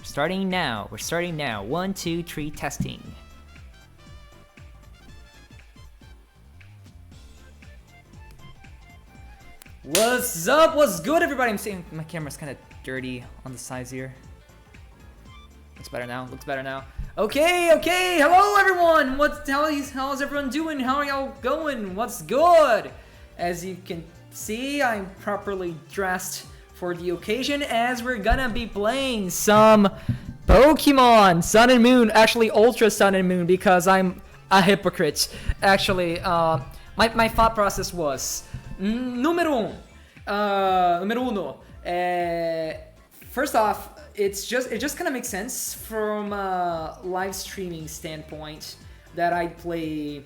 Starting now. We're starting now. 1, 2, 3, testing. What's up? What's good, everybody? I'm saying my camera's kind of dirty on the sides here. Looks better now. Looks better now. Okay. Hello, everyone. How's everyone doing? How are y'all going? What's good? As you can see, I'm properly dressed for the occasion, as we're gonna be playing some Pokemon Sun and Moon. Actually, Ultra Sun and Moon, because I'm a hypocrite. Actually, my thought process was número uno. First off, it just kind of makes sense from a live streaming standpoint that I'd play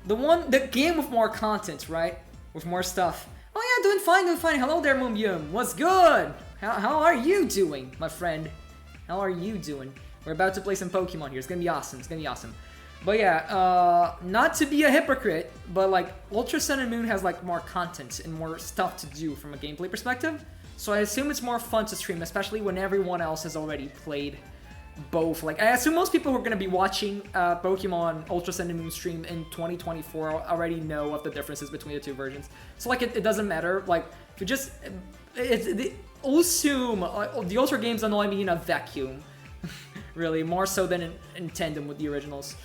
the game with more content, right? With more stuff. Oh yeah, doing fine. Hello there, Moombium. What's good? How are you doing, my friend? How are you doing? We're about to play some Pokemon here. It's gonna be awesome. It's gonna be awesome. But yeah, not to be a hypocrite, but like Ultra Sun and Moon has like more content and more stuff to do from a gameplay perspective. So I assume it's more fun to stream, especially when everyone else has already played both. Like, I assume most people who are going to be watching Pokemon Ultra Sun and Moon stream in 2024 already know of the differences between the two versions. So, like, it doesn't matter. Like, if you just... the USUM, the Ultra games annoy me in a vacuum. Really, more so than in tandem with the originals.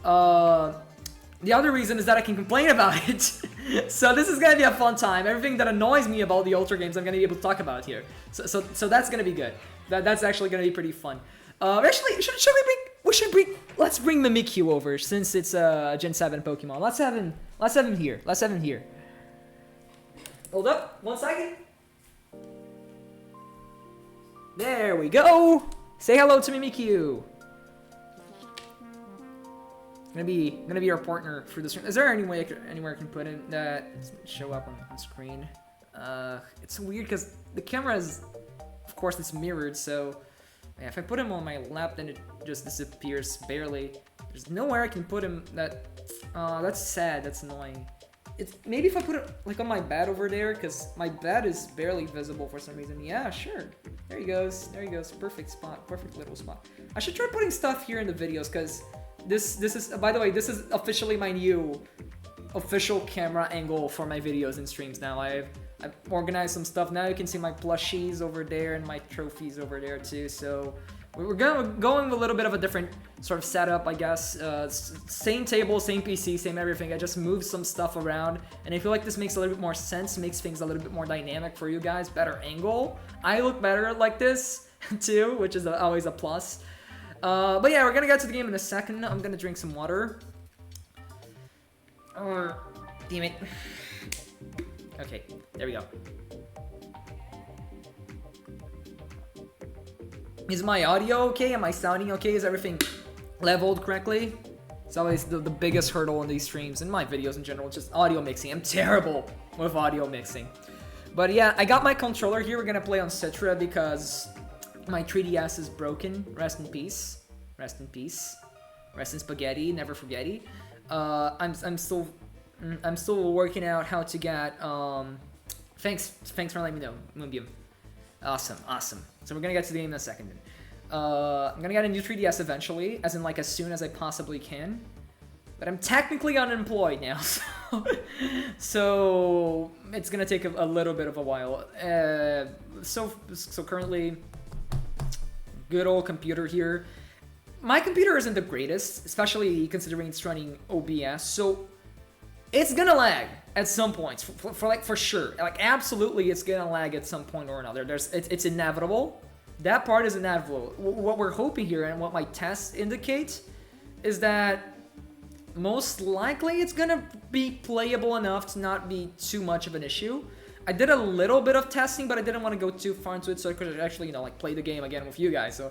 The other reason is that I can complain about it. So this is going to be a fun time. Everything that annoys me about the Ultra games, I'm going to be able to talk about here. So that's going to be good. That's actually going to be pretty fun. Actually, let's bring Mimikyu over since it's a Gen 7 Pokemon. Let's have him here. Let's have him here. Hold up, 1 second. There we go. Say hello to Mimikyu. Gonna be our partner for this. Is there anywhere I can put it that show up on screen? It's weird because the camera is, of course, it's mirrored. So yeah, if I put him on my lap, then it just disappears barely. There's nowhere I can put him. That's sad. That's annoying. It's maybe if I put it like on my bed over there, because my bed is barely visible for some reason. Yeah, sure. There he goes. There he goes. Perfect spot. Perfect little spot. I should try putting stuff here in the videos because this is, by the way, this is officially my new official camera angle for my videos and streams now. I've organized some stuff. Now you can see my plushies over there and my trophies over there too. So we're going with a little bit of a different sort of setup, I guess. Same table, same PC, same everything. I just moved some stuff around, and I feel like this makes a little bit more sense, makes things a little bit more dynamic for you guys. Better angle. I look better like this too, which is always a plus. But yeah, we're gonna get to the game in a second. I'm gonna drink some water. Damn it. Okay, there we go. Is my audio okay? Am I sounding okay? Is everything leveled correctly? It's always the biggest hurdle in these streams and my videos in general, just audio mixing. I'm terrible with audio mixing. But yeah, I got my controller here. We're gonna play on Citra because my 3DS is broken. Rest in peace. Rest in peace. Rest in spaghetti. Never forgetty. I'm still working out how to get. Thanks for letting me know, Moonbeam. Awesome. So we're gonna get to the game in a second. I'm gonna get a new 3DS eventually, as in like as soon as I possibly can. But I'm technically unemployed now, so it's gonna take a little bit of a while. So currently, good old computer here. My computer isn't the greatest, especially considering it's running OBS, so it's gonna lag at some points, for sure. Like, absolutely, it's gonna lag at some point or another. It's inevitable. That part is inevitable. What we're hoping here, and what my tests indicate, is that most likely it's gonna be playable enough to not be too much of an issue. I did a little bit of testing, but I didn't want to go too far into it, so I could actually, like, play the game again with you guys.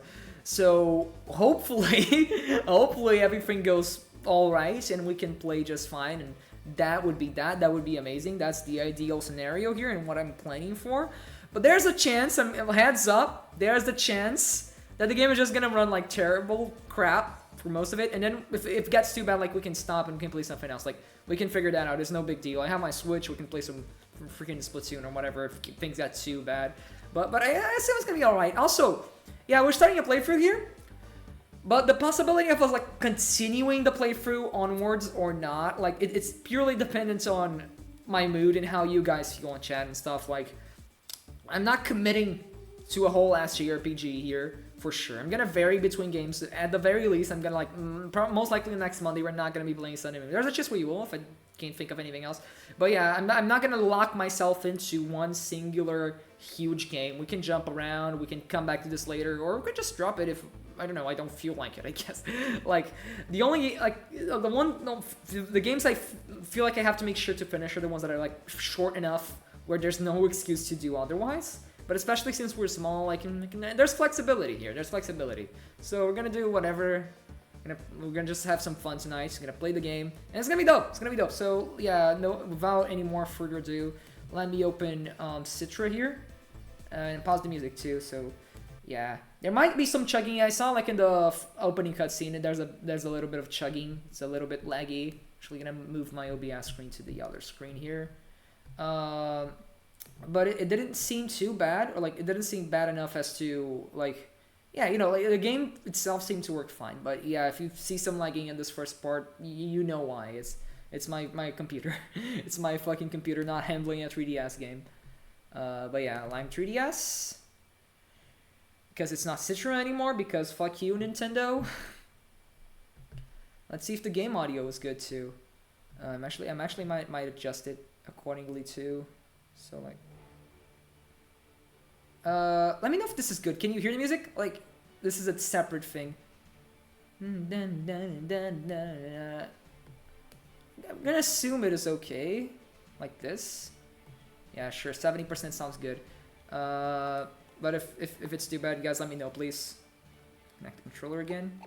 So hopefully, hopefully everything goes all right, and we can play just fine. And that would be amazing. That's the ideal scenario here, and what I'm planning for. But there's a chance, heads up, there's the chance that the game is just gonna run like terrible crap for most of it, and then if it gets too bad, like, we can stop and we can play something else. Like, we can figure that out. It's no big deal. I have my Switch. We can play some freaking Splatoon or whatever if things got too bad. But I assume it's gonna be all right. Also, yeah, we're starting a playthrough here, but the possibility of us like continuing the playthrough onwards or not, like, it's purely dependent on my mood and how you guys feel in chat and stuff. Like, I'm not committing to a whole ass JRPG here for sure. I'm gonna vary between games. At the very least, I'm gonna like most likely next Monday we're not gonna be playing Sunday. There's a chance we will if I can't think of anything else. But yeah, I'm not gonna lock myself into one singular huge game. We can jump around. We can come back to this later, or we could just drop it if I don't know. I don't feel like it, I guess. Like, the only the games I feel like I have to make sure to finish are the ones that are like short enough where there's no excuse to do otherwise. But especially since we're small, there's flexibility here. There's flexibility. So we're gonna do whatever. We're gonna just have some fun tonight. We're gonna play the game, and it's gonna be dope. It's gonna be dope. So yeah, no, without any more further ado, let me open Citra here, and pause the music too. So yeah, there might be some chugging. I saw like in the opening cutscene, there's a little bit of chugging. It's a little bit laggy. Actually, gonna move my OBS screen to the other screen here. But it didn't seem too bad, or like it didn't seem bad enough as to like, yeah, you know, like the game itself seemed to work fine. But yeah, if you see some lagging in this first part, you know why. It's my computer. It's my fucking computer not handling a 3DS game. But yeah, Lime 3DS. Because it's not Citra anymore, because fuck you, Nintendo. Let's see if the game audio is good too. I'm actually might adjust it accordingly too. So like, let me know if this is good. Can you hear the music? Like, this is a separate thing. I'm gonna assume it is okay, like this. Yeah, sure. 70% sounds good. But if it's too bad, you guys let me know, please. Connect the controller again.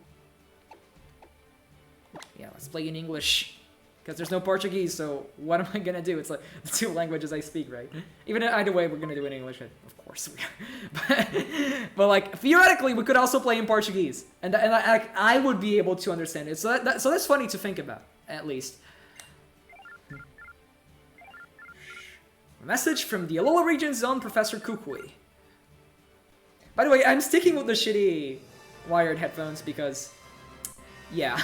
Yeah, let's play in English. Because there's no Portuguese, so what am I gonna do? It's like the two languages I speak, right? Even either way, we're gonna do it in English. Of course we are. but like, theoretically, we could also play in Portuguese. And I would be able to understand it. So that's funny to think about, at least. A message from the Alola region's own Professor Kukui. By the way, I'm sticking with the shitty wired headphones because, yeah.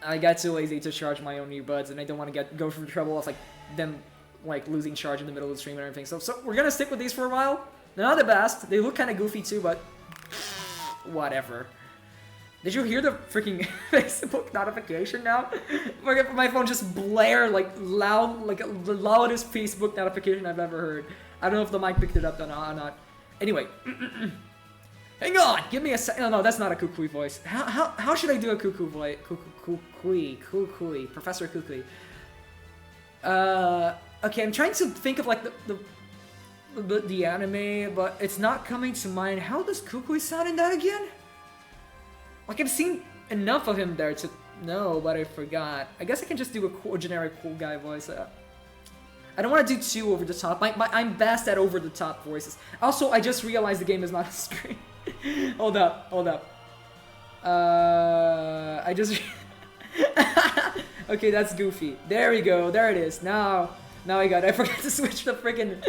I got too lazy to charge my own earbuds, and I don't want to go through the trouble of like them like losing charge in the middle of the stream and everything. So we're gonna stick with these for a while. They're not the best. They look kind of goofy too, but whatever. Did you hear the freaking Facebook notification now? My phone just blared like loud, like the loudest Facebook notification I've ever heard. I don't know if the mic picked it up or not. Anyway, hang on, give me a sec. No, that's not a Kukui voice. How should I do a Kukui voice? Kukui, Professor Kukui. Okay, I'm trying to think of like the anime, but it's not coming to mind. How does Kukui sound in that again? Like, I've seen enough of him there to know, but I forgot. I guess I can just do a generic cool guy voice. I don't want to do too over the top. I'm best at over the top voices. Also, I just realized the game is not a screen. Hold up. I just... Okay, that's goofy. There we go. There it is. Now I got it. I forgot to switch the freaking...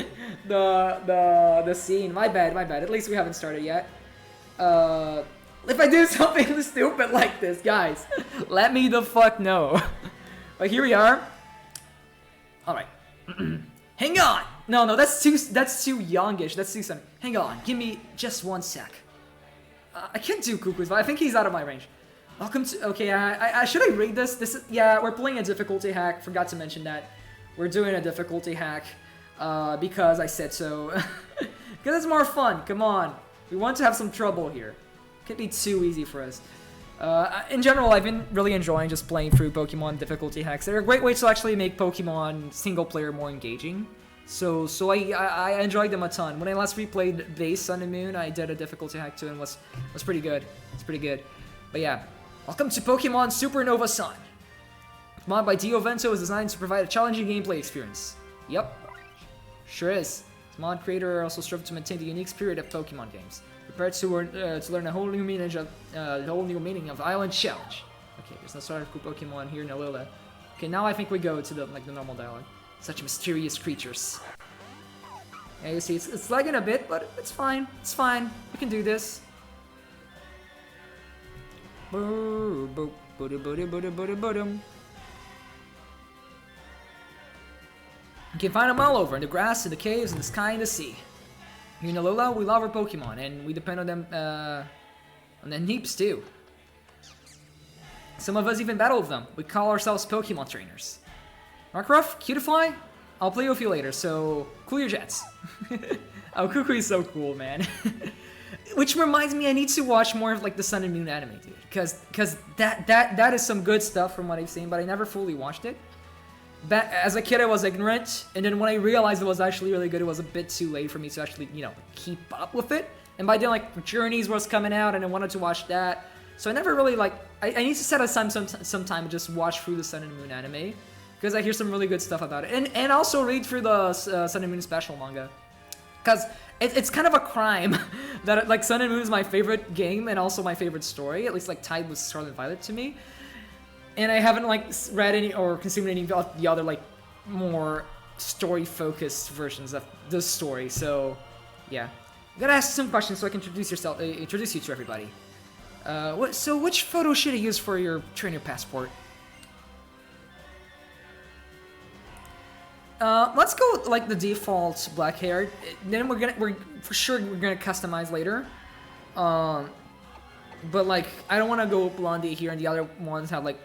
the scene. My bad. At least we haven't started yet. If I do something stupid like this, guys, let me the fuck know. But here we are. Alright. Hang on! No, that's too youngish. That's too sunny. Hang on, give me just one sec. I can't do Kukui's, but I think he's out of my range. Welcome to... Okay, should I rate this? This is... Yeah, we're playing a difficulty hack. Forgot to mention that. We're doing a difficulty hack. Because I said so. Because it's more fun. Come on. We want to have some trouble here. Can't be too easy for us. In general, I've been really enjoying just playing through Pokemon difficulty hacks. They're a great way to actually make Pokemon single player more engaging. So I enjoyed them a ton. When I last replayed Base Sun and Moon, I did a difficulty hack too, and was pretty good. It's pretty good. But yeah, welcome to Pokemon Supernova Sun. Mod by Dio Vento is designed to provide a challenging gameplay experience. Yep, sure is. This mod creator also strove to maintain the unique spirit of Pokemon games. Prepared to learn a whole new meaning of Island Challenge. Okay, there's no sort of cool Pokemon here in Alola. Okay, now I think we go to the normal dialogue. Such mysterious creatures. Yeah, you see, it's lagging a bit, but it's fine. It's fine. We can do this. You can find them all over, in the grass, in the caves, in the sky, and the sea. Here in Alola, we love our Pokemon, and we depend on them, heaps too. Some of us even battle with them. We call ourselves Pokemon trainers. Rockruff, Cutify, I'll play with you later, so cool your jets. Oh, Kukui is so cool, man. Which reminds me, I need to watch more of like the Sun and Moon anime, dude. Because that is some good stuff from what I've seen, but I never fully watched it. As a kid, I was ignorant, and then when I realized it was actually really good, it was a bit too late for me to actually, you know, keep up with it. And by then, like, Journeys was coming out, and I wanted to watch that. So I never really, like, I need to set aside some time to just watch through the Sun and Moon anime. because I hear some really good stuff about it. And also read through the Sun and Moon special manga, because it's kind of a crime that like Sun and Moon is my favorite game and also my favorite story, at least like tied with Scarlet and Violet to me. And I haven't like read any or consumed any of the other like more story-focused versions of the story. So yeah, I'm gonna ask some questions so I can introduce you to everybody. So which photo should I use for your trainer passport? Let's go with, like the default black hair. Then we're for sure gonna customize later. But like I don't want to go blondie here, and the other ones have like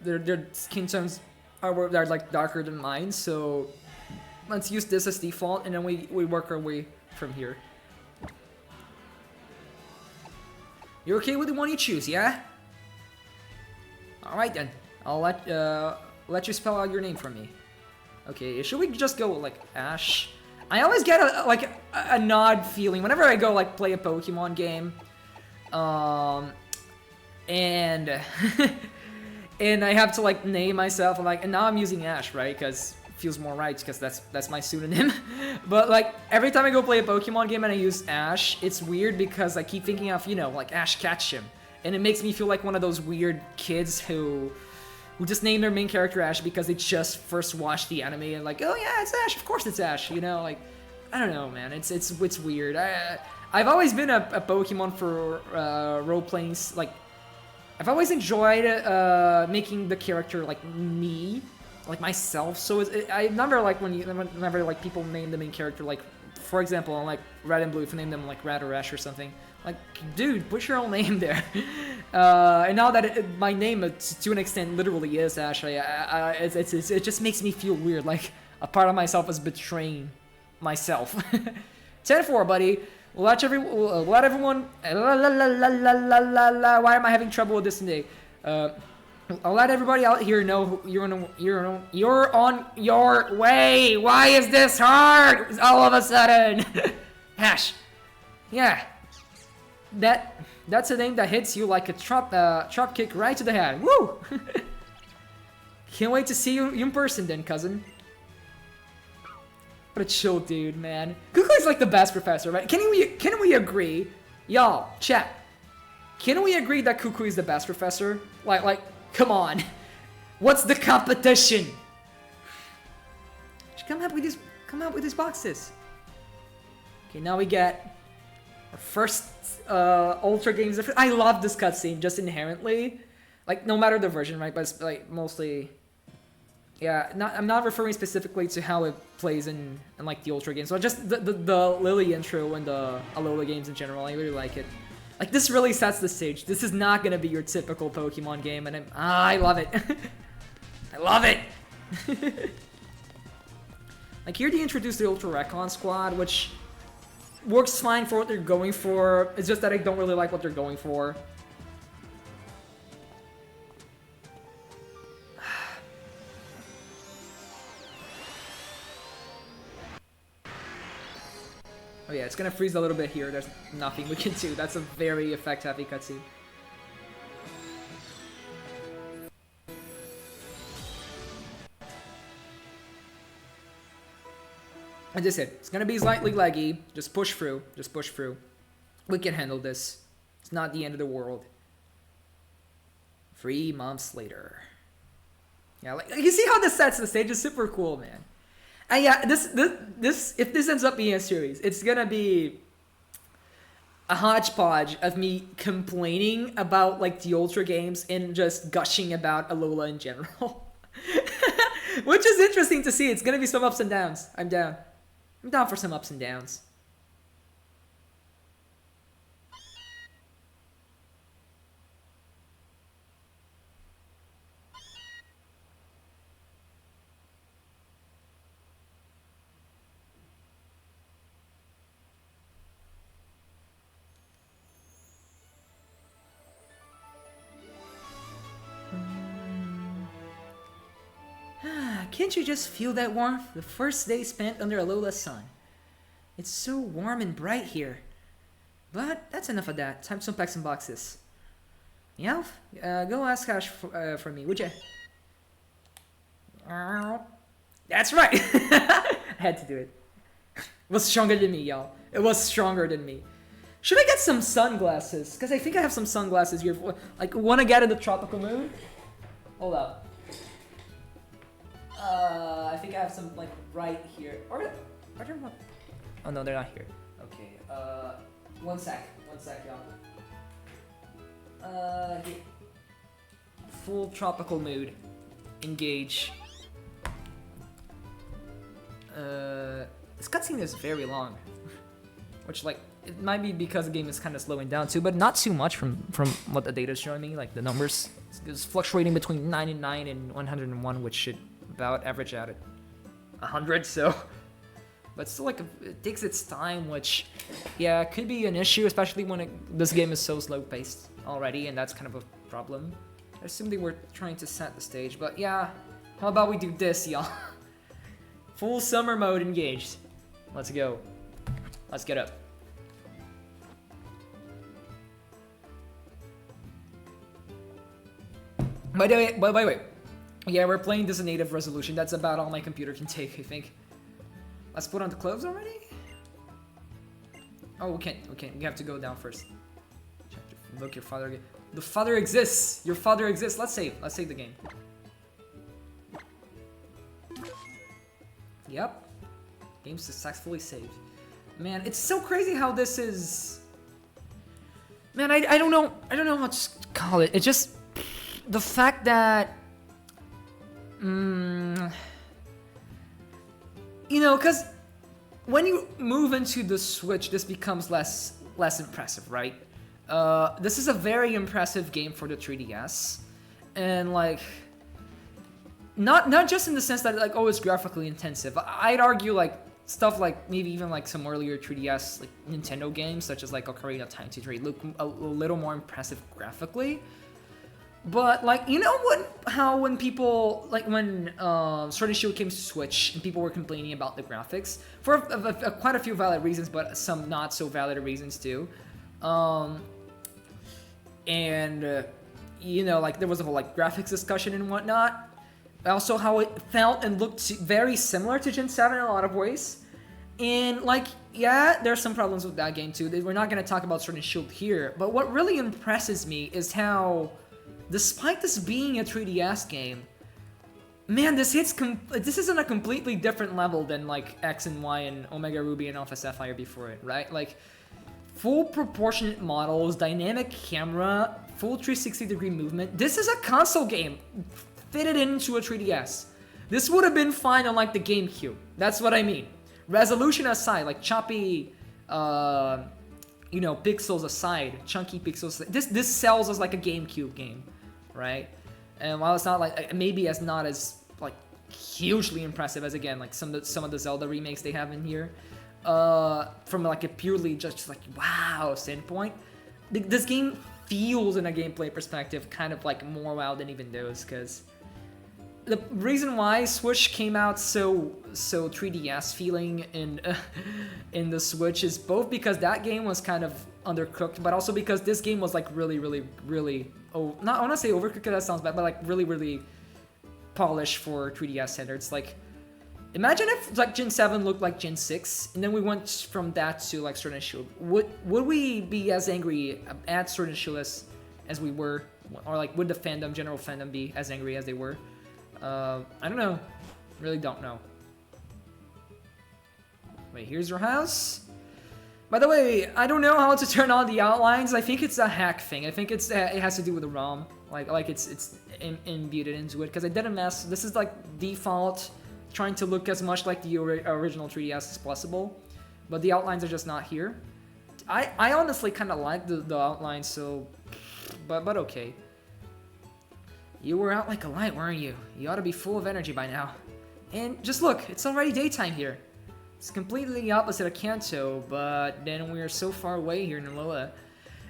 their skin tones are like darker than mine. So let's use this as default, and then we work our way from here. You're okay with the one you choose, yeah? All right then. I'll let you spell out your name for me. Okay, should we just go like Ash? I always get an odd feeling whenever I go like play a Pokemon game, and and I have to like name myself. And now I'm using Ash, right? Because it feels more right, because that's my pseudonym. But like every time I go play a Pokemon game and I use Ash, it's weird because I keep thinking of like Ash Ketchum, and it makes me feel like one of those weird kids who just name their main character Ash because they just first watched the anime and like, oh yeah, it's Ash, of course it's Ash, like, I don't know, man, it's weird. I've always been a Pokemon for role-playing, like, I've always enjoyed making the character like me, like myself, so I never like whenever like people name the main character, like, for example, on like Red and Blue, if you name them like Red or Ash or something, like, dude, put your own name there. And now that my name, to an extent, literally is Ash, it just makes me feel weird, like a part of myself is betraying myself. 10-4, buddy. Let everyone. Why am I having trouble with this today? I'll let everybody out here know you're on your way. Why is this hard all of a sudden? Ash. Yeah. That's a name that hits you like a drop kick right to the head. Woo! Can't wait to see you in person then, cousin. What a chill dude, man. Kukui's like the best professor, right? Can we agree? Y'all, chat. Can we agree that Kukui is the best professor? Like, come on. What's the competition? Just come out with these boxes. Okay, now we get our first Ultra Games. I love this cutscene just inherently. Like, no matter the version, right? But it's like mostly. Yeah, I'm not referring specifically to how it plays in like the Ultra games, so just the Lily intro and the Alola games in general. I really like it. Like, this really sets the stage. This is not gonna be your typical Pokemon game, and I love it. I love it. Like, here they introduce the Ultra Recon Squad, which works fine for what they're going for. It's just that I don't really like what they're going for. Oh yeah, it's gonna freeze a little bit here. There's nothing we can do. That's a very effect-heavy cutscene. As I said, it's gonna be slightly laggy. Just push through. Just push through. We can handle this. It's not the end of the world. 3 months later. Yeah, like you see how this sets the stage? Is super cool, man. And yeah, this if this ends up being a series, it's gonna be a hodgepodge of me complaining about like the Ultra games and just gushing about Alola in general. Which is interesting to see. It's gonna be some ups and downs. I'm down. I'm down for some ups and downs. Can't you just feel that warmth? The first day spent under Alola's sun. It's so warm and bright here. But that's enough of that. Time to unpack some boxes. Meowth? Go ask Ash for me, would ya? That's right. I had to do it. It was stronger than me, y'all. It was stronger than me. Should I get some sunglasses? Because I think I have some sunglasses here. Like, want to get in the tropical mood? Hold up. I think I have some, like, right here. Are there one? Oh, no, they're not here. Okay, one sec, y'all. Here. Full tropical mood. Engage. This cutscene is very long. Which, like, it might be because the game is kind of slowing down too, but not too much from what the data is showing me. Like, the numbers is fluctuating between 99 and 101, which should about average out at 100, so... But still, like, it takes its time, which, yeah, could be an issue, especially when this game is so slow-paced already, and that's kind of a problem. I assume they were trying to set the stage, but yeah, how about we do this, y'all? Full summer mode engaged. Let's go. Let's get up. By the way, yeah, we're playing this in native resolution. That's about all my computer can take, I think. Let's put on the clothes already? Oh, we can't. We have to go down first. Look, your father. The father exists. Your father exists. Let's save. Let's save the game. Yep. Game successfully saved. Man, it's so crazy how this is. Man, I don't know. I don't know how to call it. It's just the fact that. You know, because when you move into the Switch, this becomes less impressive, right? This is a very impressive game for the 3DS, and like, not just in the sense that like, oh, it's graphically intensive. I'd argue like stuff like maybe even like some earlier 3DS like Nintendo games, such as like Ocarina of Time 2 look a little more impressive graphically. But like, you know when people like when Sword and Shield came to Switch and people were complaining about the graphics for quite a few valid reasons, but some not so valid reasons too. You know, like there was a whole like graphics discussion and whatnot. Also, how it felt and looked very similar to Gen 7 in a lot of ways. And like, yeah, there's some problems with that game too. We're not gonna talk about Sword and Shield here, but what really impresses me is how, despite this being a 3DS game, man, this is on a completely different level than like X and Y and Omega Ruby and Alpha Sapphire before it, right? Like, full proportionate models, dynamic camera, full 360-degree movement. This is a console game fitted into a 3DS. This would have been fine on like the GameCube. That's what I mean. Resolution aside, like choppy, you know, pixels aside, chunky pixels. This sells as like a GameCube game, right? And while it's not like maybe not as like hugely impressive as again like some of the Zelda remakes they have in here, from like a purely just like wow standpoint, this game feels in a gameplay perspective kind of like more wow than even those, because the reason why Switch came out so 3DS feeling in the Switch is both because that game was kind of undercooked, but also because this game was like really not I want to say overcooked, that sounds bad, but like really polished for 3DS standards. Like, imagine if like Gen 7 looked like Gen 6, and then we went from that to like Sword and Shield. Would we be as angry at Sword and Shield as we were, or like would the general fandom be as angry as they were? I don't know. Really don't know. Wait, here's your house. By the way, I don't know how to turn on the outlines. I think it's a hack thing. I think it has to do with the ROM. Like it's imbued into it, because I didn't mess. This is like default, trying to look as much like the original 3DS as possible, but the outlines are just not here. I honestly kind of like the outlines, so, but okay. You were out like a light, weren't you? You ought to be full of energy by now. And just look, it's already daytime here. It's completely the opposite of Kanto, but then we're so far away here in Alola.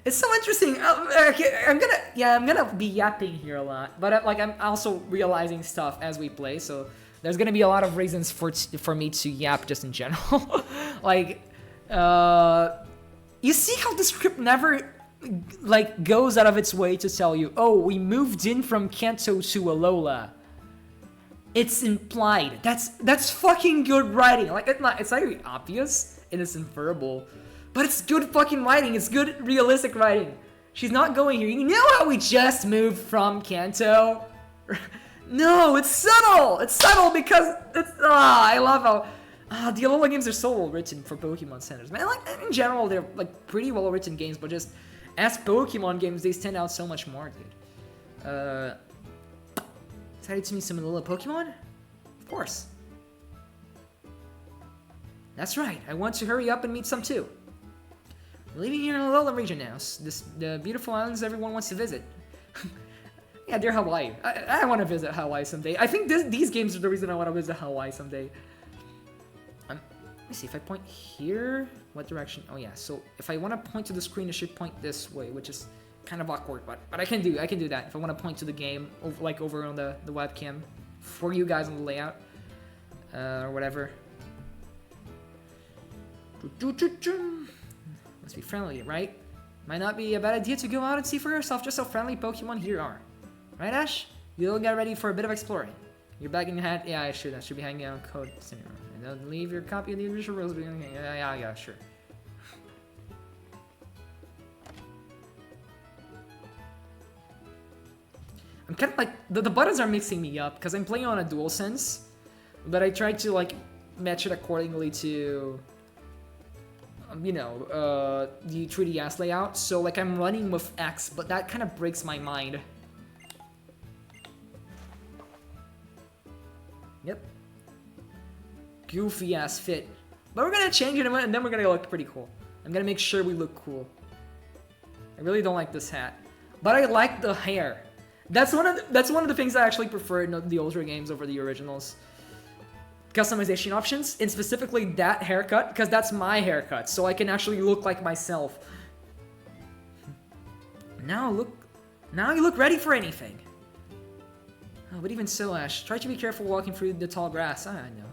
It's so interesting. I'm gonna be yapping here a lot, but like I'm also realizing stuff as we play, so there's gonna be a lot of reasons for me to yap just in general. Like, you see how the script never like goes out of its way to tell you, oh, we moved in from Kanto to Alola. It's implied. That's fucking good writing. Like it's not really obvious and it's inferable, but it's good fucking writing. It's good realistic writing. She's not going here. You know how we just moved from Kanto? No, it's subtle. It's subtle because it's I love how the Alola games are so well written for Pokemon centers. Man, like in general they're like pretty well written games, but just as Pokemon games they stand out so much more, dude. Excited to meet some Alola Pokemon? Of course. That's right, I want to hurry up and meet some too. We're leaving here in the Alola region now. The beautiful islands everyone wants to visit. Yeah, they're Hawaii. I want to visit Hawaii someday. I think these games are the reason I want to visit Hawaii someday. Let me see, if I point here, what direction? Oh yeah, so if I want to point to the screen, it should point this way, which is kind of awkward, but I can do that. If I want to point to the game, like over on the webcam, for you guys on the layout, or whatever. Must be friendly, right? Might not be a bad idea to go out and see for yourself just how friendly Pokemon here are. Right, Ash? You'll get ready for a bit of exploring. Your bag in your hat? Yeah, I should be hanging out code. And don't leave your copy of the initial rules. Yeah, sure. I'm kind of like, the buttons are mixing me up because I'm playing on a DualSense, but I tried to like match it accordingly to, you know, the 3DS layout. So like I'm running with X, but that kind of breaks my mind. Yep. Goofy ass fit. But we're gonna change it and then we're gonna look pretty cool. I'm gonna make sure we look cool. I really don't like this hat, but I like the hair. That's one of the things I actually prefer in the Ultra games over the originals. Customization options, and specifically that haircut, because that's my haircut, so I can actually look like myself. Now you look ready for anything. Oh, but even so, Ash, try to be careful walking through the tall grass. I know.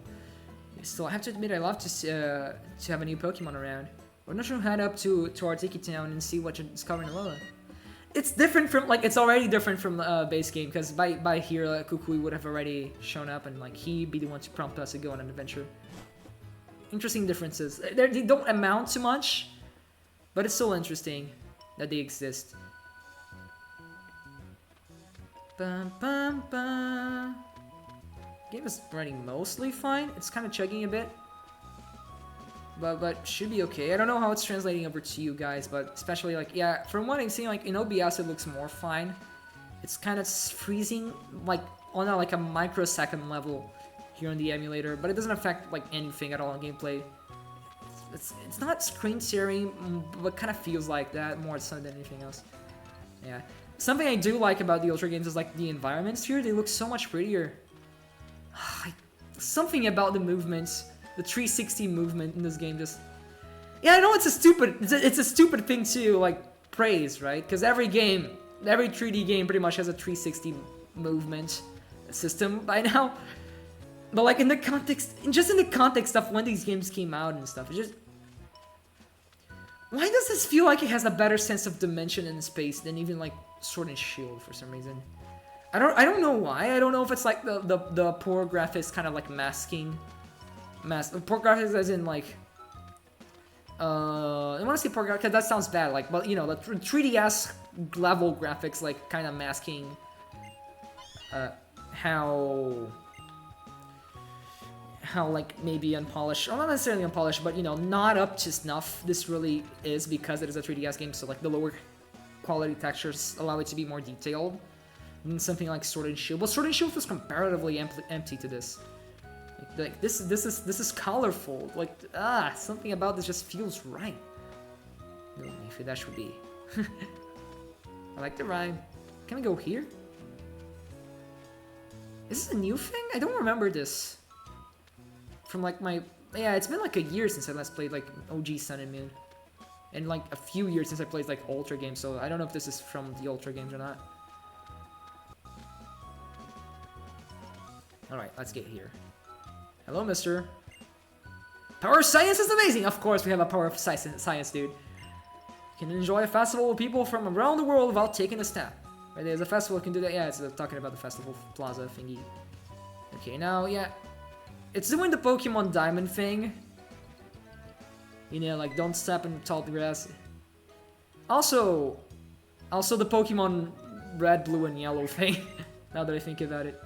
Still, I have to admit, I love to have a new Pokemon around. Why don't you head up to our Tiki Town and see what you discover in Alola? It's different from, like, it's already different from the base game, because by here, Kukui would have already shown up, and, like, he'd be the one to prompt us to go on an adventure. Interesting differences. They don't amount to much, but it's still interesting that they exist. Bum, bum, bum. Game is running mostly fine. It's kind of chugging a bit. But should be okay. I don't know how it's translating over to you guys, but especially like, yeah, from what I'm seeing, like in OBS it looks more fine. It's kind of freezing like on a microsecond level here on the emulator, but it doesn't affect like anything at all in gameplay. It's not screen tearing, but kind of feels like that more so than anything else. Yeah. Something I do like about the Ultra games is like the environments here. They look so much prettier. Something about the movements. The 360 movement in this game just... Yeah, I know it's a stupid thing to, like, praise, right? Because every 3D game pretty much has a 360 movement system by now. But, like, in the context of when these games came out and stuff, it just... Why does this feel like it has a better sense of dimension and space than even, like, Sword and Shield for some reason? I don't know why. I don't know if it's, like, the poor graphics kind of, like, masking... Poor graphics as in like I want to say poor graphics because that sounds bad, like, but you know, the 3DS level graphics like kind of masking how like maybe unpolished, or not necessarily unpolished, but you know, not up to snuff this really is, because it is a 3DS game, so like the lower quality textures allow it to be more detailed than something like Sword and Shield. But Sword and Shield feels comparatively empty to this. Like this is colorful. Like something about this just feels right. Maybe that should be. I like the rhyme. Can I go here? Is this a new thing? I don't remember this. From like my... Yeah, it's been like a year since I last played like OG Sun and Moon. And like a few years since I played like Ultra games, so I don't know if this is from the Ultra games or not. Alright, let's get here. Hello, mister. Power of science is amazing! Of course we have a power of science, dude. You can enjoy a festival with people from around the world without taking a step. Right, there's a festival, you can do that. Yeah, it's talking about the festival plaza thingy. Okay, now, yeah. It's doing the Pokemon Diamond thing. You know, like, don't step in tall grass. Also the Pokemon Red, Blue, and Yellow thing. Now that I think about it.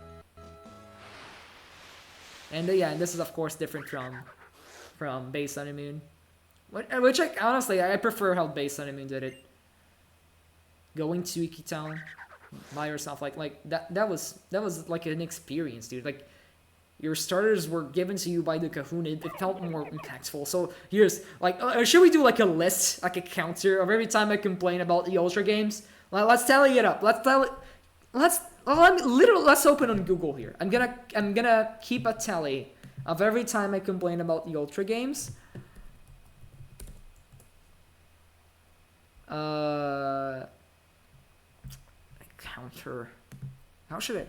And yeah, and this is of course different from Base Sun and Moon. Which honestly, I prefer how Base Sun and Moon did it. Going to Iki Town by yourself, like that was like an experience, dude. Like, your starters were given to you by the Kahuna. It felt more impactful. So here's like, should we do like a list, like a counter of every time I complain about the Ultra games? Let's tally it up. Let's open on Google here. I'm gonna keep a tally of every time I complain about the Ultra games. Counter. How should I?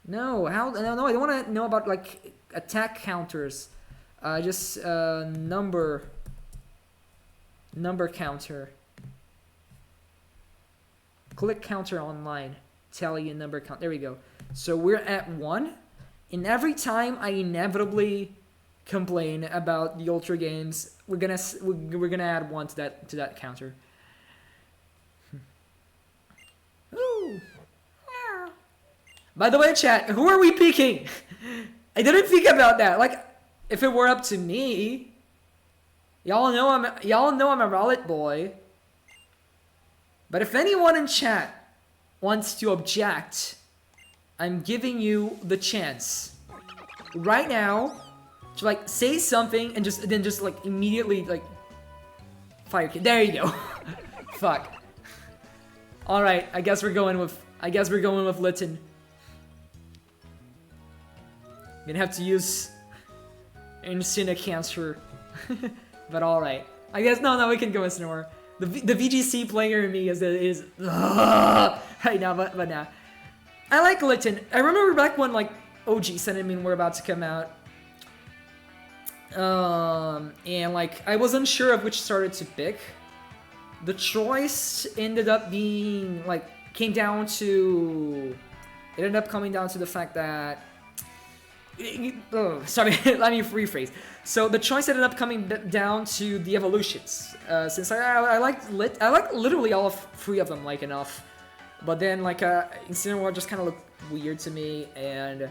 No, no, I don't want to know about like attack counters. Just number counter. Click counter online. Tally and number count. There we go. So we're at 1, and every time I inevitably complain about the Ultra games, we're gonna add 1 to that counter. Ooh. By the way, chat, who are we picking? I didn't think about that. Like, if it were up to me, y'all know I'm a Rowlet boy. But if anyone in chat wants to object, I'm giving you the chance right now to like say something and then just like immediately like fire kid. There you go. Fuck. All right, I guess we're going with Litten. Gonna have to use Instant Cancer. But alright. I guess, no, we can go with Snore. The VGC player in me is right now, but nah. I like Litten. I remember back when, like, OG Cinnamon were about to come out. And, like, I was unsure of which starter to pick. The choice ended up being, like, it ended up coming down to the fact that sorry, let me rephrase. So the choice ended up coming down to the evolutions. Since I like literally all 3 of them like enough, but then like Incineroar just kind of looked weird to me, and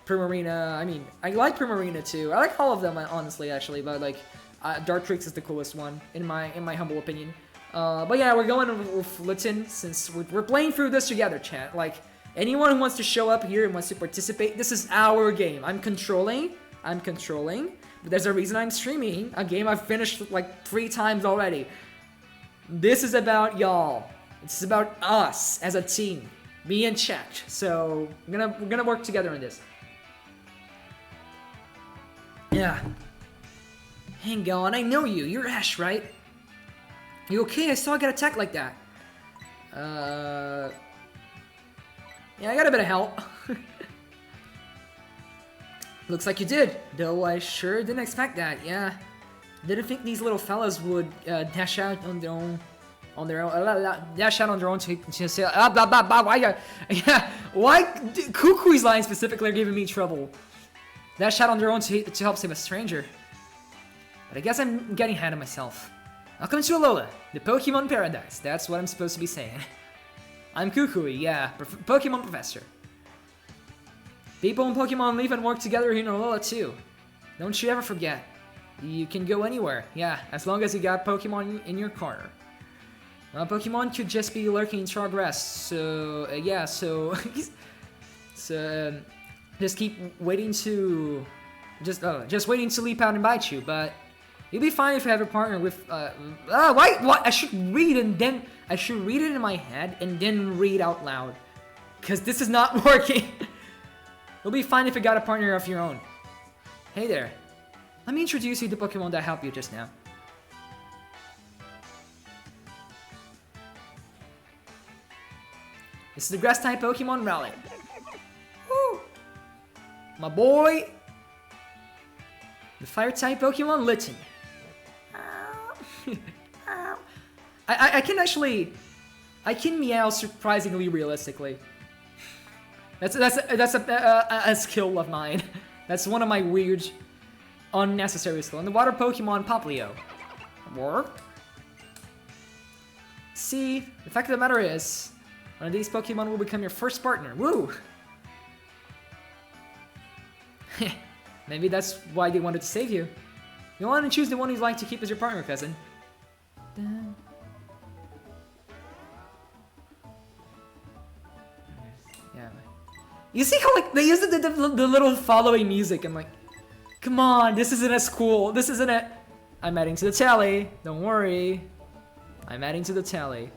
Primarina. I mean, I like Primarina too. I like all of them honestly, actually, but like Dartrix is the coolest one in my humble opinion. But yeah, we're going with Litten since we're playing through this together, chat. Like. Anyone who wants to show up here and wants to participate, this is our game. I'm controlling. But there's a reason I'm streaming a game I've finished like 3 times already. This is about y'all. It's about us as a team. Me and chat. So we're gonna work together on this. Yeah. Hang on, I know you. You're Ash, right? You okay? I saw I got attacked like that. Yeah, I got a bit of help. Looks like you did, though I sure didn't expect that, yeah. Didn't think these little fellas would dash out on their own. Dash out on their own to say, blah, blah, blah, why, why, Kukui's line specifically are giving me trouble. Dash out on their own to help save a stranger. But I guess I'm getting ahead of myself. Welcome to Alola, the Pokemon Paradise, that's what I'm supposed to be saying. I'm Kukui, yeah, Pokemon Professor. People in Pokemon live and work together here in Alola too. Don't you ever forget. You can go anywhere, yeah, as long as you got Pokemon in your corner. Pokemon could just be lurking in tall grass, so yeah, so just keep waiting to just waiting to leap out and bite you. But you'll be fine if you have a partner with why? I should read it in my head and then read out loud, because this is not working. You'll be fine if you got a partner of your own. Hey there, let me introduce you to the Pokemon that helped you just now. This is the Grass-type Pokemon Rowlet. Woo! My boy! The Fire-type Pokemon Litten. I can actually... I can meow surprisingly realistically. That's a skill of mine. That's one of my weird, unnecessary skills. And the water Pokemon Poplio. Work. See, the fact of the matter is, one of these Pokemon will become your first partner. Woo! Maybe that's why they wanted to save you. You want to choose the one you'd like to keep as your partner, cousin. Yeah. You see how like they use the little following music and like, come on, this isn't as cool. This isn't it. I'm adding to the tally. Don't worry. I'm adding to the tally.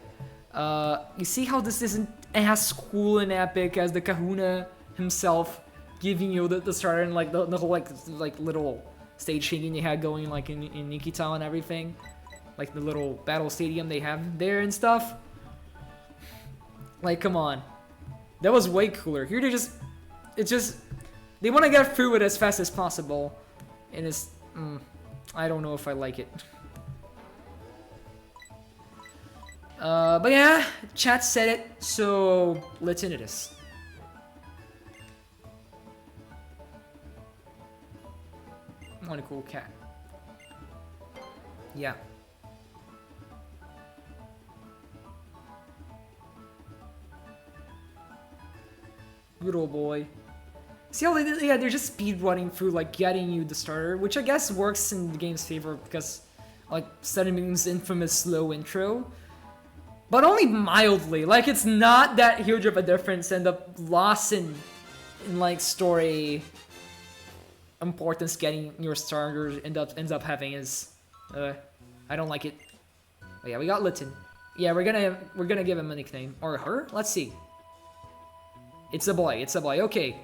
You see how this isn't as cool and epic as the Kahuna himself giving you the starter and like the whole like little stage singing you had going like in Nikita and everything, like the little battle stadium they have there and stuff. Like, come on, that was way cooler. Here they want to get through it as fast as possible, and it's I don't know if I like it. But yeah, chat said it, so let's into this. What a cool cat. Yeah. Good old boy. See how they're just speed running through like getting you the starter, which I guess works in the game's favor because like Sunbeam's infamous slow intro. But only mildly, like it's not that huge of a difference, and the loss in like story importance getting your starter ends up having is I don't like it. But yeah, we got Litten. Yeah, we're gonna give him a nickname. Or her? Let's see. It's a boy, okay.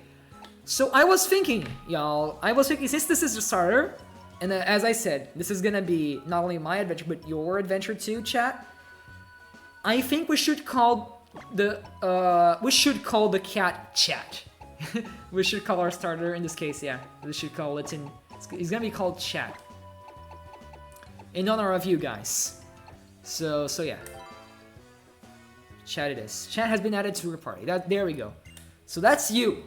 So I was thinking, y'all, since this is the starter, and as I said, this is gonna be not only my adventure, but your adventure too, chat. I think we should call the cat Chat. We should call our starter in this case, yeah. We should call Litten. He's gonna be called Chat. In honor of you guys. So yeah. Chat it is. Chat has been added to your party. There we go. So that's you.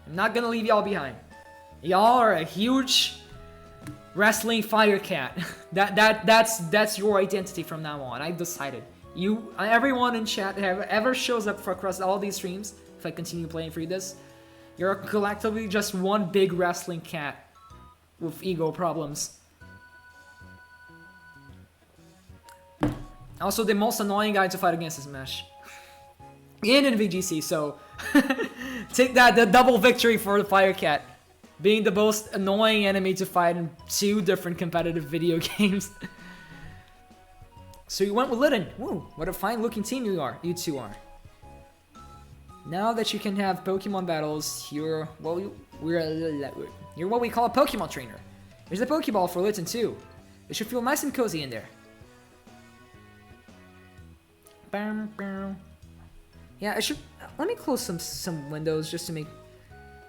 I'm not gonna leave y'all behind. Y'all are a huge wrestling fire cat. That's your identity from now on. I've decided. Everyone in chat that ever shows up across all these streams, if I continue playing for you this, you're collectively just one big wrestling cat with ego problems. Also, the most annoying guy to fight against is Mesh. And in VGC, so take that, the double victory for the Fire Cat. Being the most annoying enemy to fight in 2 different competitive video games. So you went with Litten. Woo, what a fine looking team you two are. Now that you can have Pokemon battles, you're what we call a Pokemon trainer. There's a Pokeball for Litten too. It should feel nice and cozy in there. Yeah, I should. Let me close some windows just to make.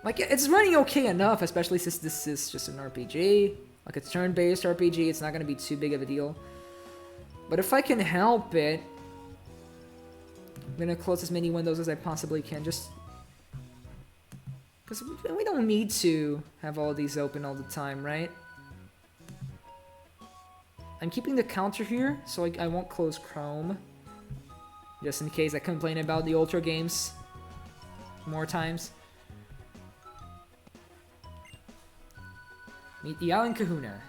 Like, it's running okay enough, especially since this is just an RPG. Like, it's turn-based RPG, it's not gonna be too big of a deal. But if I can help it, I'm gonna close as many windows as I possibly can, just because we don't need to have all these open all the time, right? I'm keeping the counter here, so I won't close Chrome. Just in case I complain about the Ultra games more times. Meet the Alan Kahuna.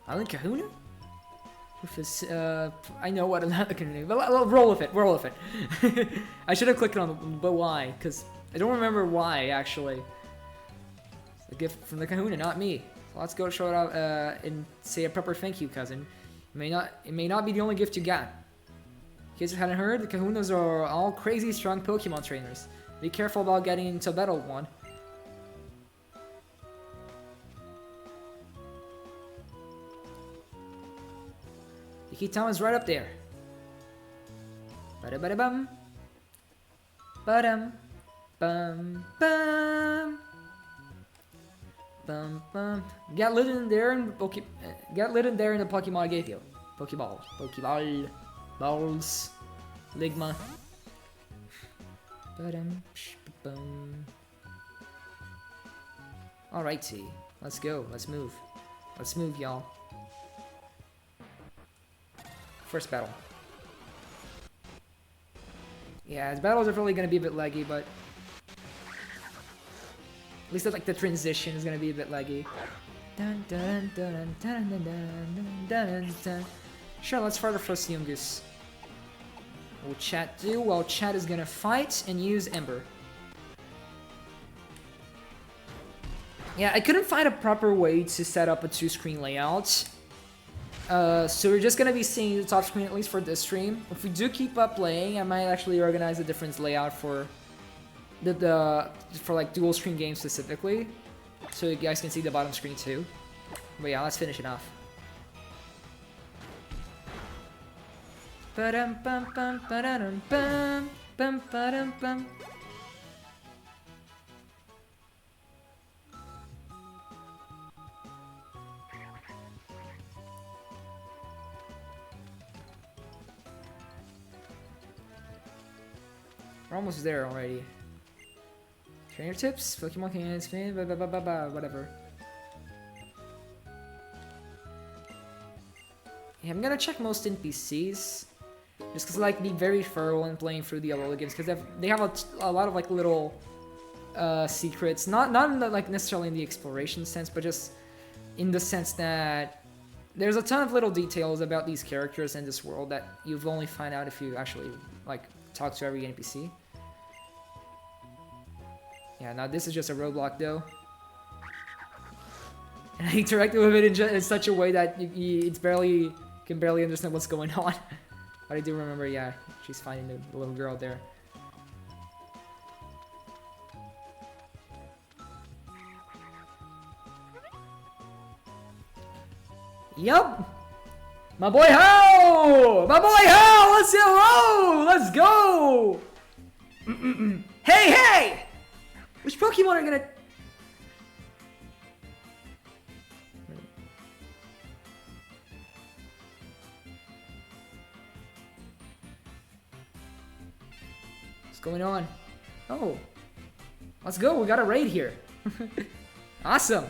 Alan Kahuna? With his, I know what Alan Kahuna, but roll with it, roll with it. I should have clicked on it, but why? Because I don't remember why, actually. It's a gift from the Kahuna, not me. So let's go show it out and say a proper thank you, cousin. It may not be the only gift you got. In case you hadn't heard, the Kahunas are all crazy strong Pokemon trainers. Be careful about getting into battle with one. Ikitama is right up there. Ba-da-ba-da-bum. Ba-dum. Bum. Bum. Bum. Bum. Get lit in there in the Pokemon I gave you. Pokeball. Pokeball. Balls. Ligma. Ba-dum-psh-ba-bum. Alrighty, let's go. Let's move. Let's move, y'all. First battle. Yeah, the battles are probably gonna be a bit laggy, but at least like the transition is gonna be a bit laggy. Dun, dun, dun, dun, dun, dun, dun, dun. Sure, let's fire the first Yungus. What will chat do? Well, chat is gonna fight and use Ember. Yeah, I couldn't find a proper way to set up a two-screen layout. So we're just gonna be seeing the top screen at least for this stream. If we do keep up playing, I might actually organize a different layout for for like dual screen games specifically, so you guys can see the bottom screen too. But yeah, let's finish it off. Ba-dum bum bum ba-dum bum bum ba-dum bum. We're almost there already. Trainer tips, Pokemon can spin, blah blah blah blah blah, whatever. Yeah, I'm gonna check most NPCs, just cause I like be very thorough in playing through the Alola games, cause they have a lot of like little secrets, not in the, like necessarily in the exploration sense, but just in the sense that there's a ton of little details about these characters in this world that you've only find out if you actually like talk to every NPC. Yeah, now this is just a roadblock though. And I interacted with it in such a way that it's can barely understand what's going on. But I do remember, yeah, she's finding the little girl there. Yup! My boy Ho! My boy Ho! Let's go! Let's go! Hey, hey! Which Pokemon are gonna... What's going on? Oh. Let's go, we got a raid here. Awesome.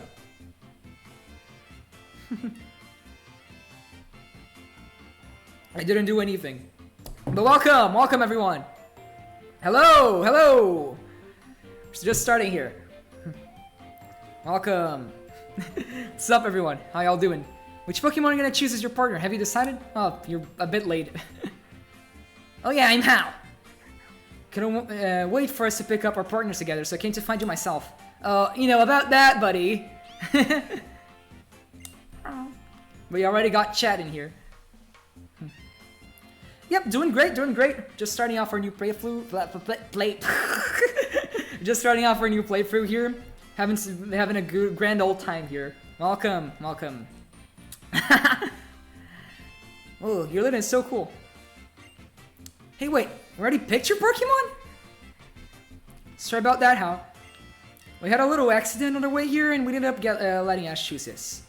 I didn't do anything. But welcome! Welcome everyone! Hello! Hello! We're just starting here. Welcome. What's up everyone? How y'all doing? Which Pokemon are you gonna choose as your partner? Have you decided? Oh, you're a bit late. Oh yeah, I'm Hal. Couldn't wait for us to pick up our partners together, so I came to find you myself. You know about that, buddy. But you already got chat in here. Yep, doing great, doing great. Just starting off our new playthrough. Just starting off our new playthrough here. Having a good, grand old time here. Welcome, welcome. Oh, your Litten is so cool. Hey, wait, you already picked your Pokemon? Sorry about that, Hal. We had a little accident on the way here, and we ended up letting us choose this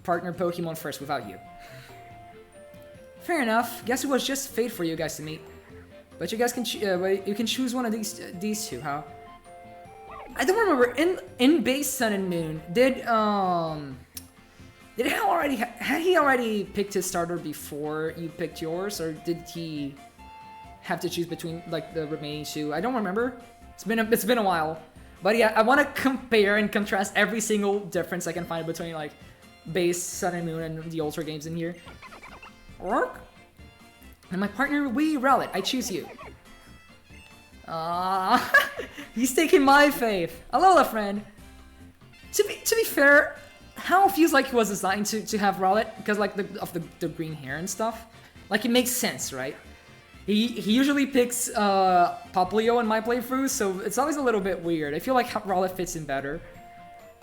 partner Pokemon first without you. Fair enough. Guess it was just fate for you guys to meet. But you guys can you can choose one of these two, huh? I don't remember. In base Sun and Moon, did Hal already had he already picked his starter before you picked yours, or did he have to choose between like the remaining two? I don't remember. It's been a while. But yeah, I want to compare and contrast every single difference I can find between like base Sun and Moon and the Ultra games in here. Work. And my partner, Wee Rowlet, I choose you. He's taking my faith. Alola, friend. To be fair, Hal feels like he was designed to have Rowlet because like the green hair and stuff. Like it makes sense, right? He usually picks Popplio in my playthrough, so it's always a little bit weird. I feel like Rowlet fits in better.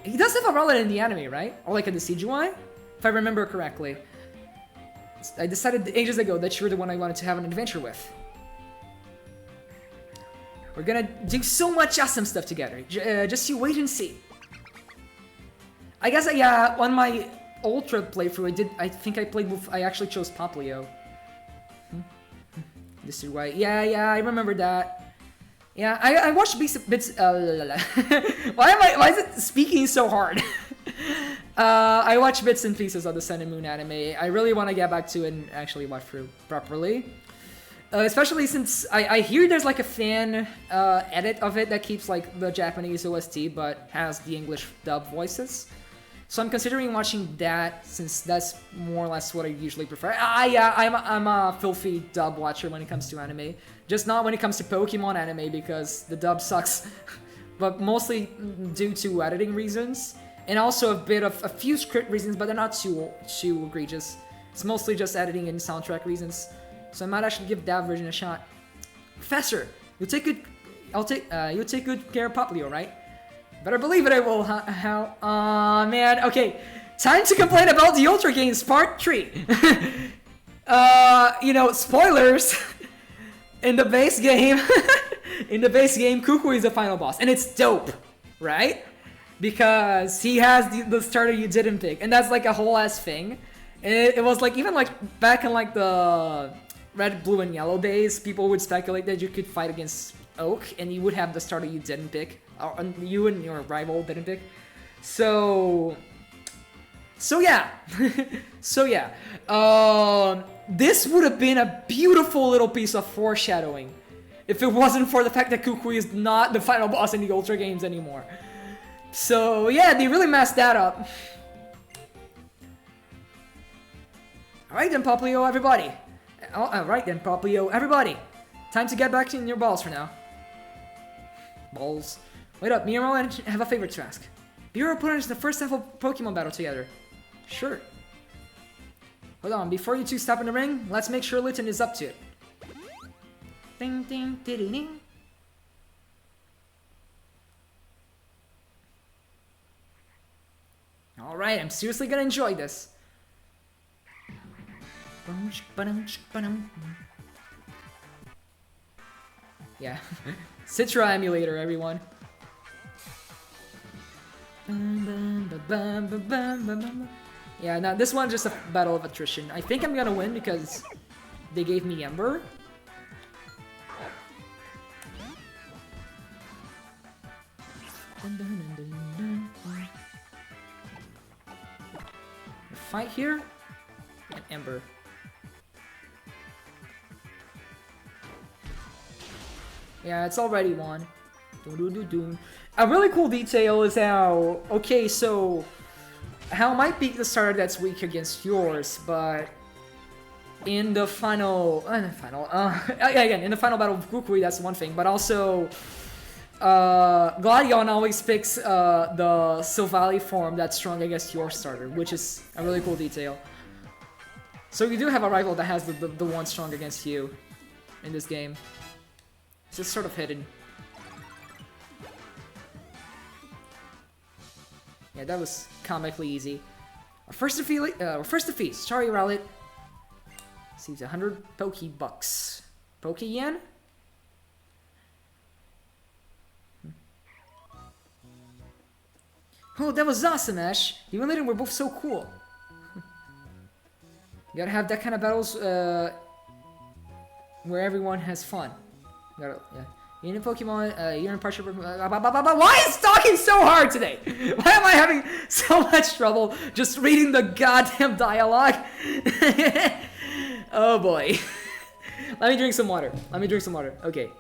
He does have a Rowlet in the anime, right? Or like in the CGI, if I remember correctly. I decided ages ago that you were the one I wanted to have an adventure with. We're gonna do so much awesome stuff together. Just you wait and see. I guess yeah, on my Ultra playthrough, I think I actually chose Popplio. Mr. White. Yeah, I remember that. Yeah, I watched bits. Why is it speaking so hard? I watched bits and pieces of the Sun and Moon anime. I really want to get back to it and actually watch through properly. Especially since I hear there's like a fan edit of it that keeps like the Japanese OST but has the English dub voices. So I'm considering watching that since that's more or less what I usually prefer. Yeah, I'm a filthy dub watcher when it comes to anime. Just not when it comes to Pokemon anime because the dub sucks. But mostly due to editing reasons. And also a few script reasons, but they're not too egregious. It's mostly just editing and soundtrack reasons. So I might actually give that version a shot. Professor, you'll take good care of Poplio, right? Better believe it, I will. How? Aw, man. Okay, time to complain about the Ultra Games Part 3. Spoilers. In the base game, Kukui is the final boss, and it's dope, right? Because he has the starter you didn't pick, and that's like a whole ass thing. And it was like even like back in like the red, blue, and yellow days, people would speculate that you could fight against Oak, and you would have the starter you didn't pick, or you and your rival didn't pick. So yeah, this would have been a beautiful little piece of foreshadowing if it wasn't for the fact that Kukui is not the final boss in the Ultra Games anymore. So yeah, they really messed that up. Alright then, Poplio, everybody. Alright then, Poplio, everybody. Time to get back in your balls for now. Balls. Wait up, me and Rowan have a favor to ask. Be our opponents in the first ever Pokemon battle together. Sure. Hold on, before you two step in the ring, let's make sure Litten is up to it. Ding ding ding ding. Alright, I'm seriously gonna enjoy this. Yeah. Citra emulator, everyone. Yeah, now this one's just a battle of attrition. I think I'm gonna win because they gave me Ember. Fight here and Ember. Yeah, it's already won. A really cool detail is how, okay, so how might be the starter that's weak against yours, but in the final, again, in the final battle of Kukui, that's one thing, but also Gladion always picks the Silvally form that's strong against your starter, which is a really cool detail. So you do have a rival that has the one strong against you in this game. It's just sort of hidden. Yeah, that was comically easy. Our first defeat. Sorry, Rowlet. Seems 100 Pokebucks. Poke-yen? Oh, that was awesome, Ash. You and Litten were both so cool. You gotta have that kind of battles where everyone has fun. Yeah. You're in Pokemon, you're in partial. Why is talking so hard today? Why am I having so much trouble just reading the goddamn dialogue? Oh boy. Let me drink some water. Okay.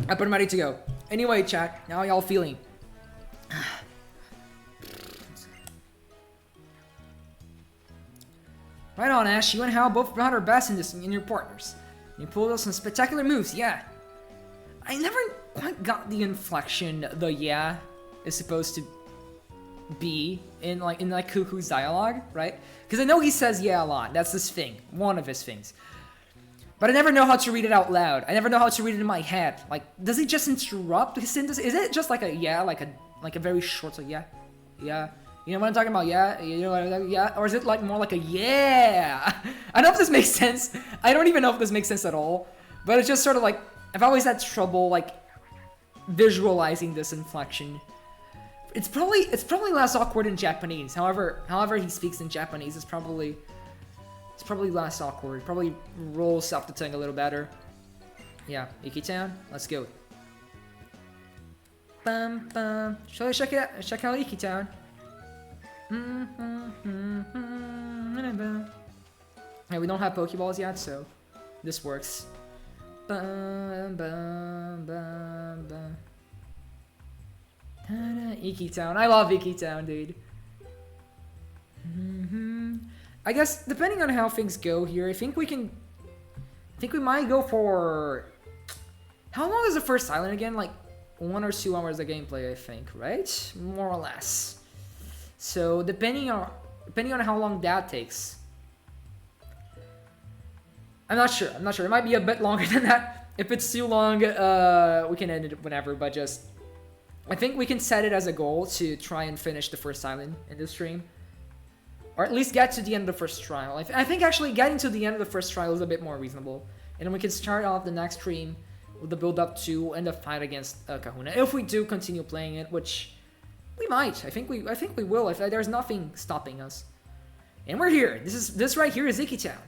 Up and ready to go. Anyway, chat, how y'all feeling? Right on, Ash. You and Hal both brought our best in your partners. You pulled out some spectacular moves, yeah. I never quite got the inflection the yeah is supposed to be in Kuku's dialogue, right? Because I know he says yeah a lot. That's his thing, one of his things. But I never know how to read it out loud. I never know how to read it in my head. Like, does he just interrupt his sentence? Is it just like a yeah, like a very short, like yeah, yeah? You know what I'm talking about? Yeah, you know what? Yeah, or is it like more like a yeah? I don't know if this makes sense. I don't even know if this makes sense at all. But it's just sort of like I've always had trouble like visualizing this inflection. It's probably less awkward in Japanese. However he speaks in Japanese, it's probably less awkward. Probably rolls off the tongue a little better. Yeah, Iki-chan, let's go. Bum bum. Shall I check out Iki-chan? Yeah, we don't have Pokeballs yet, so this works. Bum bum bum bum. Iki-town. I love Iki-town, dude. I guess depending on how things go here, I think we might go for. How long is the first island again? Like 1 or 2 hours of gameplay, I think, right? More or less. So depending on how long that takes, I'm not sure. It might be a bit longer than that. If it's too long, we can end it whenever. But just, I think we can set it as a goal to try and finish the first island in this stream. Or at least get to the end of the first trial. I think actually getting to the end of the first trial is a bit more reasonable. And then we can start off the next stream with the build-up to and the fight against Kahuna. If we do continue playing it, which we might. I think we will. If there's nothing stopping us. And we're here. This right here is Iki-town.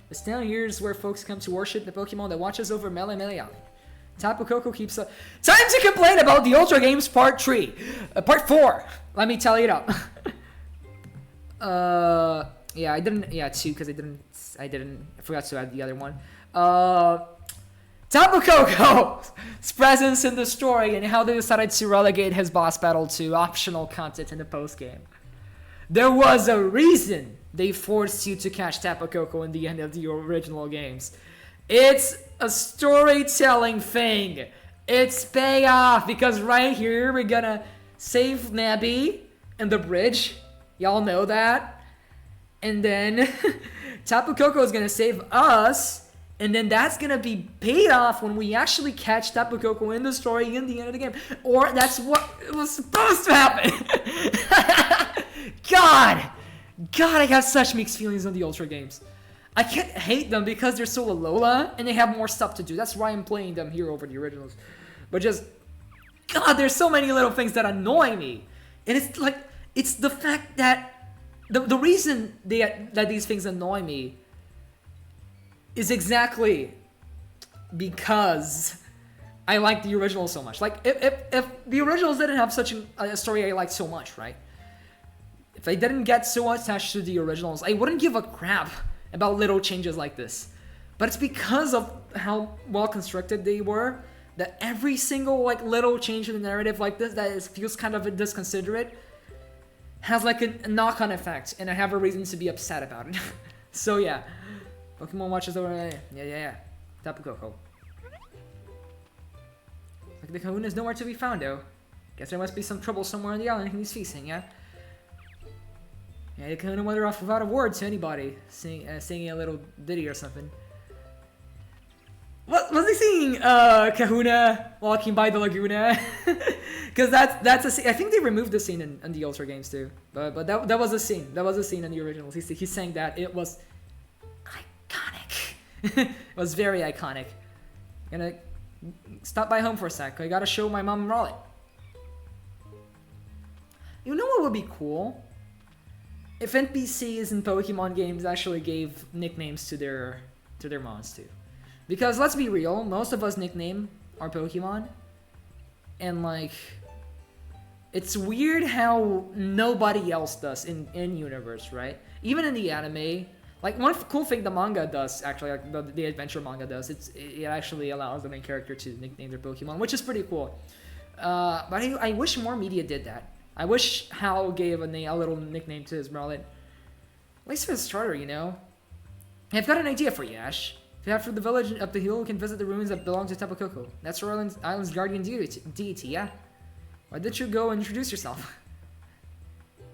This town here is where folks come to worship the Pokemon that watches over Mele Mele Island. Tapu Koko keeps up. Time to complain about the Ultra Games Part 4. Let me tell you it up. Yeah, I didn't. Yeah, 2 because I forgot to add the other one. Tapu Koko's presence in the story and how they decided to relegate his boss battle to optional content in the post game. There was a reason they forced you to catch Tapu Koko in the end of the original games. It's a storytelling thing. It's payoff because right here we're gonna save Nabi and the bridge. Y'all know that. And then Tapu Koko is gonna save us. And then that's gonna be paid off when we actually catch Tapu Koko in the story in the end of the game. Or that's what it was supposed to happen. God, I have such mixed feelings on the Ultra games. I can't hate them because they're so Alola and they have more stuff to do. That's why I'm playing them here over the originals. But just, God, there's so many little things that annoy me. And it's like, it's the fact that the reason that these things annoy me is exactly because I like the originals so much. Like, if the originals didn't have such a story I liked so much, right? If I didn't get so attached to the originals, I wouldn't give a crap about little changes like this. But it's because of how well constructed they were that every single like little change in the narrative like this that feels kind of disconsiderate has like a knock-on effect, and I have a reason to be upset about it. So yeah, Pokemon watches over. Yeah. Tapu Koko. Like the Kahuna is nowhere to be found though. Guess there must be some trouble somewhere on the island he's facing, yeah? Yeah, the Kahuna wandered off without a word to anybody, singing a little ditty or something. What was he singing? Kahuna walking by the Laguna? Because that's a scene. I think they removed the scene in the Ultra games too. But that was a scene. That was a scene in the originals. He sang that. It was iconic. It was very iconic. Gonna stop by home for a sec. I gotta show my mom Rowlet. You know what would be cool? If NPCs in Pokemon games actually gave nicknames to their mons too. Because let's be real, most of us nickname our Pokemon. And like, it's weird how nobody else does in universe, right? Even in the anime, like one cool thing the manga does, actually, like the adventure manga does, it actually allows the main character to nickname their Pokemon, which is pretty cool. But I wish more media did that. I wish Hal gave a little nickname to his Rowlet. At least for the starter, you know? I've got an idea for you, Ash. If you head for the village up the hill, you can visit the ruins that belong to Tapu Koko. That's your island's guardian deity, yeah? Why did you go and introduce yourself?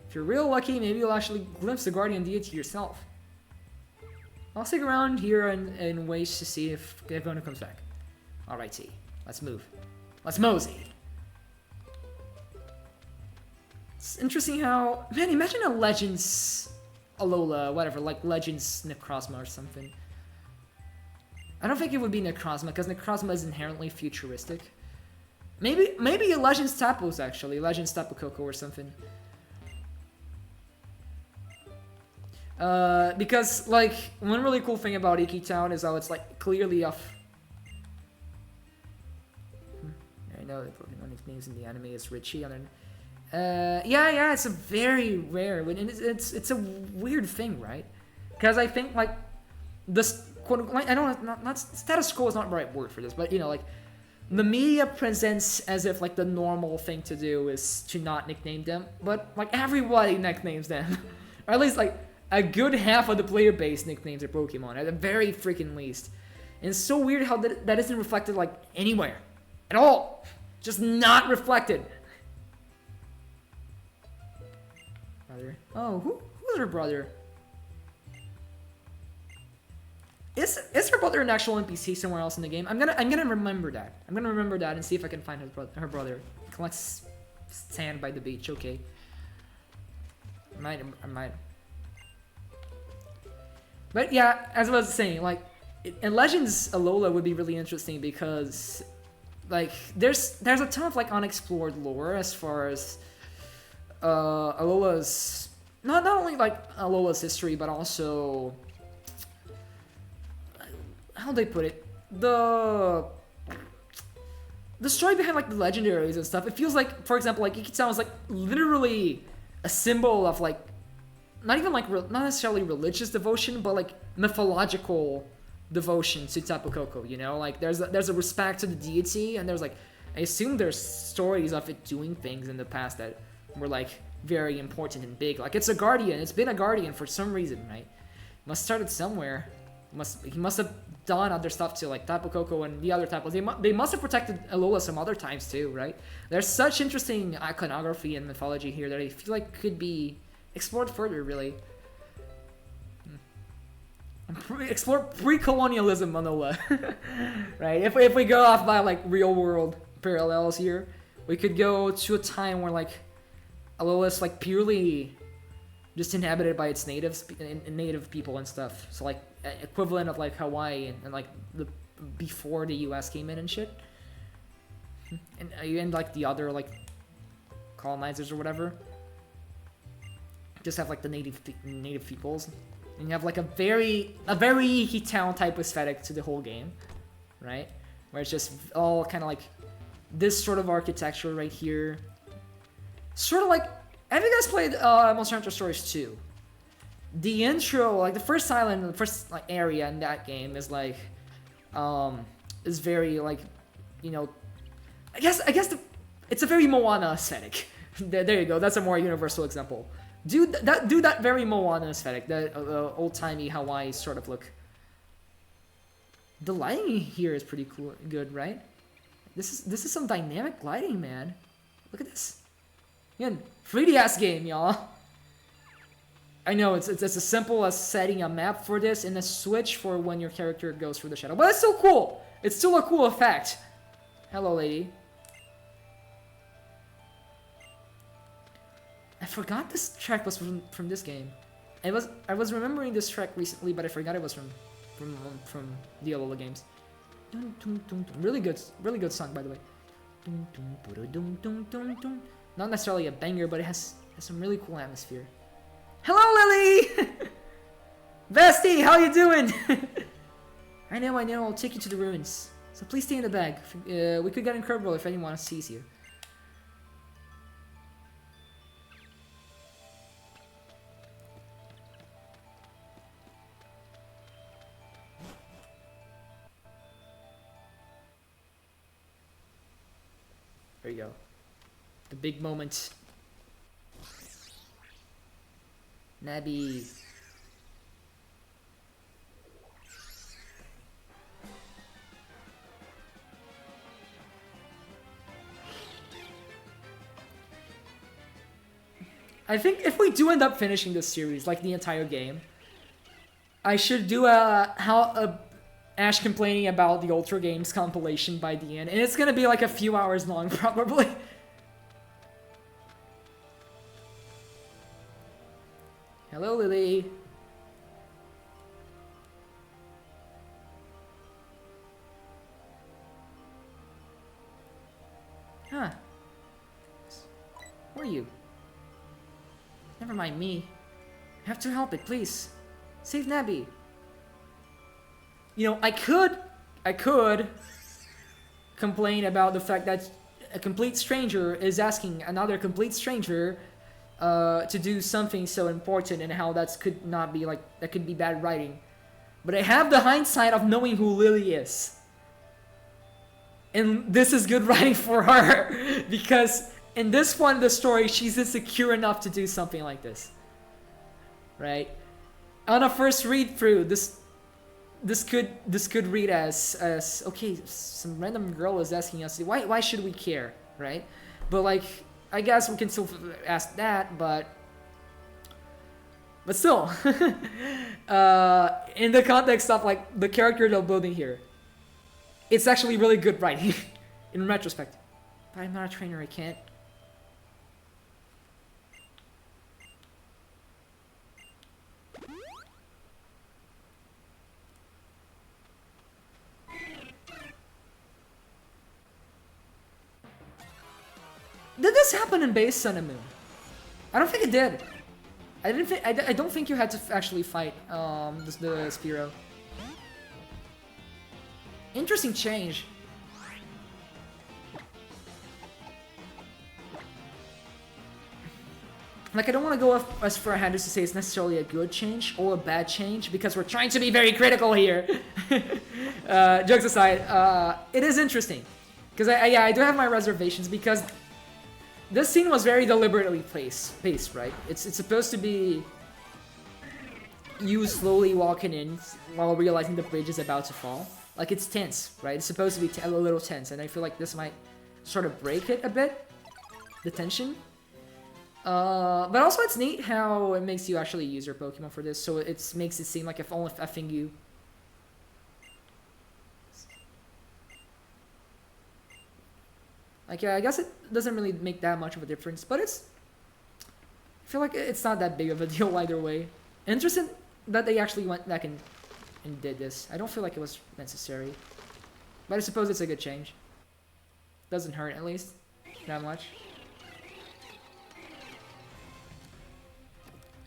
If you're real lucky, maybe you'll actually glimpse the guardian deity yourself. I'll stick around here and wait to see if Kahuna comes back. Alrighty, let's move. Let's mosey. It's interesting how... Man, imagine a Legends Alola, whatever, like Legends Necrozma or something. I don't think it would be Necrozma, because Necrozma is inherently futuristic. Maybe a Legends Tapos, actually. Legends Tapu Koko or something. Because, like, one really cool thing about Iki Town is how it's, like, clearly off. I know the Pokemon nicknames in the anime is Richie. Yeah, it's a very rare, and it's a weird thing, right? Because I think, like, this quote, like, I don't, not status quo is not the right word for this, but, you know, like, the media presents as if, like, the normal thing to do is to not nickname them, but, like, everybody nicknames them. Or at least, like, a good half of the player base nicknames their Pokemon, at the very freaking least. And it's so weird how that isn't reflected, like, anywhere. At all. Just not reflected. Brother. Oh, who's her brother? Is her brother an actual NPC somewhere else in the game? I'm gonna remember that. I'm gonna remember that and see if I can find her brother. Collects sand by the beach. Okay. I might. But yeah, as I was saying, like, in Legends Alola would be really interesting because, like, there's a ton of, like, unexplored lore as far as Alola's not only, like, Alola's history, but also, how they put it, the story behind, like, the legendaries and stuff. It feels like, for example, like, Iki-chan was, like, literally a symbol of, like, not even, like, not necessarily religious devotion, but, like, mythological devotion to Tapu Koko, you know? Like, there's a respect to the deity, and there's, like, I assume there's stories of it doing things in the past that were, like, very important and big. Like, it's a guardian. It's been a guardian for some reason, right? Must started somewhere. He must have done other stuff too, like Tapu Koko and the other Tapos. They must have protected Alola some other times too, right? There's such interesting iconography and mythology here that I feel like could be explored further, really. Explore pre-colonialism Alola, right? If we go off by, like, real world parallels here, we could go to a time where, like, Alola is, like, purely just inhabited by its native people and stuff. So, like, equivalent of, like, Hawaii and like before the US came in and shit, and like the other, like, colonizers or whatever just have, like, the native peoples, and you have, like, a very Iki Town type aesthetic to the whole game, right? Where it's just all kind of like this sort of architecture right here, sort of like. Have you guys played Monster Hunter Stories 2? The intro, like, the first island, the first, like, area in that game is, like, is very, like, you know, I guess it's a very Moana aesthetic. There you go. That's a more universal example. Do that very Moana aesthetic, that old-timey Hawaii sort of look. The lighting here is pretty cool, good, right? This is some dynamic lighting, man. Look at this. Again, 3DS game, y'all. I know it's as simple as setting a map for this and a switch for when your character goes through the shadow, but it's still cool. It's still a cool effect. Hello, lady. I forgot this track was from this game. I was remembering this track recently, but I forgot it was from the Alola games. Really good song, by the way. Not necessarily a banger, but it has some really cool atmosphere. Hello, Lily! Bestie, how you doing? I know, I'll take you to the ruins. So please stay in the bag. We could get in trouble if anyone sees you. There you go. The big moment. Nabi. I think if we do end up finishing this series, like the entire game, I should do a Ash complaining about the Ultra Games compilation by the end, and it's gonna be like a few hours long, probably. Hello, Lily. Huh. Who are you? Never mind me. I have to help it, please. Save Nabi. You know, I could complain about the fact that a complete stranger is asking another complete stranger to do something so important, and how that could not be like, that could be bad writing. But I have the hindsight of knowing who Lily is. And this is good writing for her, because in this point of the story, she's insecure enough to do something like this. Right? On a first read through, this could read as okay, some random girl is asking us why should we care, right? But like, I guess we can still ask that, but still, in the context of like the character they're building here, it's actually really good writing in retrospect. But I'm not a trainer, I can't. Did this happen in base Sun and Moon? I don't think it did. I don't think you had to actually fight the Spearow. Interesting change. Like, I don't want to go as far ahead as to say it's necessarily a good change or a bad change, because we're trying to be very critical here. Jokes aside, it is interesting. Because I do have my reservations, because this scene was very deliberately paced, right? It's supposed to be you slowly walking in while realizing the bridge is about to fall. Like, it's tense, right? It's supposed to be a little tense, and I feel like this might sort of break it a bit, the tension. But also it's neat how it makes you actually use your Pokemon for this, so it makes it seem like if only effing you. Like, yeah, I guess it doesn't really make that much of a difference, but I feel like it's not that big of a deal either way. Interesting that they actually went back and did this. I don't feel like it was necessary, but I suppose it's a good change. Doesn't hurt, at least, that much.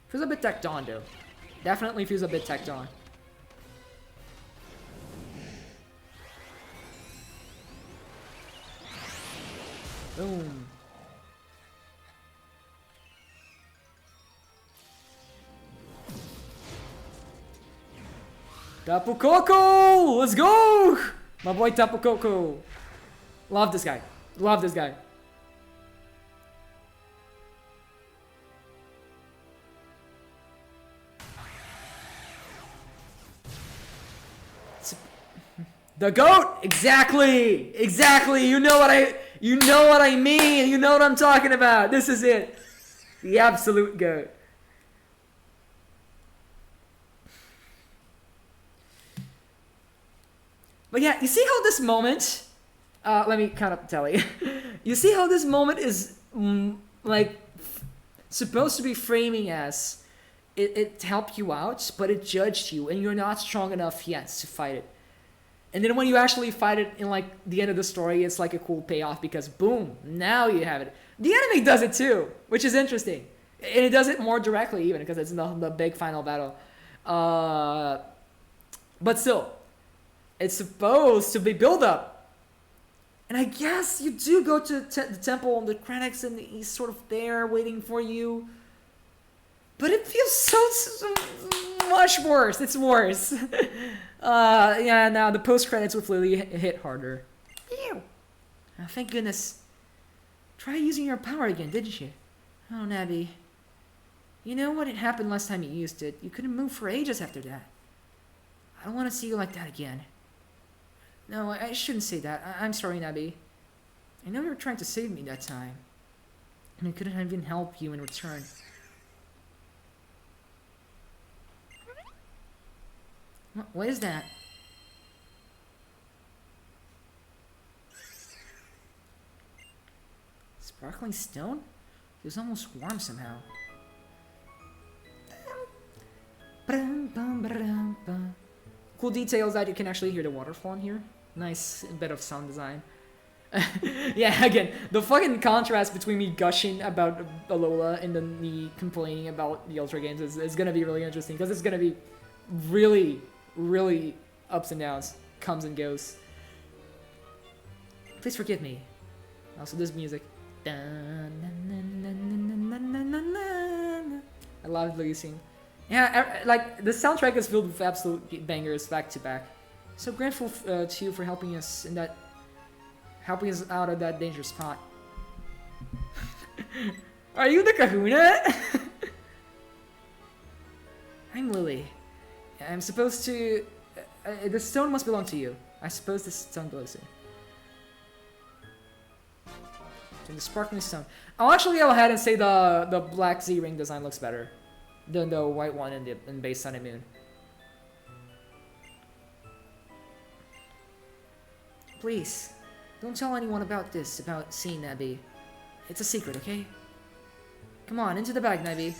Feels a bit tacked on, though. Definitely feels a bit tacked on. Boom. Tapu Koko! Let's go! My boy Tapu Koko. Love this guy. Love this guy. The goat! Exactly! Exactly! You know what I mean! You know what I'm talking about! This is it! The absolute goat. But yeah, you see how this moment... let me kind of tell you. You see how this moment is, like, supposed to be framing as it helped you out, but it judged you, and you're not strong enough yet to fight it. And then when you actually fight it in, like, the end of the story, it's like a cool payoff, because boom, now you have it. The anime does it too, which is interesting. And it does it more directly even, because it's in the big final battle. But still, it's supposed to be build-up. And I guess you do go to the temple, and the Krennics, and he's sort of there waiting for you. But it feels so much worse. It's worse. Yeah, now the post-credits with Lily hit harder. Ew. Oh, thank goodness. Try using your power again, didn't you? Oh, Nabi. You know what had happened last time you used it? You couldn't move for ages after that. I don't want to see you like that again. No, I shouldn't say that. I'm sorry, Nabi. I know you were trying to save me that time. And I couldn't even help you in return. What is that? Sparkling stone? It was almost warm somehow. Cool details that you can actually hear the waterfall in here. Nice bit of sound design. Yeah, again, the fucking contrast between me gushing about Alola and then me complaining about the Ultra games is gonna be really interesting because it's gonna be really, really ups and downs, comes and goes. Please forgive me. Also, this music. I love the sing. Yeah, like the soundtrack is filled with absolute bangers back to back. So grateful to you for helping us out of that dangerous spot. Are you the Kahuna? I'm Lily. I'm supposed to. The stone must belong to you. I suppose this stone belongs to you. The sparkling stone. I'll actually go ahead and say the black Z ring design looks better than the white one in base Sun and Moon. Please, don't tell anyone about this, about seeing Nebby. It's a secret, okay? Come on, into the bag, Nebby.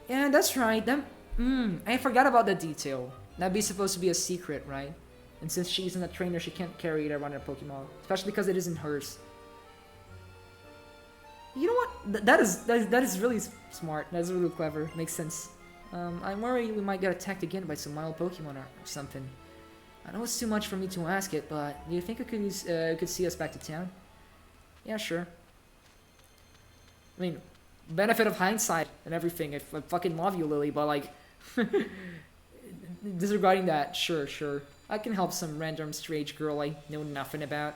Yeah, that's right. I forgot about the detail. That'd be supposed to be a secret, right? And since she isn't a trainer, she can't carry it around her Pokemon, especially because it isn't hers. You know what? That is really smart. That's really clever. Makes sense. I'm worried we might get attacked again by some wild Pokemon or something. I know it's too much for me to ask it, but do you think it could see us back to town? Yeah, sure. I mean, benefit of hindsight and everything. I fucking love you, Lily, but like, disregarding that, sure. I can help some random strange girl I know nothing about.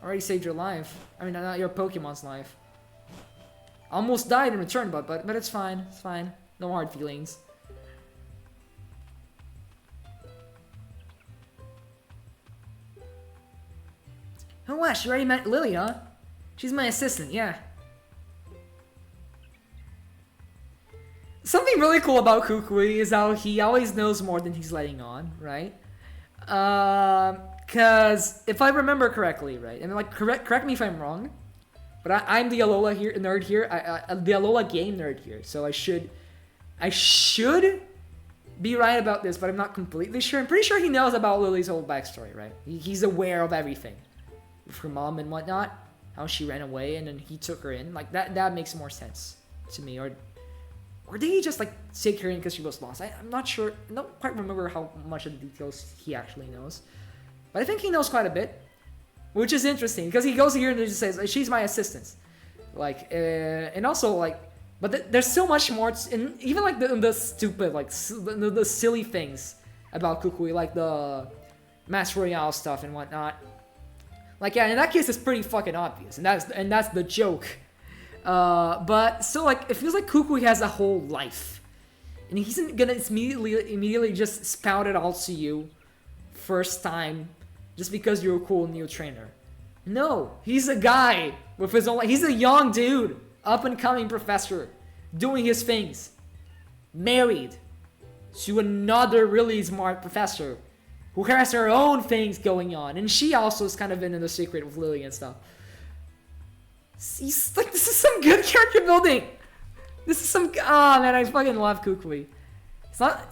Already saved your life. I mean, not your Pokemon's life. Almost died in return, but it's fine. It's fine. No hard feelings. Oh wow, she already met Lily, huh? She's my assistant, yeah. Something really cool about Kukui is how he always knows more than he's letting on, right? Cause if I remember correctly, right? And like correct me if I'm wrong, but I'm the Alola nerd here. The Alola game nerd here. So I should be right about this, but I'm not completely sure. I'm pretty sure he knows about Lily's whole backstory, right? He's aware of everything, with her mom and whatnot, how she ran away, and then he took her in. Like that makes more sense to me. Or did he just like take her in because she was lost? I'm not sure. I don't quite remember how much of the details he actually knows. But I think he knows quite a bit. Which is interesting because he goes here and he just says, she's my assistant. Like, and also like, but there's so much more, and even like the stupid, like the silly things about Kukui, like the Mass Royale stuff and whatnot. Like, yeah, in that case, it's pretty fucking obvious, and that's the joke. But so like it feels like Kukui has a whole life, and he's gonna immediately just spout it all to you first time just because you're a cool new trainer. No, he's a guy with his own. He's a young dude, up and coming professor, doing his things, married to another really smart professor who has her own things going on, and she also is kind of in the secret with Lily and stuff. He's like, this is some good character building. This is some. Ah, man, I fucking love Kukui.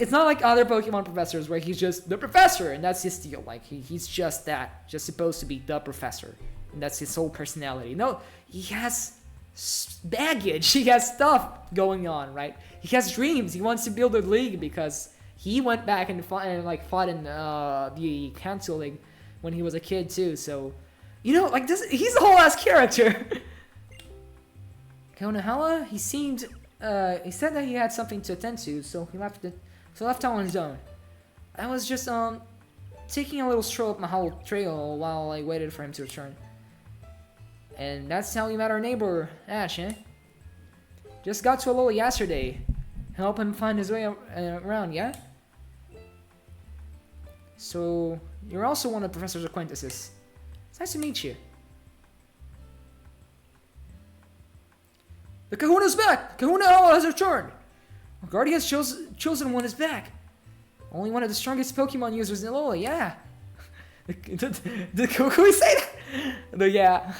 It's not like other Pokemon professors where he's just the professor and that's his deal. Like he's just that, just supposed to be the professor, and that's his whole personality. No, he has baggage. He has stuff going on, right? He has dreams. He wants to build a league because he went back and fought in the Council League when he was a kid too. So, you know, like this, he's a whole ass character. Konohana, he seemed. He said that he had something to attend to, so he left on his own. I was just taking a little stroll up Mahalo Trail while I waited for him to return. And that's how we met our neighbor, Ash, eh? Just got to Alola yesterday. Help him find his way around, yeah? So, you're also one of the Professor's acquaintances. It's nice to meet you. The Kahuna's back! Kahuna Alola has returned! Our Guardian's chosen one is back. Only one of the strongest Pokemon users in Alola, yeah. Did Kukui say that? Yeah.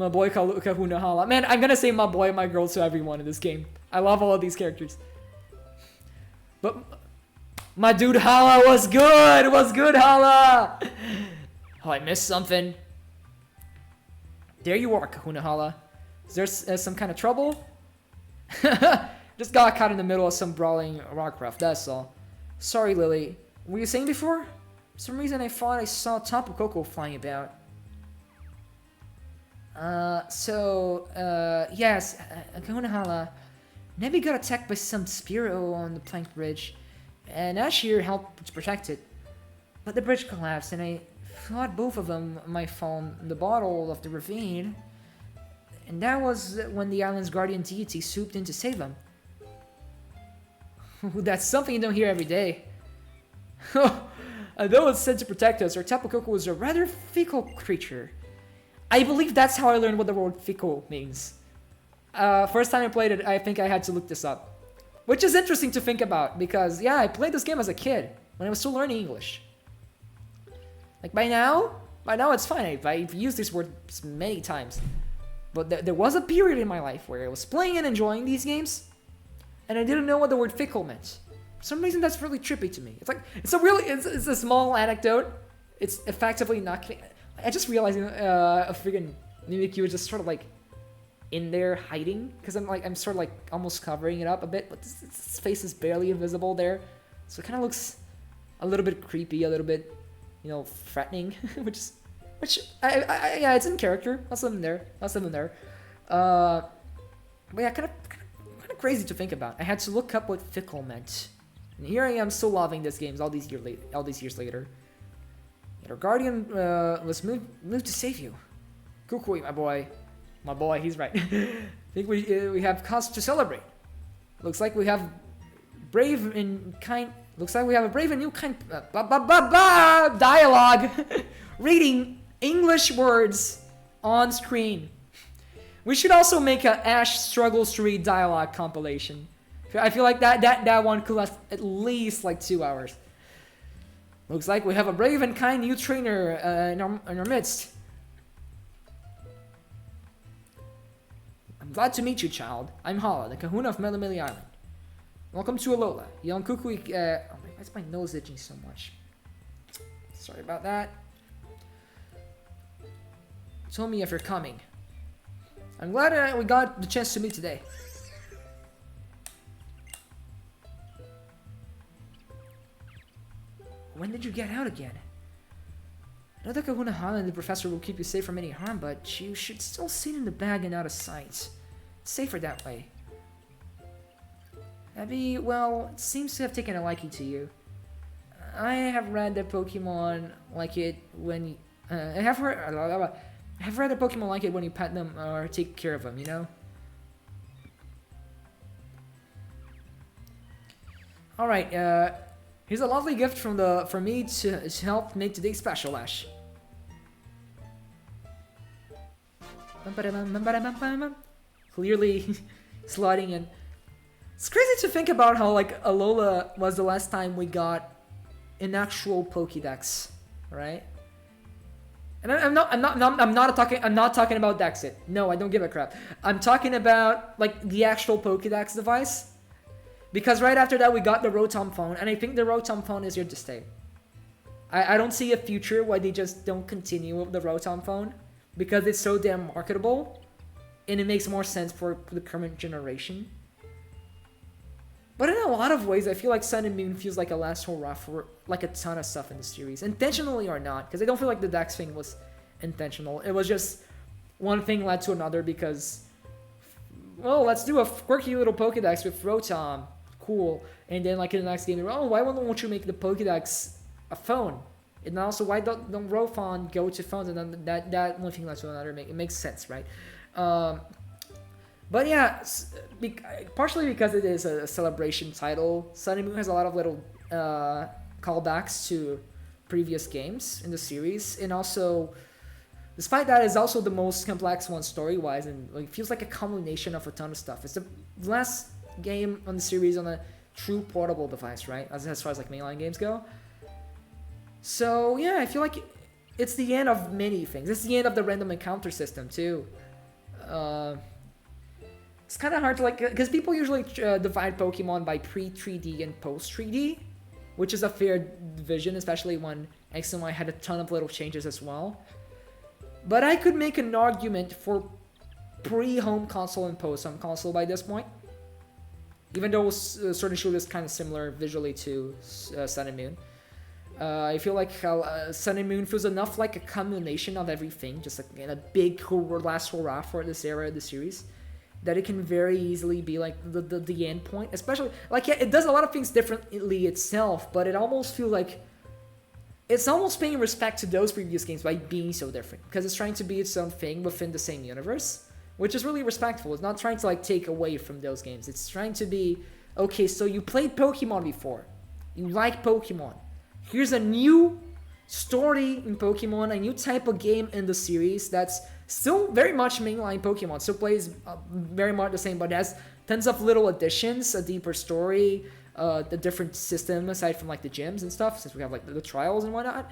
My boy Kahuna Hala. Man, I'm gonna say my boy and my girl to everyone in this game. I love all of these characters. But my dude Hala was good. Was good, Hala. Oh, I missed something. There you are, Kahuna Hala. Is there some kind of trouble? Just got caught in the middle of some brawling rockcraft, that's all. Sorry, Lily. What were you saying before? For some reason I thought I saw Tapu Koko flying about. Yes, Kahuna Hala. Nebi got attacked by some Spearow on the plank bridge, and Ash here helped to protect it. But the bridge collapsed, and I thought both of them might fall in the bottle of the ravine. And that was when the island's guardian deity swooped in to save them. That's something you don't hear every day. Although it's said to protect us, our Tapu Koko was a rather fickle creature. I believe that's how I learned what the word fickle means. First time I played it, I think I had to look this up. Which is interesting to think about, because yeah, I played this game as a kid, when I was still learning English. Like by now it's fine, I've used this word many times. But there was a period in my life where I was playing and enjoying these games, and I didn't know what the word fickle meant. For some reason that's really trippy to me. It's like, it's a small anecdote. It's effectively not... I just realized a friggin' Mimikyu was just sort of like in there hiding, because I'm sort of like almost covering it up a bit, but its face is barely invisible there, so it kind of looks a little bit creepy, a little bit, you know, threatening, which yeah, it's in character. That's something there. But yeah, kind of crazy to think about. I had to look up what fickle meant, and here I am still loving this game all these years later. Our guardian was moved to save you. Kukui, my boy, he's right. I think we have cause to celebrate. Looks like we have a brave and new kind dialogue. Reading English words on screen. We should also make a Ash struggles to read dialogue compilation. I feel like that one could last at least like 2 hours. Looks like we have a brave and kind new trainer in our midst. I'm glad to meet you, child. I'm Hala, the kahuna of Melamili Island. Welcome to Alola. Young Kukui... why is my nose itching so much? Sorry about that. Tell me if you're coming. I'm glad we got the chance to meet today. When did you get out again? I know that Kahuna Hala and the professor will keep you safe from any harm, but you should still sit in the bag and out of sight. It's safer that way. Abby, well, it seems to have taken a liking to you. I have read that Pokemon like it when I have read that Pokemon like it when you pet them or take care of them, you know? Alright, here's a lovely gift from me to help make today special, Ash. Clearly sliding in. It's crazy to think about how like Alola was the last time we got an actual Pokédex, right? And I'm not talking about Dexit. No, I don't give a crap. I'm talking about like the actual Pokédex device. Because right after that we got the Rotom phone, and I think the Rotom phone is here to stay. I don't see a future why they just don't continue with the Rotom phone, because it's so damn marketable, and it makes more sense for the current generation. But in a lot of ways, I feel like Sun and Moon feels like a last hurrah for like a ton of stuff in the series, intentionally or not, because I don't feel like the Dex thing was intentional. It was just one thing led to another because, well, let's do a quirky little Pokédex with Rotom. Cool. And then like in the next game, oh, why won't you make the Pokédex a phone? And also, why don't Rotom go to phones? And then that one thing led to another. It makes sense, right? But yeah, partially because it is a celebration title, Sun and Moon has a lot of little callbacks to previous games in the series, and also, despite that, it's also the most complex one story-wise, and like feels like a combination of a ton of stuff. It's the last game on the series on a true portable device, right? As far as like mainline games go. So yeah, I feel like it's the end of many things. It's the end of the random encounter system too. it's kind of hard to like, because people usually divide Pokemon by pre-3D and post-3D, which is a fair division, especially when X and Y had a ton of little changes as well. But I could make an argument for pre-home console and post-home console by this point. Even though Sword and Shield is kind of similar visually to Sun and Moon. I feel like Sun and Moon feels enough like a combination of everything, just like in a big last hurrah for this era of the series, that it can very easily be like the end point. Especially, like, yeah, it does a lot of things differently itself, but it almost feels like it's almost paying respect to those previous games by being so different, because it's trying to be its own thing within the same universe, which is really respectful. It's not trying to like take away from those games. It's trying to be, okay, so you played Pokemon before, you like Pokemon. Here's a new story in Pokemon, a new type of game in the series that's still very much mainline Pokemon. Still plays very much the same, but it has tons of little additions, a deeper story, the different system aside from like the gyms and stuff, since we have like the trials and whatnot.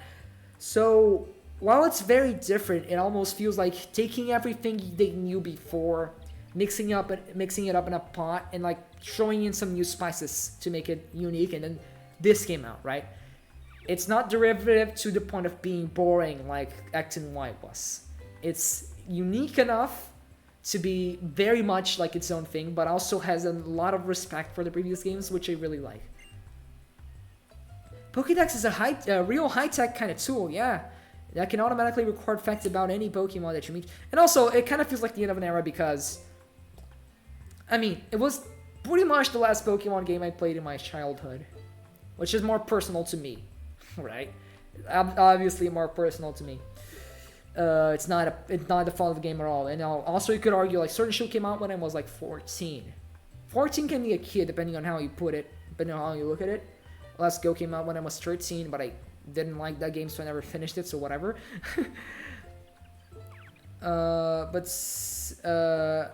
So while it's very different, it almost feels like taking everything they knew before, mixing it up in a pot, and like throwing in some new spices to make it unique. And then this came out, right? It's not derivative to the point of being boring like X and Y was. It's unique enough to be very much like its own thing, but also has a lot of respect for the previous games, which I really like. Pokédex is a real high-tech kind of tool, yeah. That can automatically record facts about any Pokemon that you meet. And also, it kind of feels like the end of an era because, I mean, it was pretty much the last Pokemon game I played in my childhood, which is more personal to me. Right, obviously more personal to me. It's not the fault of the game at all. And also you could argue like Sword and Shield came out when I was like 14. 14 can be a kid depending on how you put it, depending on how you look at it. Let's Go came out when I was 13, but I didn't like that game, so I never finished it. So whatever. But Sun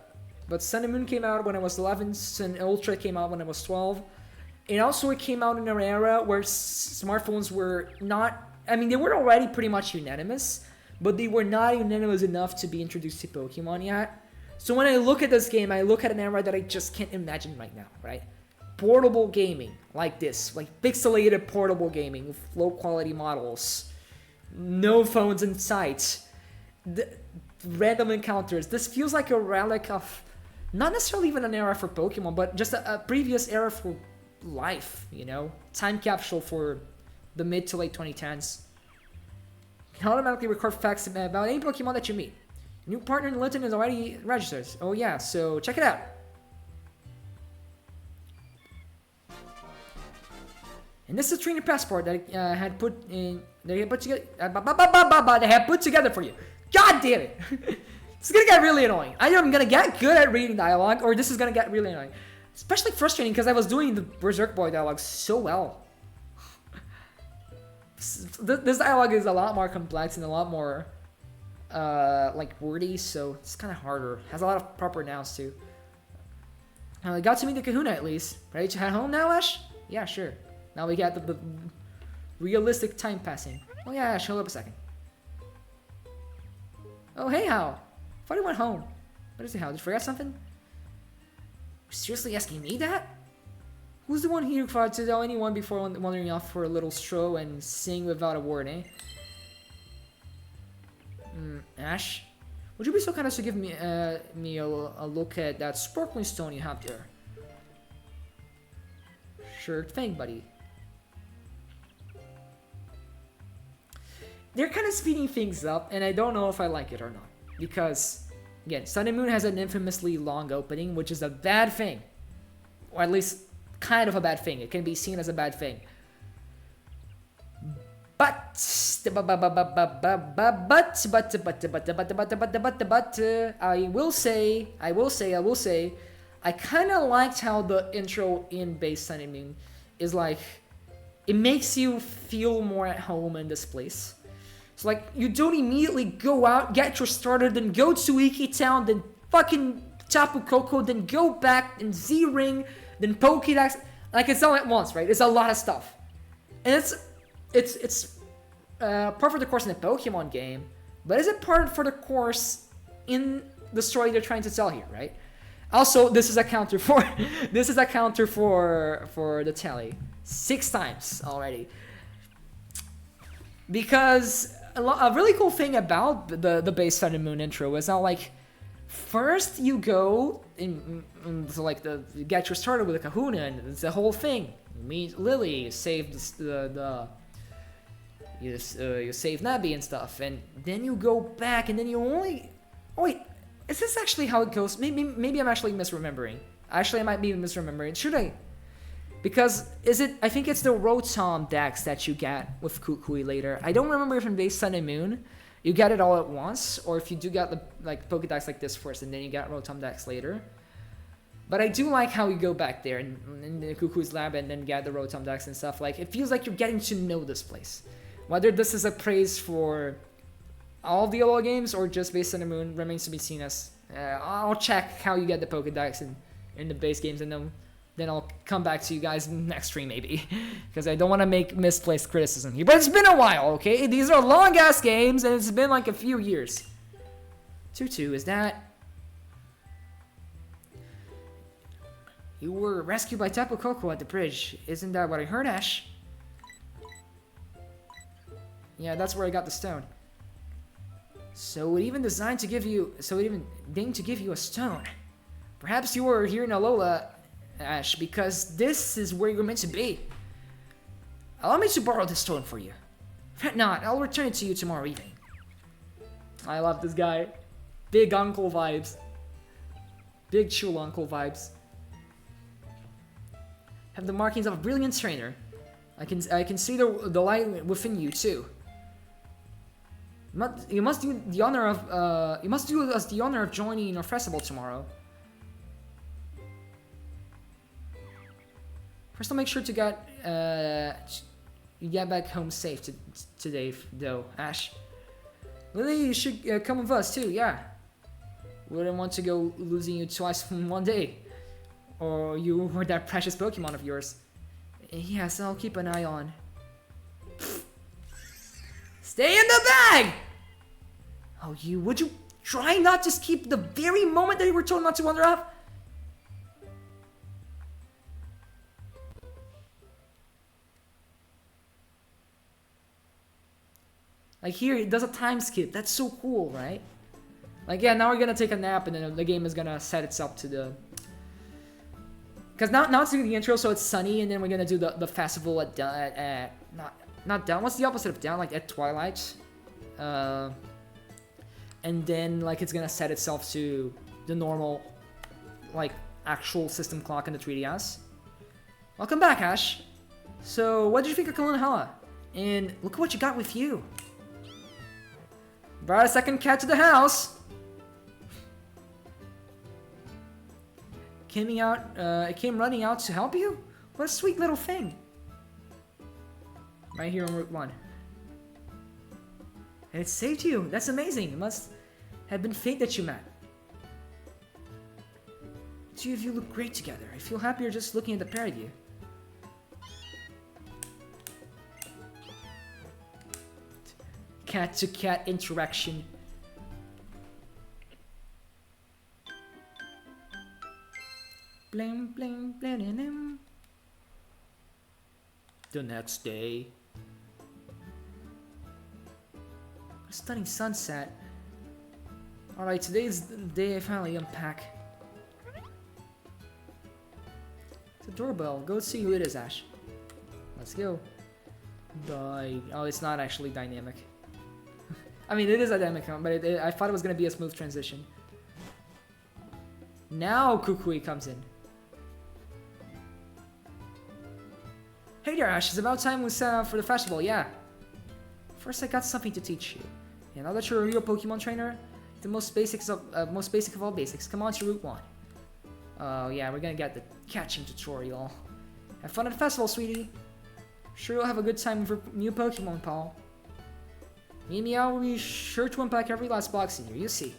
and Moon came out when I was 11. Sun Ultra came out when I was 12. And also it came out in an era where smartphones were not, I mean, they were already pretty much unanimous, but they were not unanimous enough to be introduced to Pokemon yet. So when I look at this game, I look at an era that I just can't imagine right now, right? Portable gaming like this, like pixelated portable gaming with low quality models, no phones in sight, random encounters. This feels like a relic of, not necessarily even an era for Pokemon, but just a previous era for life, you know? Time capsule for the mid to late 2010s. You can automatically record facts about any Pokemon that you meet. New partner in Linton is already registered. Oh yeah, so check it out. And this is a trainer passport that I had put in. They had put together for you. God damn it! This is gonna get really annoying. Either I'm gonna get good at reading dialogue, or this is gonna get really annoying. Especially frustrating because I was doing the Berserk Boy dialogue so well. This dialogue is a lot more complex and a lot more like wordy, so it's kind of harder. Has a lot of proper nouns too. Got to meet the Kahuna at least. Ready to head home now, Ash? Yeah, sure. Now we got the realistic time passing. Oh yeah, Ash, hold up a second. Oh hey, Hal. Thought you went home. What is it, Hal? Did you forget something? Seriously asking me that? Who's the one here to tell anyone before wandering off for a little stroll and sing without a word, eh? Ash? Would you be so kind as to give me a look at that sparkling stone you have there? Sure thing, buddy. They're kind of speeding things up, and I don't know if I like it or not. Because, again, Sun and Moon has an infamously long opening, which is a bad thing. Or at least, kind of a bad thing. It can be seen as a bad thing. But I will say, I kind of liked how the intro in base Sun and Moon is like, it makes you feel more at home in this place. So like, you don't immediately go out, get your starter, then go to Iki Town, then fucking Tapu Koko, then go back and Z-Ring, then Pokédex. Like, it's all at once, right? It's a lot of stuff. And it's par for the course in a Pokemon game, but is it par for the course in the story they're trying to tell here, right? Also, this is a counter for for the tally 6 times already. Because a really cool thing about the base Sun and Moon intro is how like first you go so like you get your started with a Kahuna and it's the whole thing. You meet Lily, you save you save Nabi and stuff, and then you go back and then you only. Oh wait, is this actually how it goes? Maybe I'm actually misremembering. Actually, I might be misremembering. Should I? Because I think it's the Rotom Dex that you get with Kukui later. I don't remember if in base Sun and Moon you get it all at once, or if you do get the like Pokédex like this first and then you get Rotom Dex later. But I do like how you go back there in the Kukui's lab and then get the Rotom Dex and stuff. Like, it feels like you're getting to know this place. Whether this is a praise for all of the Alola games or just base Sun and Moon remains to be seen. As I'll check how you get the Pokédex in the base games, and then I'll come back to you guys next stream maybe, because I don't want to make misplaced criticism here. But it's been a while, okay? These are long ass games, and it's been like a few years. 2-2, is that? You were rescued by Tapu Koko at the bridge. Isn't that what I heard, Ash? Yeah, that's where I got the stone. So it even deigned to give you a stone. Perhaps you were here in Alola, Ash, because this is where you're meant to be. Allow me to borrow this stone for you. If not, I'll return it to you tomorrow evening. I love this guy. Big uncle vibes. Big Chul uncle vibes. Have the markings of a brilliant trainer. I can see the light within you too. You must do us the honor of joining our festival tomorrow. First, I'll make sure to get back home safe today, though, Ash. Lily, you should come with us too. Yeah. Wouldn't want to go losing you twice in one day, or you or that precious Pokemon of yours. Yes, I'll keep an eye on. Stay in the bag! Oh, would you try not to keep the very moment that you were told not to wander off? Like here, it does a time skip. That's so cool, right? Like, yeah, now we're gonna take a nap and then the game is gonna set itself to the... Because now it's doing the intro, so it's sunny, and then we're gonna do the festival at not down. What's the opposite of down? Like at twilight, and then like it's gonna set itself to the normal, like actual system clock in the 3DS. Welcome back, Ash. So what did you think of Kalonahala? And look at what you got with you. Brought a second cat to the house. It came running out to help you? What a sweet little thing. Right here on Route 1. And it saved you. That's amazing. It must have been fate that you met. The two of you look great together. I feel happier just looking at the pair of you. Cat-to-cat interaction. Bling, bling, bling, bling, bling. The next day. A stunning sunset. Alright, today's the day I finally unpack. It's a doorbell. Go see who it is, Ash. Let's go. Bye. Oh, it's not actually dynamic. I mean, it is a dynamic, but I thought it was going to be a smooth transition. Now Kukui comes in. Hey there, Ash. It's about time we set out for the festival, yeah. First, I got something to teach you. Yeah, now that you're a real Pokemon trainer, the most basic of all basics. Come on to Route 1. Oh, yeah, we're gonna get the catching tutorial. Have fun at the festival, sweetie. Sure you'll have a good time with your new Pokemon, pal. Me and Meow will be sure to unpack every last box in here, you see.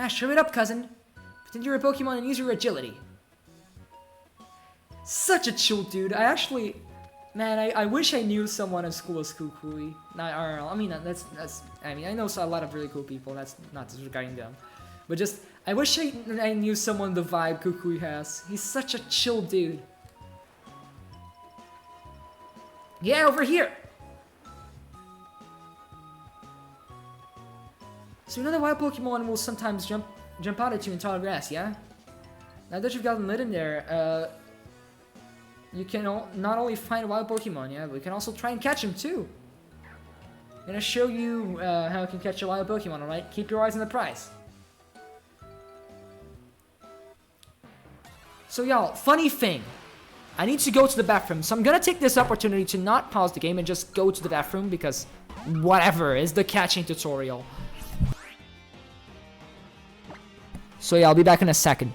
Show it up, cousin. Pretend you're a Pokemon and use your agility. Such a chill dude. I actually, man, I wish I knew someone as cool as Kukui. Not, I mean, I mean, I know a lot of really cool people. That's not disregarding them, but just I wish I knew someone the vibe Kukui has. He's such a chill dude. Yeah, over here. So you know that wild Pokemon will sometimes jump out at you in tall grass, yeah? Now that you've gotten lit in there, you can not only find wild Pokemon, yeah, but you can also try and catch them too. I'm gonna show you how you can catch a wild Pokemon, alright? Keep your eyes on the prize. So y'all, funny thing. I need to go to the bathroom, so I'm gonna take this opportunity to not pause the game and just go to the bathroom because whatever is the catching tutorial. So yeah, I'll be back in a second.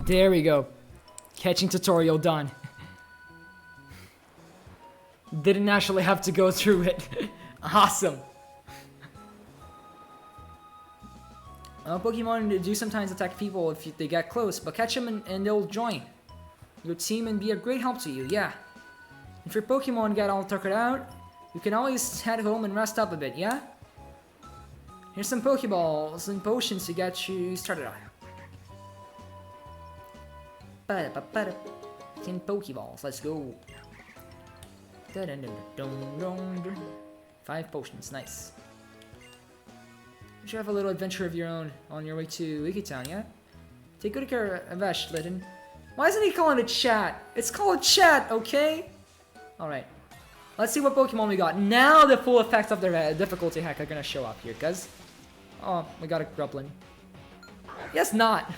There we go. Catching tutorial done. Didn't actually have to go through it. Awesome. Pokemon do sometimes attack people if they get close, but catch them and they'll join your team and be a great help to you, yeah. If your Pokemon get all tuckered out, you can always head home and rest up a bit, yeah? Here's some Pokeballs and potions to get you started on. 10 Pokeballs, let's go. 5 potions, nice. You should have a little adventure of your own on your way to Wiki Town, yeah? Take good care of Ash, Litten. Why isn't he calling it chat? It's called chat, okay? Alright. Let's see what Pokemon we got. Now the full effects of their difficulty hack are gonna show up here, cuz. Oh, we got a Grublin. Guess not.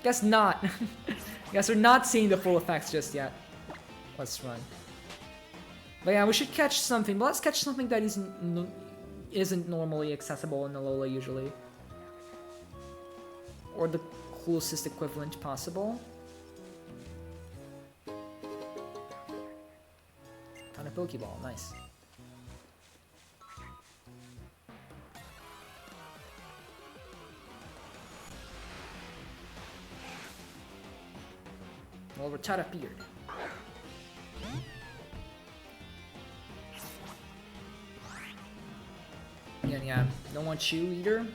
Guess not. Guess we're not seeing the full effects just yet. Let's run. But yeah, we should catch something. But let's catch something that isn't normally accessible in Alola usually. Or the closest equivalent possible. Found a Pokeball, nice. Well, Rattata appeared. Yeah, don't want you either.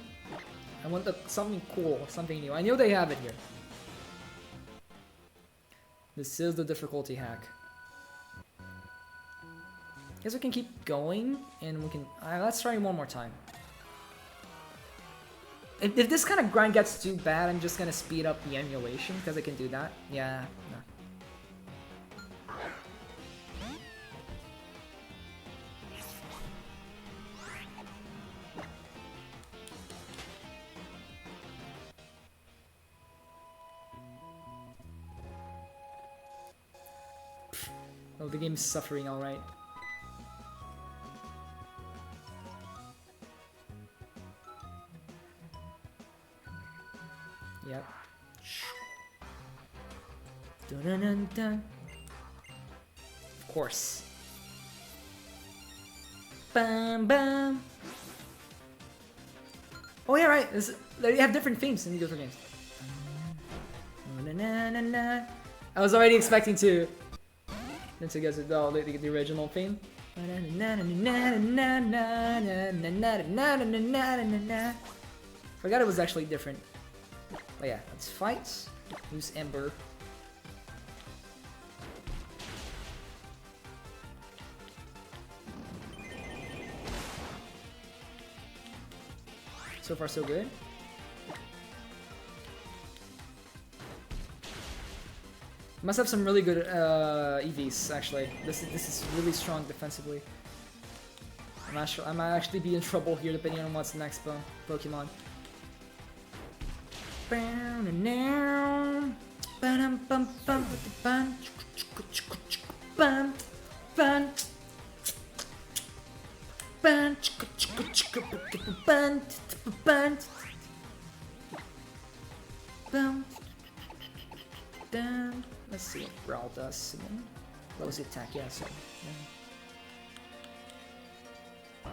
I want something cool, something new. I know they have it here. This is the difficulty hack. Guess we can keep going, and we can. Let's try one more time. If this kind of grind gets too bad, I'm just gonna speed up the emulation because I can do that. Yeah. No. Oh, the game's suffering, alright. Yep. Dun-dun-dun-dun. Of course. Bam bam. Oh yeah, right. They have different themes in different games. I was already expecting to guess it, the original theme. Forgot it was actually different. But yeah, let's fight. Use Ember. So far, so good. Must have some really good EVs actually. This is really strong defensively. I'm not sure. I might actually be in trouble here depending on what's the next Pokemon. Let's see what Brawl does again. What was the attack? Yeah, so. Yeah.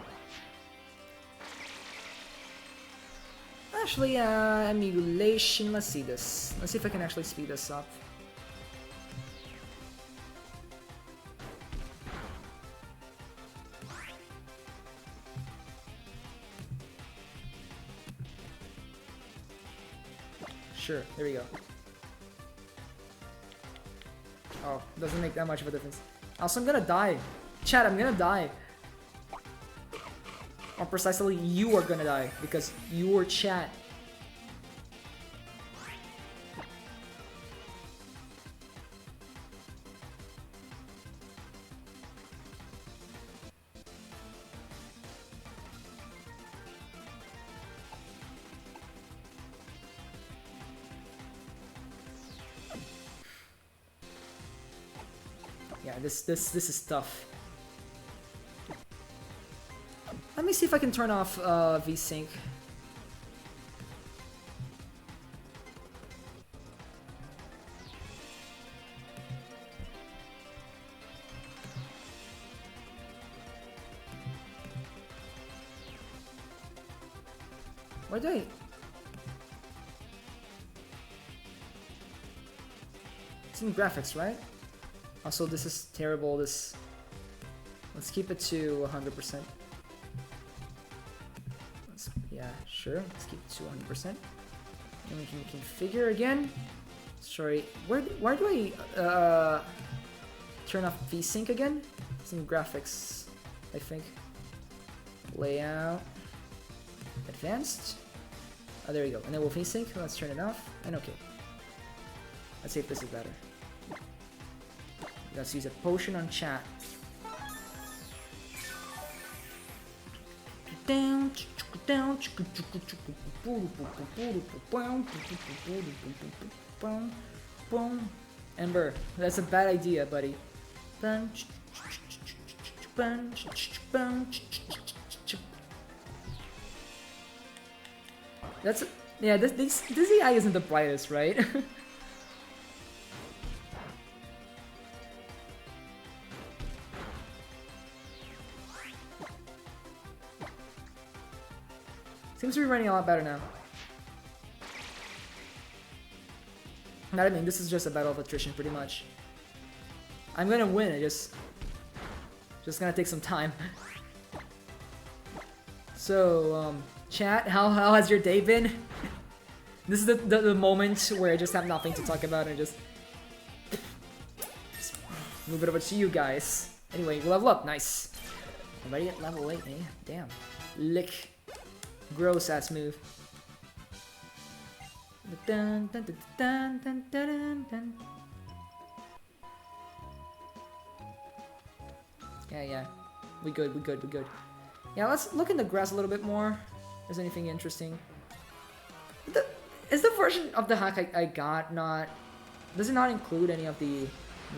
Actually, emulation. Let's see this. Let's see if I can actually speed this up. Sure, there we go. Oh, doesn't make that much of a difference. Also, I'm gonna die. Chat, I'm gonna die. Or precisely, you are gonna die because you're chat. Yeah, this is tough. Let me see if I can turn off VSync. Where do I? It's in graphics, right? Also, this is terrible. Let's keep it to 100%. Yeah, sure. Let's keep it to 100%. And we can configure again. Sorry, where do I turn off VSync again? It's in graphics, I think. Layout, advanced. Oh, there we go. And then we'll VSync. Let's turn it off. And okay. Let's see if this is better. Let's use a potion on chat. Ember, that's a bad idea, buddy. That's yeah. This AI isn't the brightest, right? Seems to be running a lot better now. I mean, this is just a battle of attrition, pretty much. I'm gonna win. It just gonna take some time. So, chat, how has your day been? This is the moment where I just have nothing to talk about and just move it over to you guys. Anyway, level up, nice. Already at level 8, eh? Damn. Lick. Gross ass move. Dun, dun, dun, dun, dun, dun, dun. Yeah. We good. Yeah, let's look in the grass a little bit more. If there's anything interesting. Is the version of the hack I got not... Does it not include any of the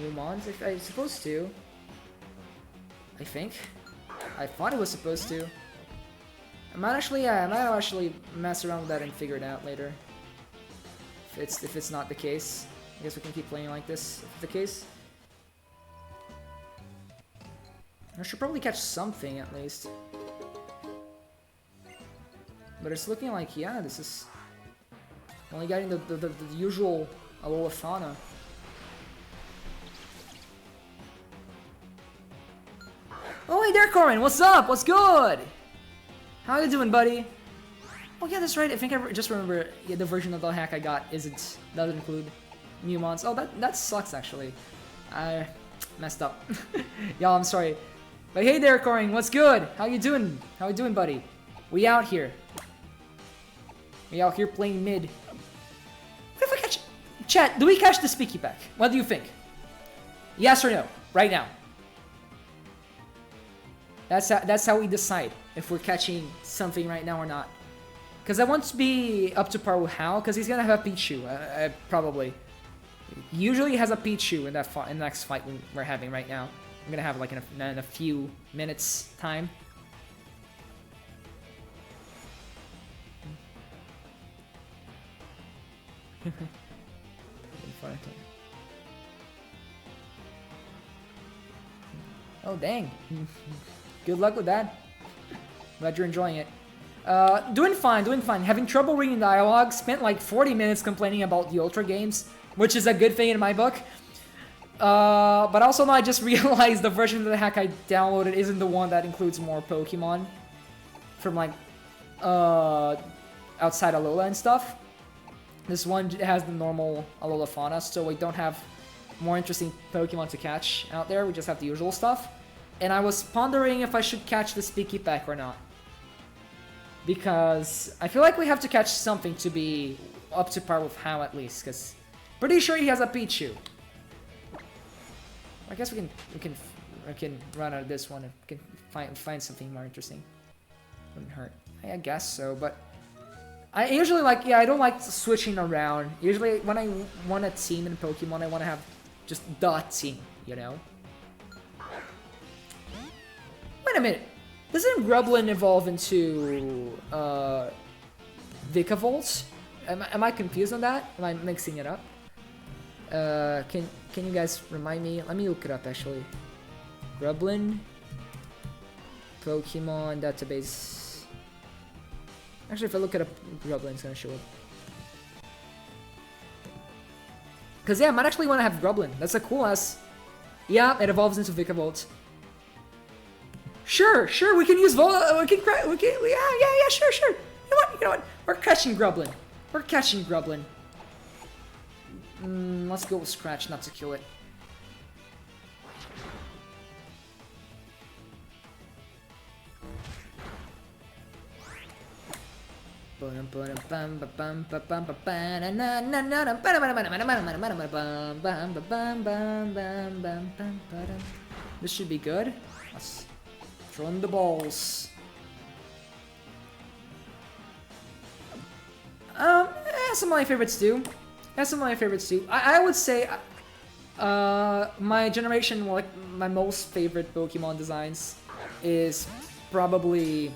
new mods? If I'm supposed to. I think. I thought it was supposed to. I might actually mess around with that and figure it out later. If it's not the case. I guess we can keep playing like this if it's the case. I should probably catch something at least. But it's looking like, yeah, this is only getting the usual Alola fauna. Oh, hey there, Corin! What's up? What's good? How you doing, buddy? Oh yeah, that's right. I think I just remember, yeah, the version of the hack I got doesn't include new mons. Oh, that sucks actually. I messed up. Y'all, I'm sorry. But hey there, Corin. What's good? How you doing? How you doing, buddy? We out here. We out here playing mid. What if I catch... Chat, do we catch the Speaky Pack? What do you think? Yes or no? Right now. That's how we decide if we're catching something right now or not. Because I want to be up to par with Hal, because he's gonna have a Pichu, probably. Usually he has a Pichu in the next fight we're having right now. I'm gonna have like in a few minutes time. Oh dang. Good luck with that. Glad you're enjoying it. Doing fine, doing fine. Having trouble reading dialogue. Spent like 40 minutes complaining about the Ultra games, which is a good thing in my book. But also now I just realized the version of the hack I downloaded isn't the one that includes more Pokemon from like outside Alola and stuff. This one has the normal Alola fauna, so we don't have more interesting Pokemon to catch out there. We just have the usual stuff. And I was pondering if I should catch the Speaky Pack or not. Because I feel like we have to catch something to be up to par with Hao at least, because pretty sure he has a Pichu. I guess we can run out of this one and can find something more interesting. Wouldn't hurt. I guess so, but I usually like, yeah, I don't like switching around. Usually when I want a team in Pokemon, I want to have just the team, you know? Wait a minute. Doesn't Grublin evolve into Vikavolt? Am I confused on that? Am I mixing it up? Can you guys remind me? Let me look it up actually. Grublin Pokemon database. Actually, if I look it up, Grublin, it's gonna show up. Cause yeah, I might actually want to have Grublin. That's a cool ass. Yeah, it evolves into Vikavolt. Sure, we can use yeah, sure. You know what? We're catching Grublin. Let's go with Scratch, not to kill it. This should be good. Let's throw in the balls. Some of my favorites too. I would say my generation, like my most favorite Pokemon designs is probably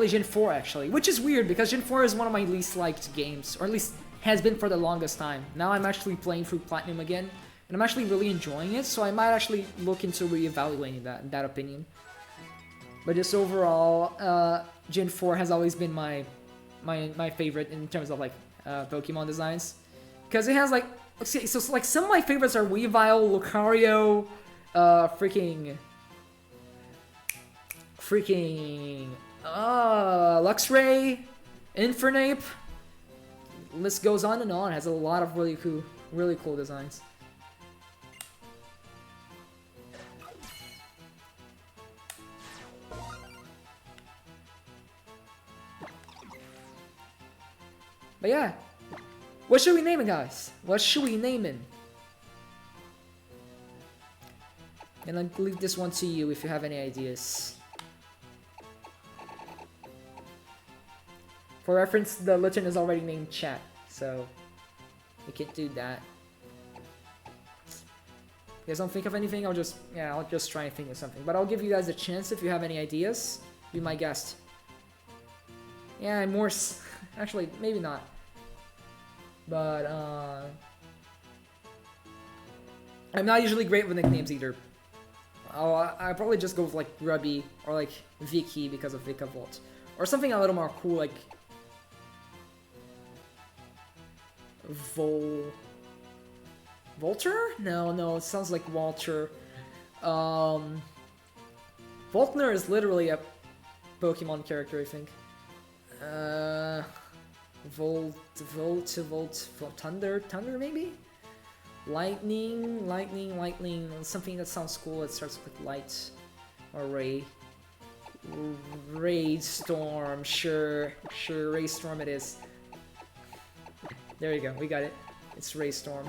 Gen 4 actually, which is weird because Gen 4 is one of my least liked games, or at least has been for the longest time. Now I'm actually playing through Platinum again, and I'm actually really enjoying it, so I might actually look into reevaluating that opinion. But just overall, Gen 4 has always been my favorite in terms of like Pokemon designs, because it has like, let's see, so like some of my favorites are Weavile, Lucario, freaking Luxray, Infernape. List goes on and on. It has a lot of really cool designs. But yeah, what should we name it, guys? What should we name it? And I'll leave this one to you if you have any ideas. For reference, the Litten is already named Chat, so we can't do that. guys don't think of anything, I'll just try and think of something. But I'll give you guys a chance if you have any ideas. Be my guest. Yeah, and more. Actually, maybe not. But I'm not usually great with nicknames either. I probably just go with like Grubby or like Vicky because of Vikavolt, or something a little more cool like Volter? No, it sounds like Walter. Voltner is literally a Pokemon character, I think. Volt, Thunder maybe? Lightning, something that sounds cool that starts with light. Or Ray. Raystorm, sure, Raystorm it is. There you go, we got it. It's Raystorm.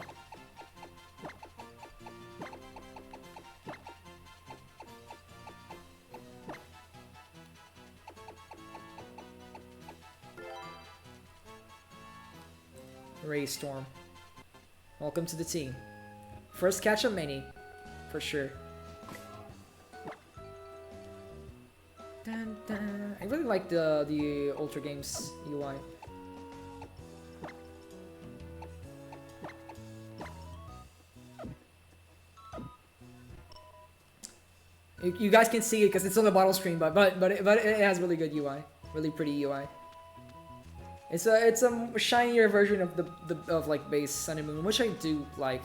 Raystorm. Welcome to the team. First catch of many, for sure. Dun, dun. I really like the Ultra Games UI. You guys can see it because it's on the bottle screen, but it has really good UI, really pretty UI. It's a shinier version of like base Sun and Moon, which I do like,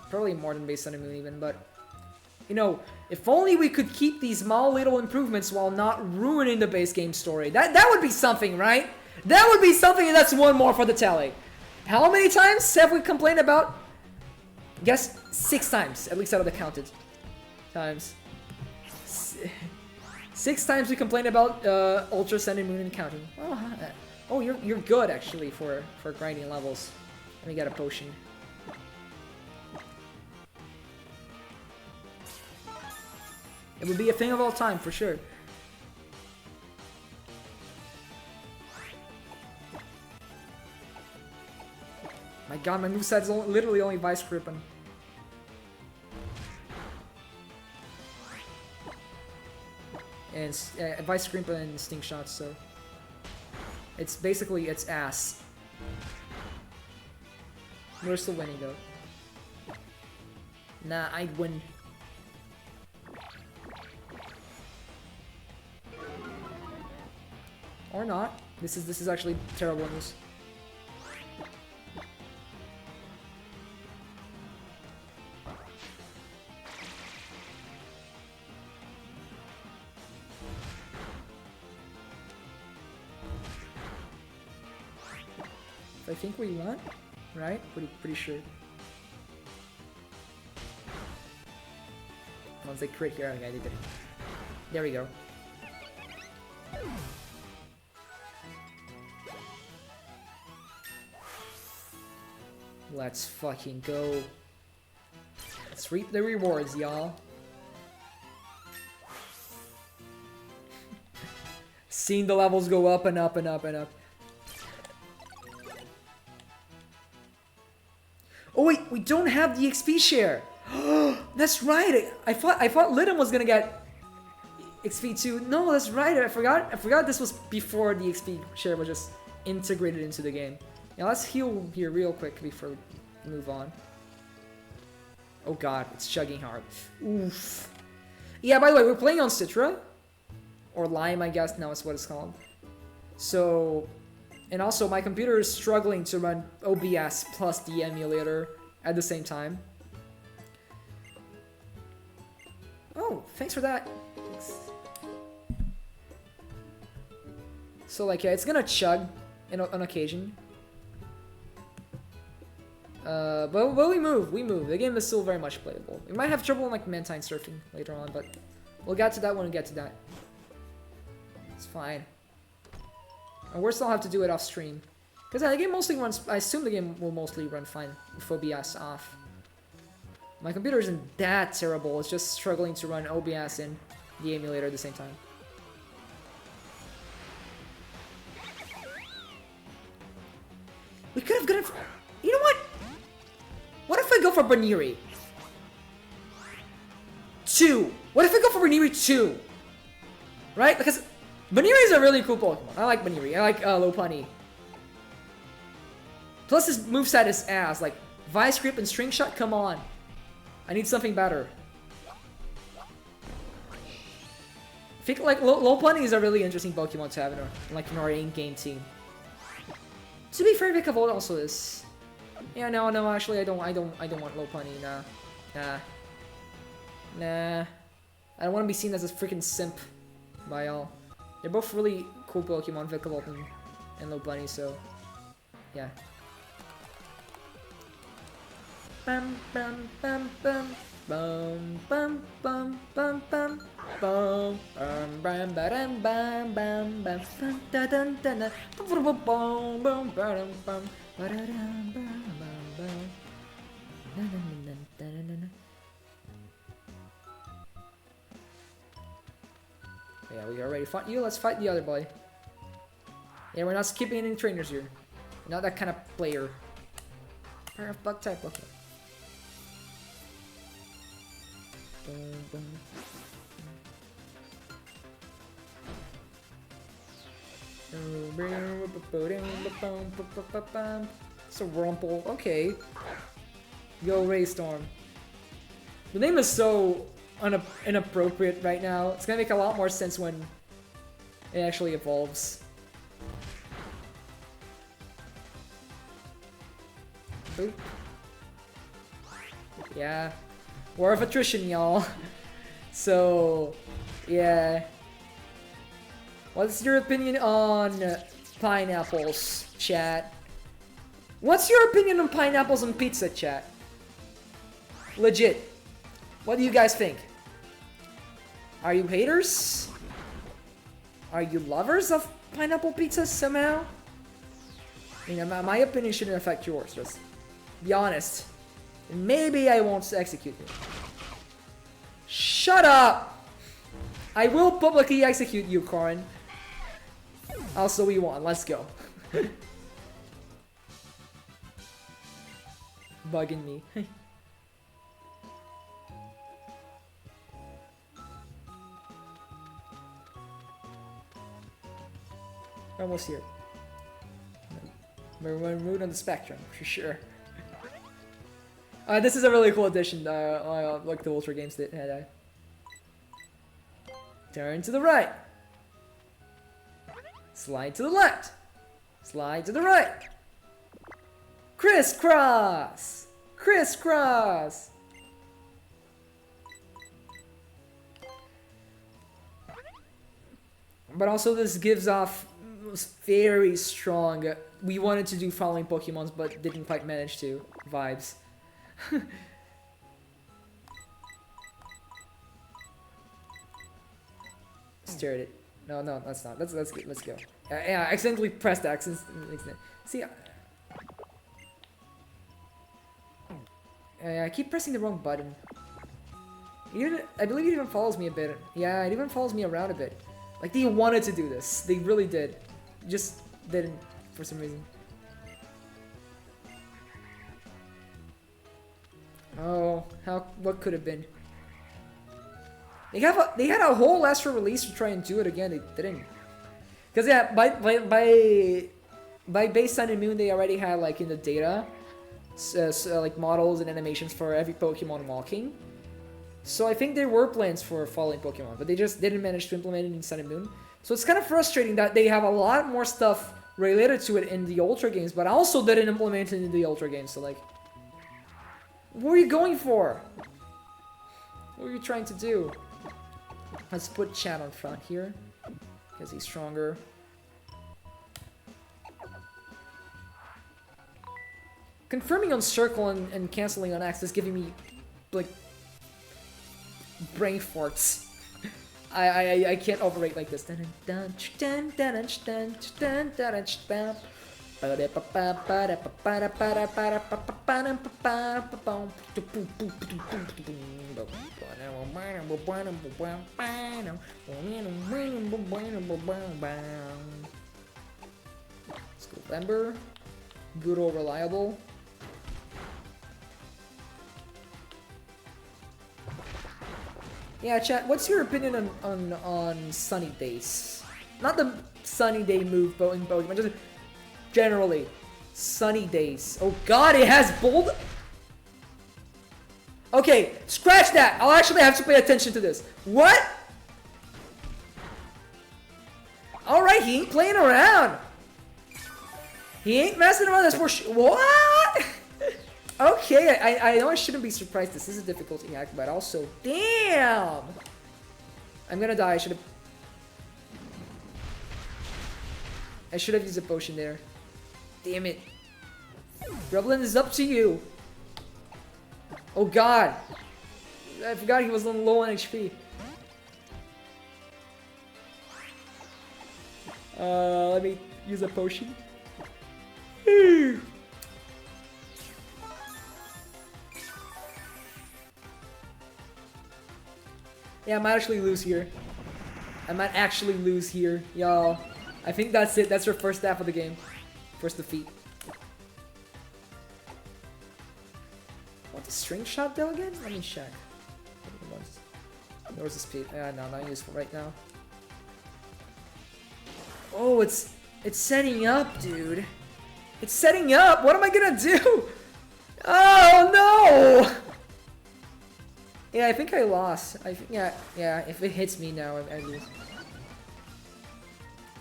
probably more than base Sun and Moon even. But you know, if only we could keep these small little improvements while not ruining the base game story. That would be something, right? That would be something, and that's one more for the tally. How many times have we complained about? I guess 6 times, at least out of the counted times. 6 times we complained about Ultra Sun and Moon and counting. Oh, you're good actually for grinding levels. Let me get a potion. It would be a thing of all time for sure. My god, my moveset's literally only Vice Gripping. And Vice Gripping and Stink Shots, so it's basically its ass. We're still winning though. Nah, I'd win. Or not. This is actually terrible news. I think we won, right? Pretty sure. Once they crit here, okay, they did it. There we go. Let's fucking go. Let's reap the rewards, y'all. Seeing the levels go up and up and up and up. Oh wait, we don't have the XP share. That's right. I thought Lidum was gonna get XP too. No, that's right. I forgot this was before the XP share was just integrated into the game. Now let's heal here real quick before we move on. Oh god, it's chugging hard. Oof. Yeah, by the way, we're playing on Citra. Or Lime, I guess now is what it's called. So, and also my computer is struggling to run OBS plus the emulator at the same time. Oh, thanks for that. Thanks. So like, yeah, it's gonna chug on occasion. But we move. The game is still very much playable. We might have trouble in like Mantine surfing later on, but we'll get to that when we get to that. It's fine. And we'll still have to do it off stream. Because the game mostly runs, I assume the game will mostly run fine with OBS off. My computer isn't that terrible, it's just struggling to run OBS and the emulator at the same time. We could have gone for... You know what? What if I go for Baniri? 2? What if I go for Baniri 2? Right? Because Baniri is a really cool Pokemon. I like Baniri. I like Lopunny. Plus his moveset is ass. Like, Vice Grip and String Shot, come on. I need something better. I think like Lopunny is a really interesting Pokemon to have in our in-game team. To be fair, Vikavolt also is. Yeah, no, actually I don't want Lopunny, nah. I don't want to be seen as a freaking simp by all. They're both really cool Pokemon, Vikavolt and Lopunny, so yeah. Bum bum bum bum bum bum bum bum bum bum bum bum bum bum bum da dun dun dun bum bum bum bum bum yeah, we already fought you. Let's fight the other boy. Yeah, we're not skipping any trainers here. We're not that kind of player. Pair of bug type. Okay. It's a Rumple. Okay. Go Raystorm. The name is so inappropriate right now. It's gonna make a lot more sense when it actually evolves. Boop. Yeah. War of attrition, y'all. So, yeah. What's your opinion on pineapples, chat? What's your opinion on pineapples on pizza, chat? Legit. What do you guys think? Are you haters? Are you lovers of pineapple pizza somehow? I mean, my opinion shouldn't affect yours, just be honest. Maybe I won't execute you. Shut up! I will publicly execute you, Corin. Also, we won. Let's go. Bugging me. We're almost here. We're moving on the spectrum, for sure. This is a really cool addition, like the Ultra Games did. Turn to the right. Slide to the left. Slide to the right. Crisscross! Crisscross! But also this gives off very strong, we wanted to do following Pokemons but didn't quite manage to, vibes. Stirred it. No, that's not. Let's go. Yeah, I accidentally pressed X. See, I keep pressing the wrong button. I believe it even follows me a bit. Yeah, it even follows me around a bit. Like they wanted to do this. They really did. Just didn't for some reason. Oh, what could have been? They had a whole extra release to try and do it again. They didn't. Cause yeah, by base Sun and Moon they already had like in the data, so, like models and animations for every Pokemon walking. So I think there were plans for following Pokemon, but they just didn't manage to implement it in Sun and Moon. So it's kind of frustrating that they have a lot more stuff related to it in the Ultra games, but also didn't implement it in the Ultra games. So like, what are you going for? What are you trying to do? Let's put Chad on front here, because he's stronger. Confirming on Circle and cancelling on X is giving me, like, brain farts. I can't operate like this. Let's go Ember. Good old reliable. Yeah, chat. What's your opinion on sunny days? Not the sunny day move in Pokemon, just generally sunny days. Oh God, it has bold. Okay, scratch that. I'll actually have to pay attention to this. What? All right, he ain't playing around. He ain't messing around. That's for sure. What? Okay, I know I shouldn't be surprised. This is a difficulty hack, but also, damn! I'm gonna die. I should have used a potion there. Damn it. Grublin is up to you. Oh God! I forgot he was low on HP. Let me use a potion. Yeah, I might actually lose here. Y'all. I think that's it. That's our first half of the game. First defeat. What's the string shot though again? Let me check. Where's the speed? No, not useful right now. Oh, it's setting up, dude. It's setting up. What am I gonna do? Oh no! Yeah, I think I lost. Yeah. If it hits me now, I lose.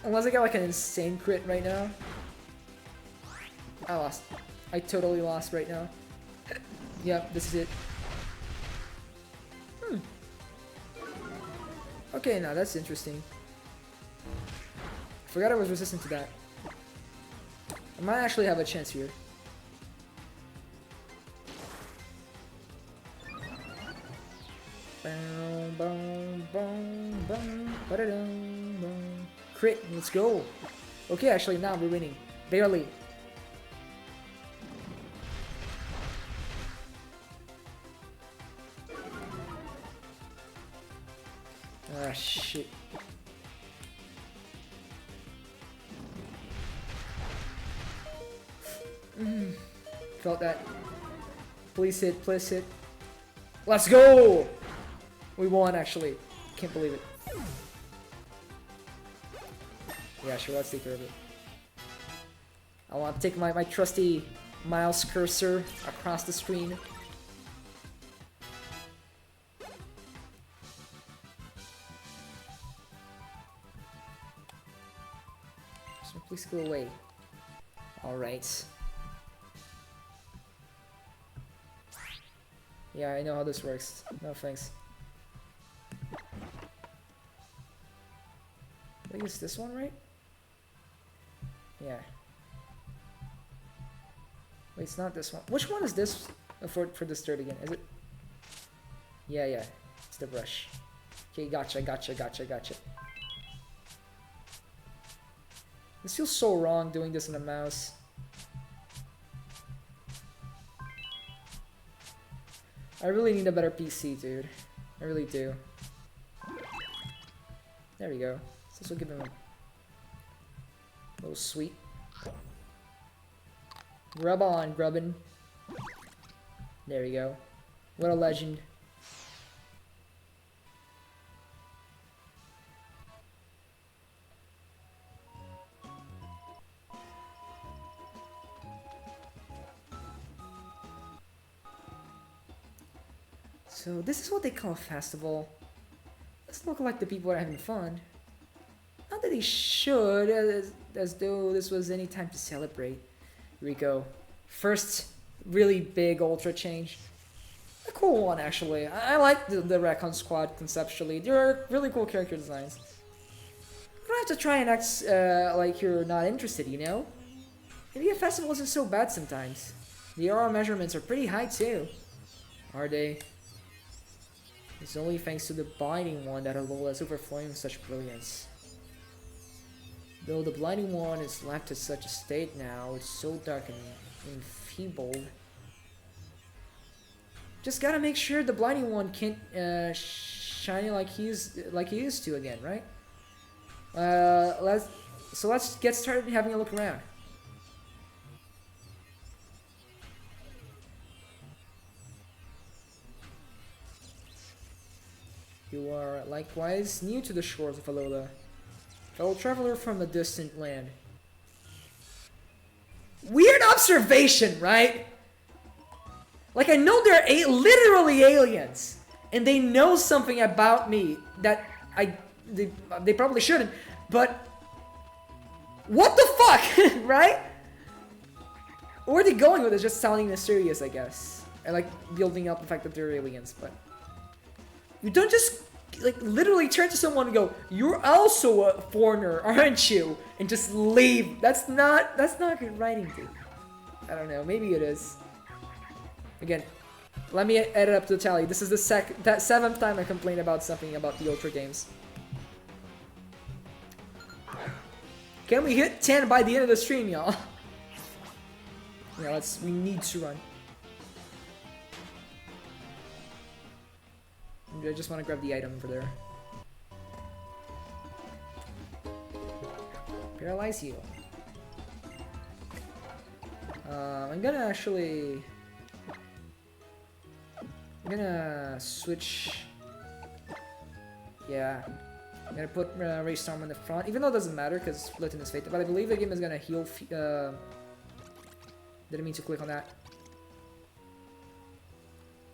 Unless I get like an insane crit right now. I lost. I totally lost right now. Yep, this is it. Okay, now that's interesting. Forgot I was resistant to that. I might actually have a chance here. Crit, let's go. Okay, actually now we're winning. Barely. Ah, shit. Felt that. Please hit, please hit. Let's go! We won, actually. Can't believe it. Yeah, sure, let's take care of it. I want to take my trusty mouse cursor across the screen. So please go away. Alright. Yeah, I know how this works. No thanks. I think it's this one, right? Yeah. Wait, it's not this one. Which one is this for this dirt again? Is it? Yeah. It's the brush. Okay, gotcha. This feels so wrong doing this on a mouse. I really need a better PC, dude. I really do. There we go. This will give him a little sweet. Grub on, grubbin. There we go. What a legend. So this is what they call a festival. Doesn't look like the people are having fun. Not that they should, as though this was any time to celebrate. Here we go. First really big ultra change. A cool one, actually. I like the Recon Squad conceptually. They're really cool character designs. You don't have to try and act like you're not interested, you know? Maybe a festival isn't so bad sometimes. The aura measurements are pretty high too. Are they? It's only thanks to the Blinding One that Alola is overflowing with such brilliance. Though the Blinding One is left in such a state now, it's so dark and enfeebled. Just gotta make sure the Blinding One can't shine like he used to again, right? Let's get started having a look around. You are likewise new to the shores of Alola, fellow traveler from a distant land. Weird observation, right? Like, I know they're literally aliens, and they know something about me that they probably shouldn't, but what the fuck, right? Where are they going with it? Just sounding mysterious, I guess. I like building up the fact that they're aliens, but you don't just like literally turn to someone and go, "You're also a foreigner, aren't you?" and just leave. That's not good writing, dude. I don't know. Maybe it is. Again, let me add it up to the tally. This is the 7th time I complain about something about the Ultra games. Can we hit 10 by the end of the stream, y'all? Yeah, we need to run. I just want to grab the item over there. Paralyze heal. I'm gonna switch. Yeah. I'm gonna put Ray Storm in the front, even though it doesn't matter because Litten is fated. But I believe the game is gonna heal. Didn't mean to click on that.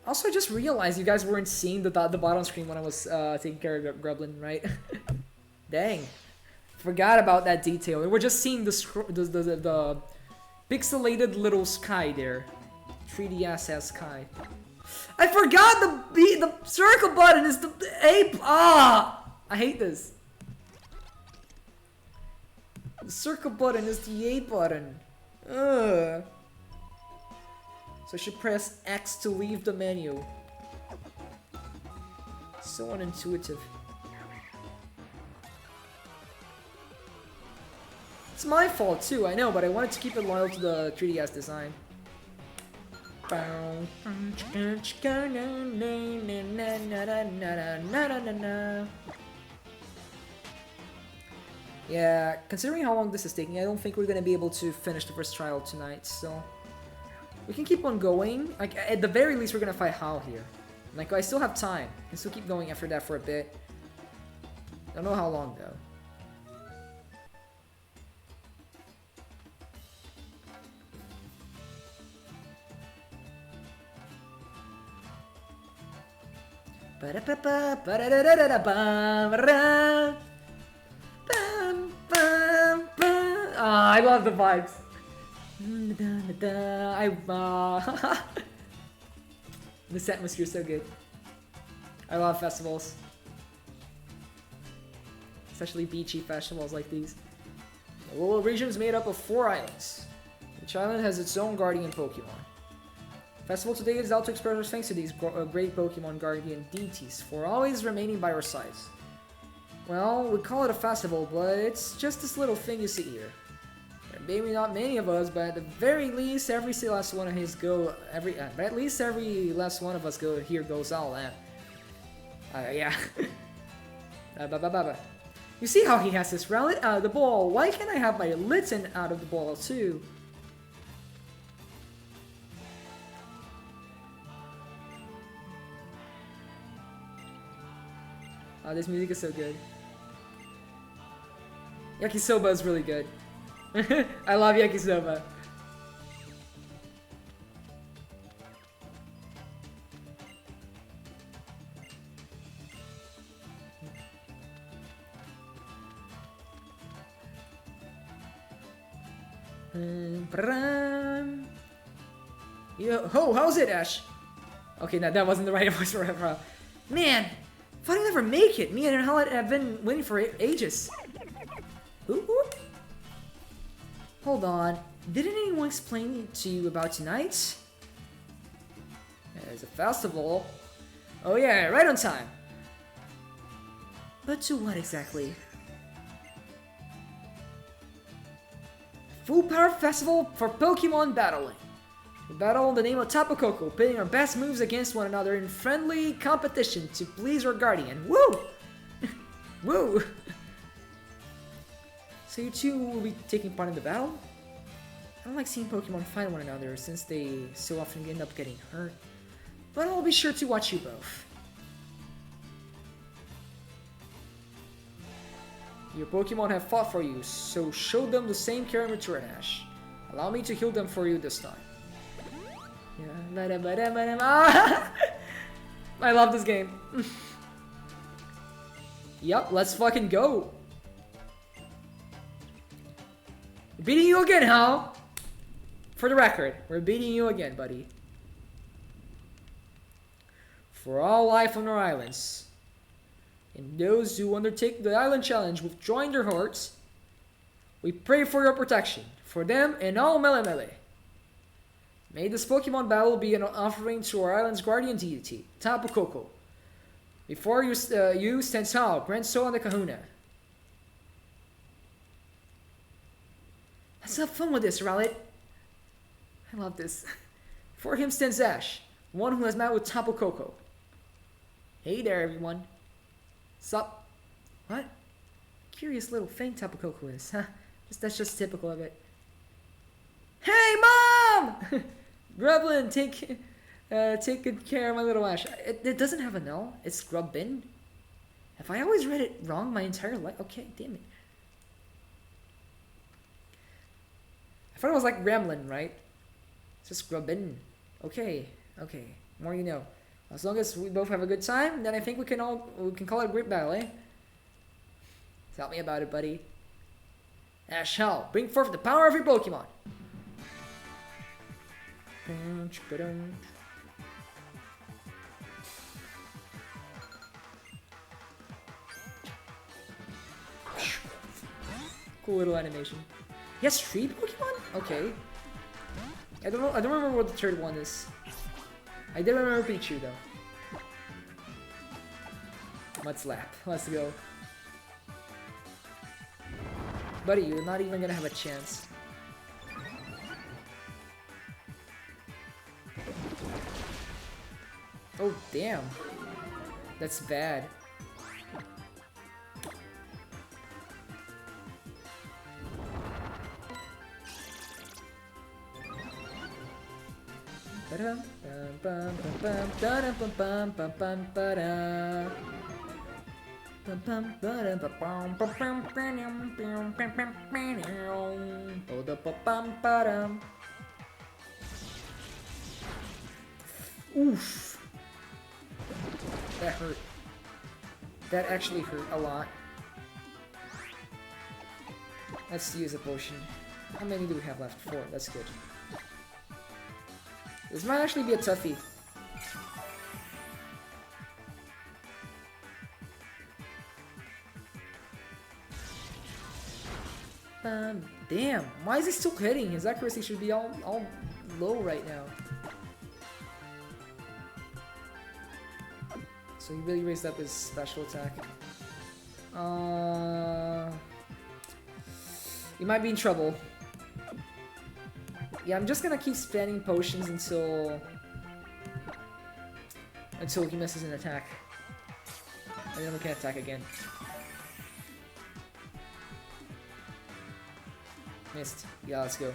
Also, I just realized you guys weren't seeing the bottom screen when I was taking care of Grublin, right? Dang, forgot about that detail. We're just seeing the pixelated little sky there, 3DS sky. I forgot the circle button is the ape. Ah, I hate this. The circle button is the A button. Ugh. So I should press X to leave the menu. So unintuitive. It's my fault too, I know, but I wanted to keep it loyal to the 3DS design. Yeah, considering how long this is taking, I don't think we're gonna be able to finish the first trial tonight, so we can keep on going. Like, at the very least, we're gonna fight Hal here. Like, I still have time. I can still keep going after that for a bit. Don't know how long, though. Ah, I love the vibes. This atmosphere is so good. I love festivals. Especially beachy festivals like these. The Alola region is made up of 4 islands. Each island has its own guardian Pokemon. Festival today is out to express our thanks to these great Pokemon guardian deities for always remaining by our sides. Well, we call it a festival, but it's just this little thing you see here. Maybe not many of us, but at the very least, every last one of us go here goes all out. Yeah. You see how he has his Rowlet out of the ball? Why can't I have my Litten out of the ball too? Oh, this music is so good. Yakisoba is really good. I love Yakisoba. Yo, ho, how's it, Ash? Okay, no, that wasn't the right voice for her. Man, if I don't ever make it, me and Helen have been waiting for ages. Ooh. Hold on, didn't anyone explain to you about tonight? There's a festival. Oh yeah, right on time. But to what exactly? Full Power Festival for Pokemon Battling. We battle in the name of Tapu Koko, pitting our best moves against one another in friendly competition to please our guardian. Woo! Woo! So you two will be taking part in the battle? I don't like seeing Pokemon fight one another since they so often end up getting hurt. But I'll be sure to watch you both. Your Pokemon have fought for you, so show them the same care in return, Ash. Allow me to heal them for you this time. I love this game. Yup, let's fucking go. Beating you again, Hal. For the record, we're beating you again, buddy. For all life on our islands, and those who undertake the island challenge with joy in their hearts, we pray for your protection, for them and all Melee. May this Pokemon battle be an offering to our island's guardian deity, Tapu Koko. Before you stands Hal, Grand Soul, and the Kahuna. Let's have fun with this, Rowlet. I love this. Before him stands Ash, one who has met with Tapu Koko. Hey there, everyone. Sup? What? Curious little thing Tapu Koko is, huh? That's just typical of it. Hey, Mom! Grublin, take good care of my little Ash. It doesn't have an L. It's Grubbin. Have I always read it wrong my entire life? Okay, damn it. I thought it was like Ramblin', right? It's just Grubbin. Okay. More you know. As long as we both have a good time, then I think we can call it a great battle, eh? Tell me about it, buddy. Ash Hal, bring forth the power of your Pokemon. Cool little animation. He has 3 Pokemon? Okay. I don't remember what the third one is. I did remember Pichu though. Mudslap. Let's go. Buddy, you're not even gonna have a chance. Oh, damn. That's bad. Oof. That hurt. That actually hurt a lot. Let's use a potion. How many do we have left? 4. That's good. This might actually be a toughie. Damn. Why is he still hitting? His accuracy should be all low right now. So he really raised up his special attack. He might be in trouble. Yeah, I'm just gonna keep spamming potions until he misses an attack. And then we can attack again. Missed. Yeah, let's go.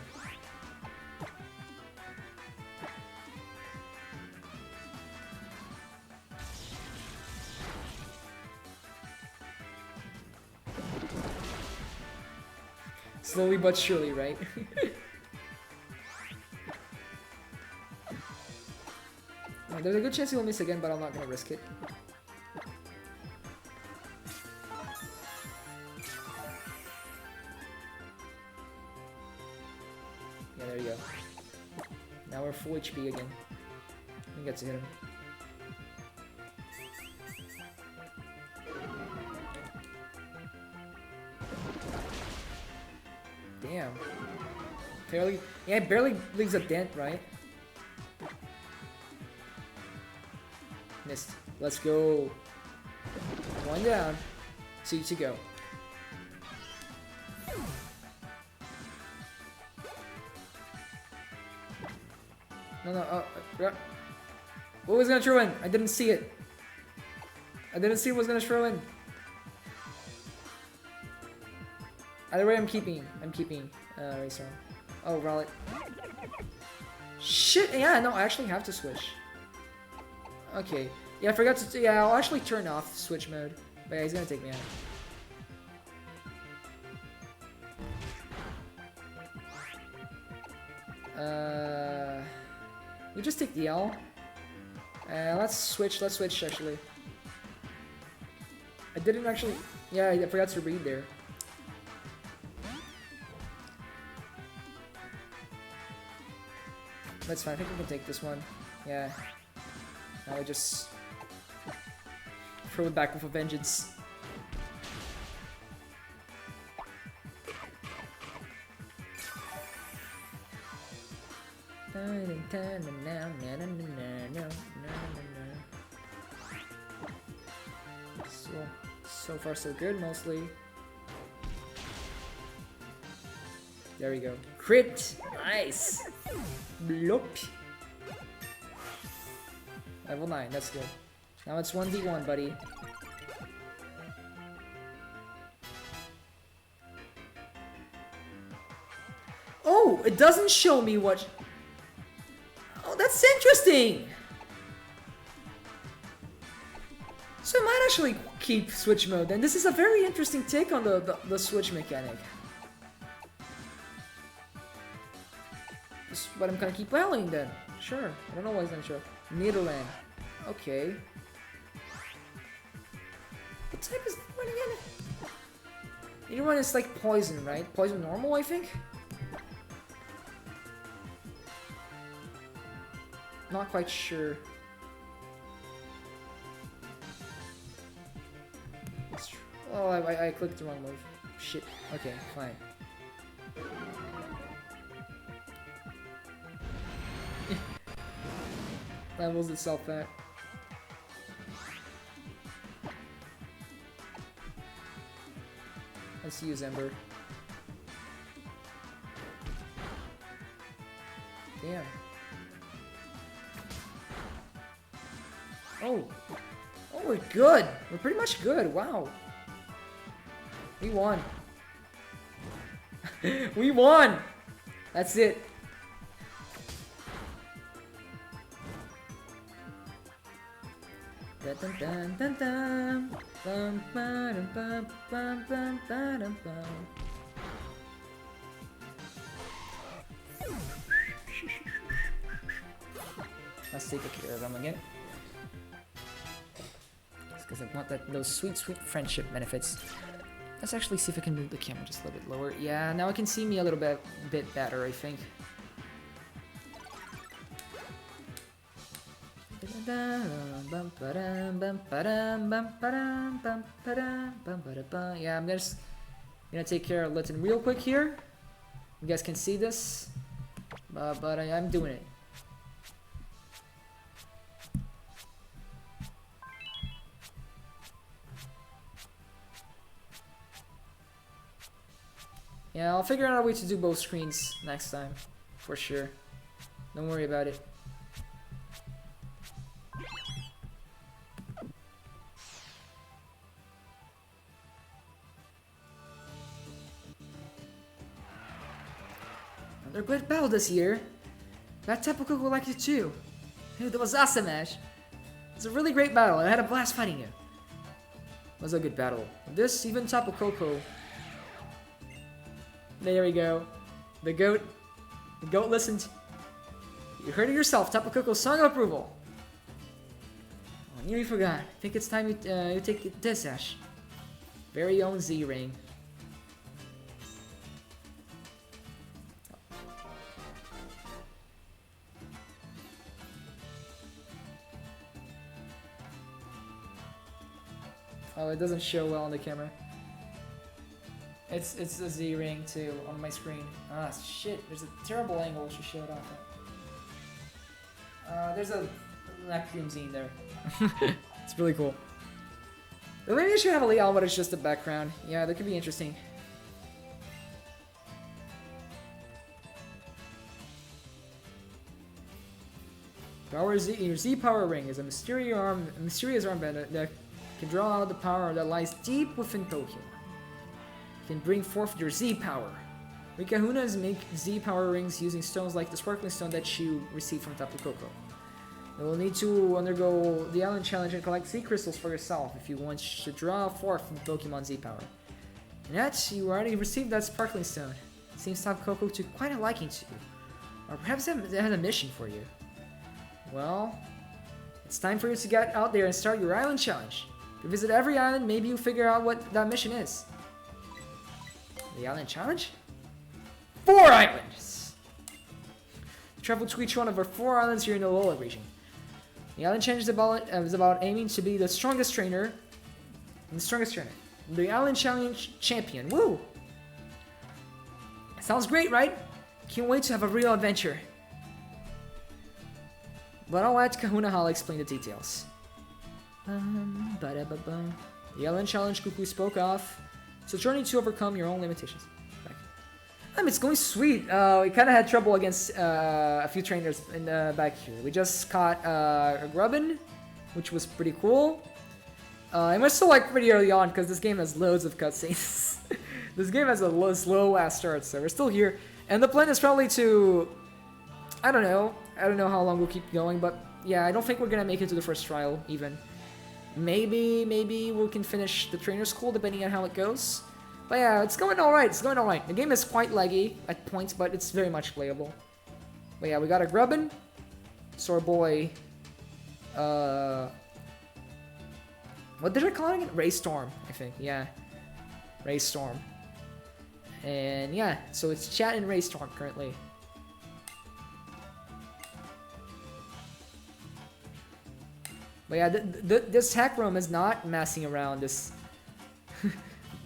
Slowly but surely, right? There's a good chance he'll miss again, but I'm not gonna risk it. Yeah, there you go. Now we're full HP again. We get to hit him. Damn. Barely, yeah, it barely leaves a dent, right? Missed. Let's go. 1 down. 2 to go. No. What was gonna throw in? I didn't see it. I didn't see what was gonna throw in. Either way, I'm keeping. Racer. Oh, Rowlet. Shit. Yeah, no, I actually have to switch. Okay. Yeah, I forgot to. Yeah, I'll actually turn off switch mode. But yeah, he's gonna take me out. We just take the L. Let's switch actually. I didn't actually... Yeah, I forgot to read there. That's fine, I think we can take this one. Yeah. Now we just... throw it back with a vengeance. So far so good, mostly. There we go. Crit! Nice! Bloop! Level 9, that's good. Now it's 1v1, buddy. Oh! It doesn't show me what... Oh, that's interesting! So I might actually keep switch mode, and this is a very interesting take on the switch mechanic. But I'm gonna keep battling then. Sure. I don't know why it's not sure. Netherland. Okay. What type is one again? Either one is like poison, right? Poison normal, I think? Not quite sure. Oh, I clicked the wrong move. Shit. Okay, fine. Levels itself at. Let's use Ember. Damn. Oh. Oh, we're good. We're pretty much good. Wow. We won. We won! That's it. Dun, dun, dun, dun. Bum, ba-dum, bum, bum, bum, ba-dum, bum. Let's take care of them again. Because I want those sweet, sweet friendship benefits. Let's actually see if I can move the camera just a little bit lower. Yeah, now I can see me a little bit better, I think. Yeah, I'm just gonna take care of Litten real quick here. You guys can see this, but I'm doing it. Yeah, I'll figure out a way to do both screens next time, for sure. Don't worry about it. Another great battle this year. That Tapu Koko liked it too. Dude, that was awesome, Ash. It was a really great battle. I had a blast fighting you. It was a good battle. This, even Tapu Koko. There we go. The goat listened. You heard it yourself. Tapu Koko's song of approval. Oh, I nearly forgot. I think it's time you take this, Ash. Very own Z-Ring. Oh, it doesn't show well on the camera. It's a Z-Ring too on my screen. Ah, shit. There's a terrible angle to show it off at. There's a Lacrium Z in there. It's really cool. But maybe I should have a layout, but it's just the background. Yeah, that could be interesting. Power Z. Your Z Power Ring is a mysterious armband that can draw out the power that lies deep within Tokyo. Can bring forth your Z power. Rikahunas make Z power rings using stones like the sparkling stone that you received from Tapu Koko. You will need to undergo the Island Challenge and collect Z crystals for yourself if you want to draw forth from Pokemon Z power. And yet, you already received that sparkling stone. It seems Tapu Koko took quite a liking to you. Or perhaps it has a mission for you. Well, it's time for you to get out there and start your island challenge. If you visit every island, maybe you'll figure out what that mission is. The island challenge? 4 islands! Travel to each one of our 4 islands here in the Alola region. The island challenge is about aiming to be the strongest trainer. The island challenge champion. Woo! Sounds great, right? Can't wait to have a real adventure. But I'll let Kahuna Hala explain the details. The island challenge Cuckoo spoke of. It's a journey to overcome your own limitations. It's going sweet. We kind of had trouble against a few trainers in back here. We just caught a Grubbin, which was pretty cool. And we're still like pretty early on because this game has loads of cutscenes. This game has a slow ass start, so we're still here. And the plan is probably to, I don't know how long we'll keep going, but yeah, I don't think we're gonna make it to the first trial even. Maybe we can finish the trainer school depending on how it goes. But yeah, it's going alright, The game is quite laggy at points, but it's very much playable. But yeah, we got a Grubbin. So our boy, what did I call it again? Raystorm, I think, yeah. Raystorm. And yeah, so it's Chat and Raystorm currently. But yeah, this hack room is not messing around. This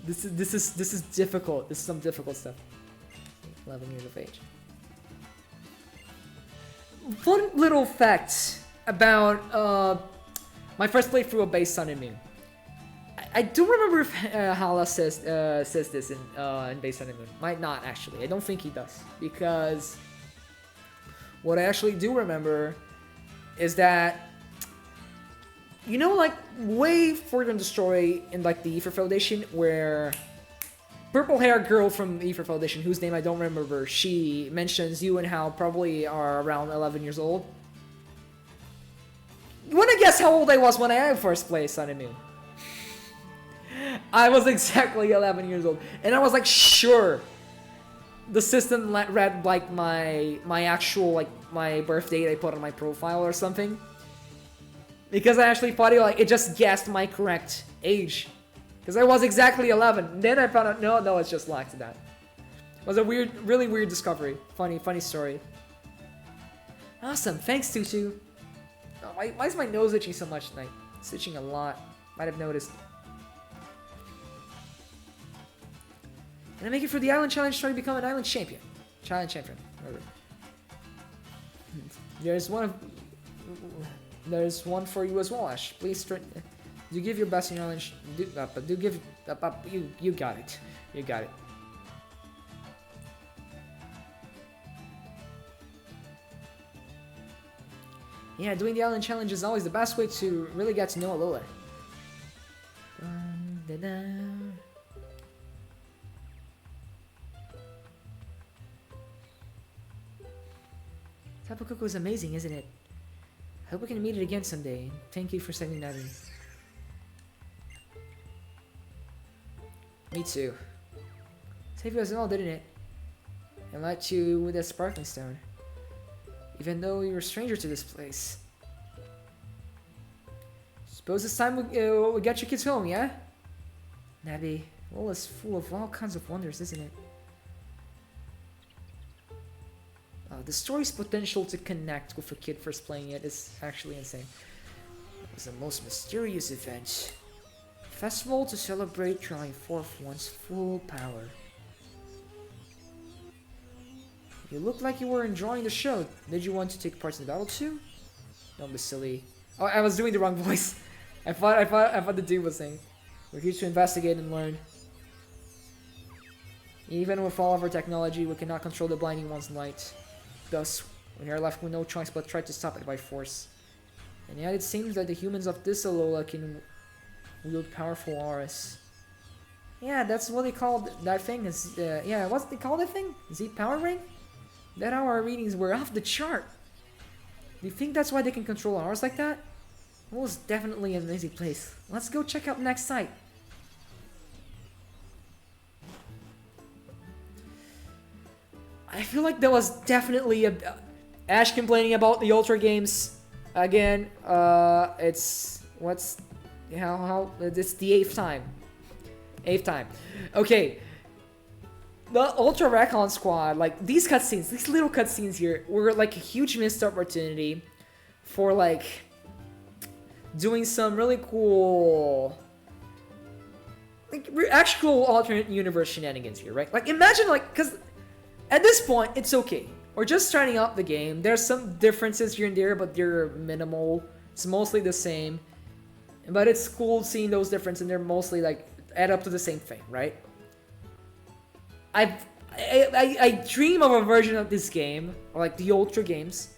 is difficult. This is some difficult stuff. 11 years of age. Fun little fact about my first playthrough of Base Sun and Moon. I do remember if Hala says this in Base Sun and Moon. Might not actually. I don't think he does, because what I actually do remember is that, you know, like way further in the story in like the Ether Foundation, where purple-haired girl from Ether Foundation, whose name I don't remember, she mentions you and Hal probably are around 11 years old. You wanna guess how old I was when I first played Sun and Moon? I was exactly 11 years old, and I was like, sure, the system read like my actual, like my birth date I put on my profile or something, because I actually thought it just guessed my correct age, because I was exactly 11. Then I found out no, it's just like that. It was a really weird discovery. Funny story. Awesome, thanks Tutu. Oh, why is my nose itching so much tonight? It's itching a lot. Might have noticed. And I make it for the island challenge, trying to become an island champion. Challenge champion. Whatever. There's one for you as well, Ash. Please do give your best in your island. You got it. You got it. Yeah, doing the island challenge is always the best way to really get to know Alola. Tapu Koko is amazing, isn't it? I hope we can meet it again someday. Thank you for sending that in. Me too. Saved you as well, didn't it? And let you with that sparkling stone. Even though you're a stranger to this place. Suppose it's time we get your kids home, yeah? Nabby, Lola's full of all kinds of wonders, isn't it? The story's potential to connect with a kid first playing it is actually insane. It was the most mysterious event. A festival to celebrate drawing forth one's full power. You look like you were enjoying the show. Did you want to take part in the battle too? Don't be silly. Oh, I was doing the wrong voice. I thought the dude was saying. We're here to investigate and learn. Even with all of our technology, we cannot control the blinding one's light. Thus, we are left with no choice but try to stop it by force. And yet it seems that the humans of this Alola can wield powerful auras. Yeah, that's what they called that thing. Yeah, what's they call that thing? Z Power Ring? That our readings were off the chart. Do you think that's why they can control auras like that? Well, it's definitely an amazing place. Let's go check out the next site. I feel like there was definitely a Ash complaining about the Ultra games again. It's what's how it's the 8th time. 8th time. Okay. The Ultra Recon Squad, like these cutscenes, these little cutscenes here, were like a huge missed opportunity for like doing some really cool, like actual alternate universe shenanigans here, right? Like imagine like, cause at this point it's okay. We're just starting out the game. There's some differences here and there, but they're minimal. It's mostly the same, but it's cool seeing those differences, and they're mostly like add up to the same thing, right? I dream of a version of this game, or like the Ultra games,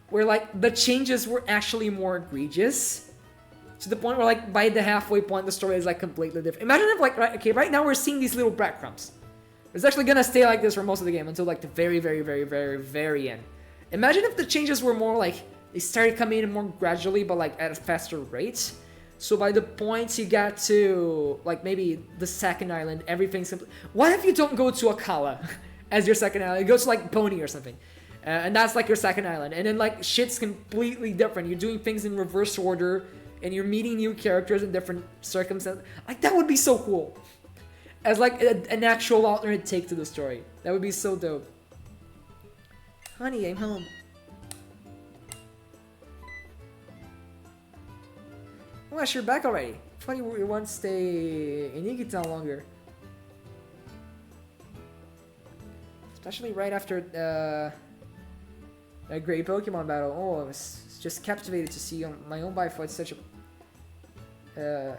where like the changes were actually more egregious, to the point where like by the halfway point the story is like completely different. Imagine if like right now we're seeing these little breadcrumbs. It's actually gonna stay like this for most of the game until like the very end. Imagine if the changes were more like they started coming in more gradually, but like at a faster rate. So by the points you got to, like, maybe the second island, everything's simply... What if you don't go to Akala as your second island? You go to, like, Pony or something. And that's, like, your second island. And then, like, shit's completely different. You're doing things in reverse order, and you're meeting new characters in different circumstances. Like, that would be so cool. As, like, an actual alternate take to the story. That would be so dope. Honey, I'm home. Oh, you're back already. Funny we want to stay in Igitown longer. Especially right after a great Pokemon battle. Oh, I was just captivated to see my own Bifrost such a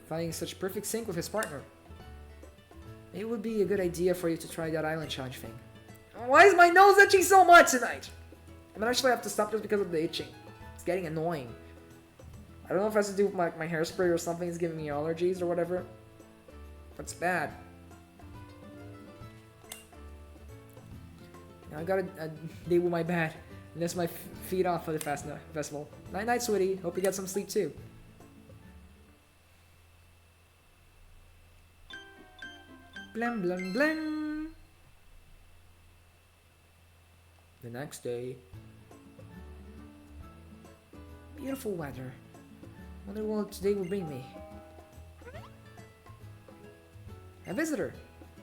finding such perfect sync with his partner. It would be a good idea for you to try that island challenge thing. Why is my nose itching so much tonight? I might actually have to stop just because of the itching. It's getting annoying. I don't know if it has to do with my hairspray or something. It's giving me allergies or whatever. But it's bad. Now I got a day with my bad. And that's my feet off for the festival. Night night, sweetie. Hope you get some sleep too. Blam blam blam. The next day. Beautiful weather. Wonder what today will bring me. A visitor.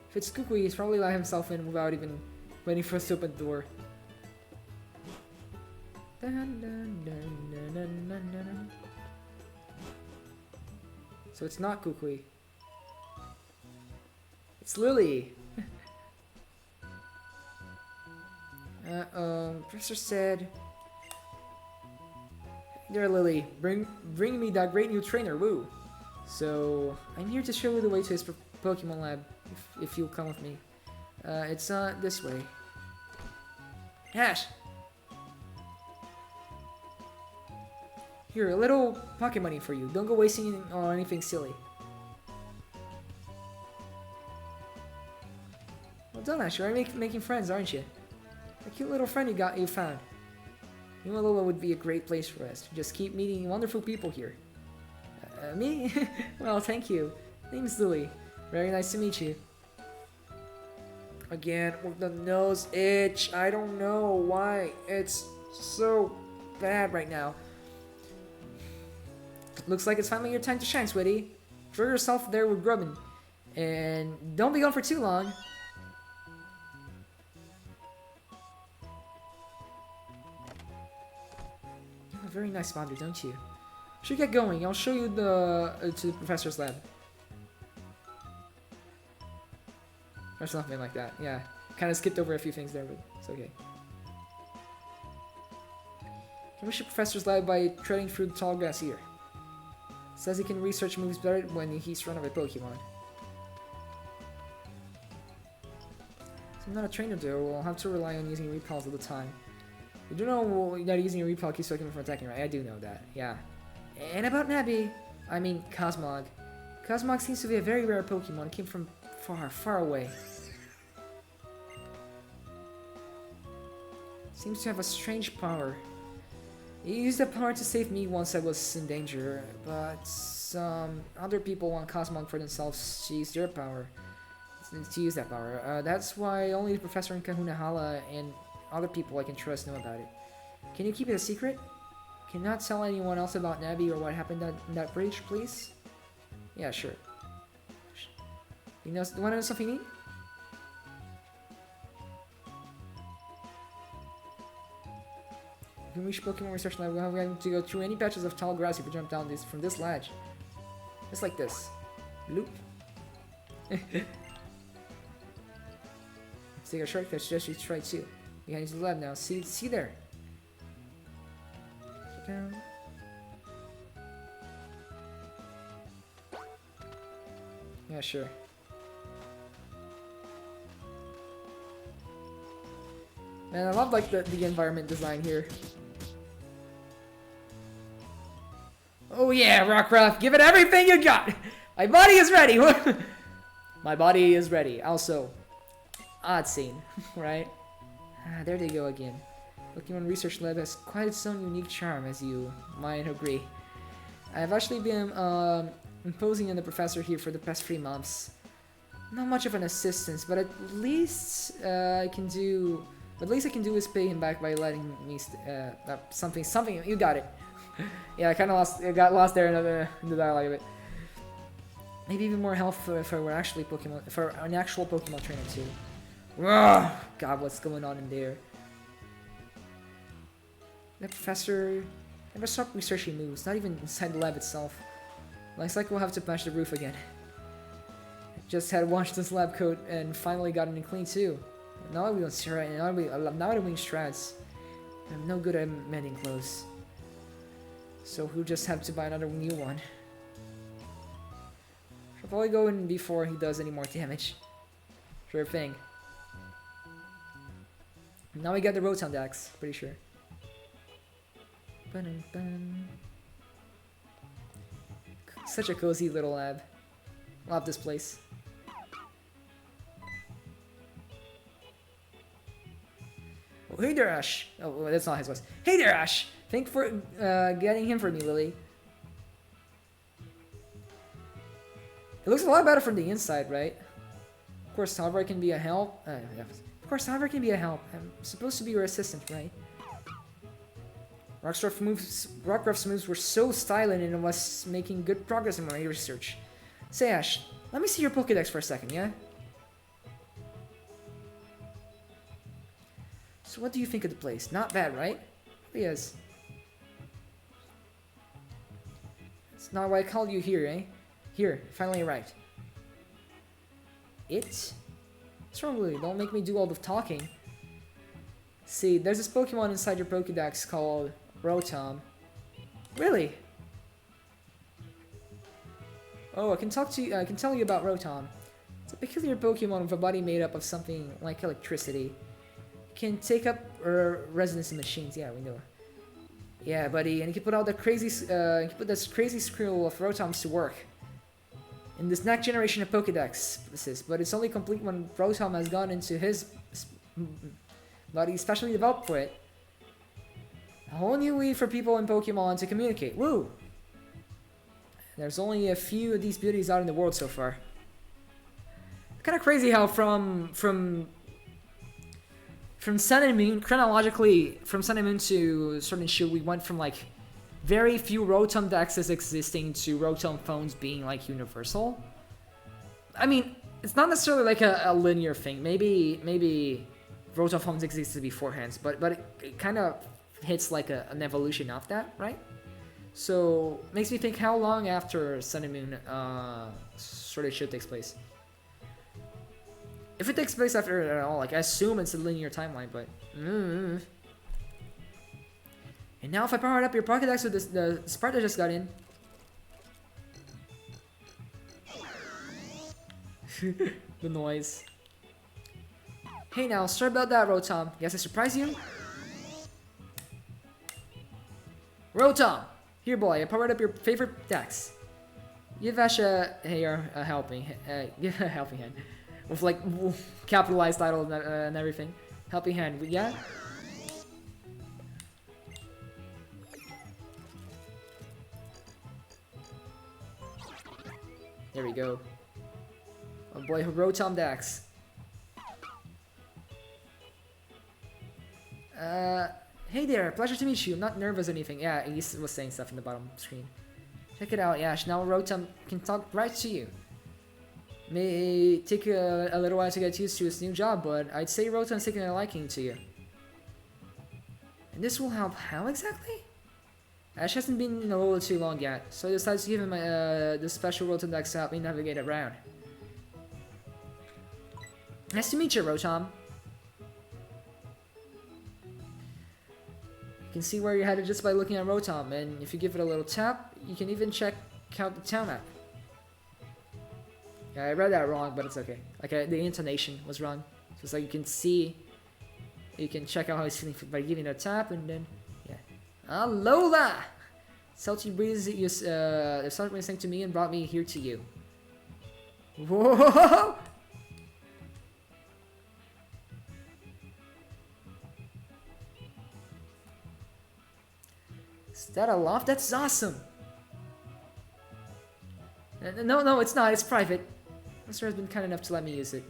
If it's Kukui, he's probably let himself in without even waiting for us to open the door. So it's not Kukui. It's Lily. Professor said... There, Lily. Bring me that great new trainer, Woo. So, I'm here to show you the way to his Pokemon lab, if you'll come with me. It's this way. Ash! Here, a little pocket money for you. Don't go wasting it on anything silly. Well done, Ash. You're making friends, aren't you? A cute little friend you found. You know, Alola would be a great place for us. Just keep meeting wonderful people here. Me? Well, thank you. Name's Lily. Very nice to meet you. Again, with the nose itch. I don't know why it's so bad right now. Looks like it's finally your time to shine, sweetie. Throw yourself there with Grubbin. And don't be gone for too long. Very nice founder, don't you? Should get going. I'll show you to the professor's lab. Or something like that. Yeah. Kind of skipped over a few things there, but it's okay. Can reach the professor's lab by treading through the tall grass here. Says he can research moves better when he's surrounded by Pokemon. So I'm not a trainer though. I'll have to rely on using repels all the time. You do know that using a repel keeps Pokemon from attacking, right? I do know that, yeah. And about Nabi, I mean Cosmog. Cosmog seems to be a very rare Pokemon. It came from far, far away. Seems to have a strange power. He used that power to save me once I was in danger, but some other people want Cosmog for themselves to use their power. to use that power. That's why only the professor in Kahunahala and other people I can trust know about it. Can you keep it a secret? Can you not tell anyone else about Navi or what happened in that bridge, please? Yeah, sure. You wanna know something neat? When we reach Pokemon Research Lab, we're having to go through any patches of tall grass if we jump down from this ledge. Just like this. Loop. Let's take a shortcut, just try too. Behind the lab now. See there. Down. Yeah, sure. Man, I love like the environment design here. Oh yeah, Rockruff, give it everything you got! My body is ready! My body is ready. Also, odd scene, right? Ah, there they go again. Pokemon Research Lab has quite its own unique charm, as you might agree. I've actually been imposing on the professor here for the past 3 months. Not much of an assistance, but at least I can do is pay him back by letting me something. You got it. Yeah, I kind of got lost there in the dialogue of it. Maybe even more help for an actual Pokemon trainer too. Ugh, God, what's going on in there? The professor never stopped researching moves, not even inside the lab itself. Looks like we'll have to patch the roof again. Just had washed this lab coat and finally gotten it clean too. Now we don't now we're doing strats. I'm no good at mending clothes. So we'll just have to buy another new one. I'll probably go in before he does any more damage. Sure thing. Now we got the Rotom Dex, pretty sure. Such a cozy little lab. Love this place. Oh, hey there, Ash. Oh, that's not his voice. Hey there, Ash. Thanks for getting him for me, Lily. It looks a lot better from the inside, right? Of course, however, I can be a help. I'm supposed to be your assistant, right? Rockruff's moves were so stylish and was making good progress in my research. Say, Ash, let me see your Pokédex for a second, yeah? So what do you think of the place? Not bad, right? Yes. It's not why I called you here, eh? Here, finally arrived. What's wrong with you? Don't make me do all the talking. See, there's this Pokemon inside your Pokédex called Rotom. Really? Oh, I can tell you about Rotom. It's a peculiar Pokemon with a body made up of something like electricity. It can take up resonance in machines. Yeah, we know. Yeah, buddy, and he can put all the crazy, this crazy scroll of Rotoms to work. In this next generation of Pokédex, but it's only complete when Rotom has gone into his body specially developed for it. A whole new way for people in Pokemon to communicate. Woo! There's only a few of these beauties out in the world so far. Kind of crazy how from Sun and Moon, chronologically, from Sun and Moon to Sword and Shield, we went from like very few Rotom Dexes existing to Rotom phones being like universal. I mean, it's not necessarily like a linear thing. Maybe Rotom phones existed beforehand, but it kind of hits like an evolution of that, right? So makes me think how long after Sun and Moon Sword and Shield takes place. If it takes place after it at all, like I assume it's a linear timeline, but. And now if I powered up your Pokédex with the spark that just got in. The noise. Hey now, sorry about that, Rotom. Guess I surprised you? Rotom! Here boy, I powered up your favorite Dex. Give Ash a helping hand. With like capitalized title and everything. Helping hand, yeah? There we go. Oh boy, Rotom Dex. Hey there, pleasure to meet you. I'm not nervous or anything. Yeah, he was saying stuff in the bottom screen. Check it out, Ash. Now Rotom can talk right to you. May take a little while to get used to his new job, but I'd say Rotom's taking a liking to you. And this will help how exactly? Ash hasn't been in Alola too long yet, so I decided to give him the special Rotom Dex to help me navigate around. Nice to meet you, Rotom. You can see where you're headed just by looking at Rotom, and if you give it a little tap, you can even check out the town map. Yeah, I read that wrong, but it's okay. Like, the intonation was wrong. So it's like you can see, you can check out how he's feeling by giving it a tap, and then, yeah. Alola! Salty breeze, the sun was sent to me and brought me here to you. Whoa! Is that a loft? That's awesome! No, it's not. It's private. Master has been kind enough to let me use it.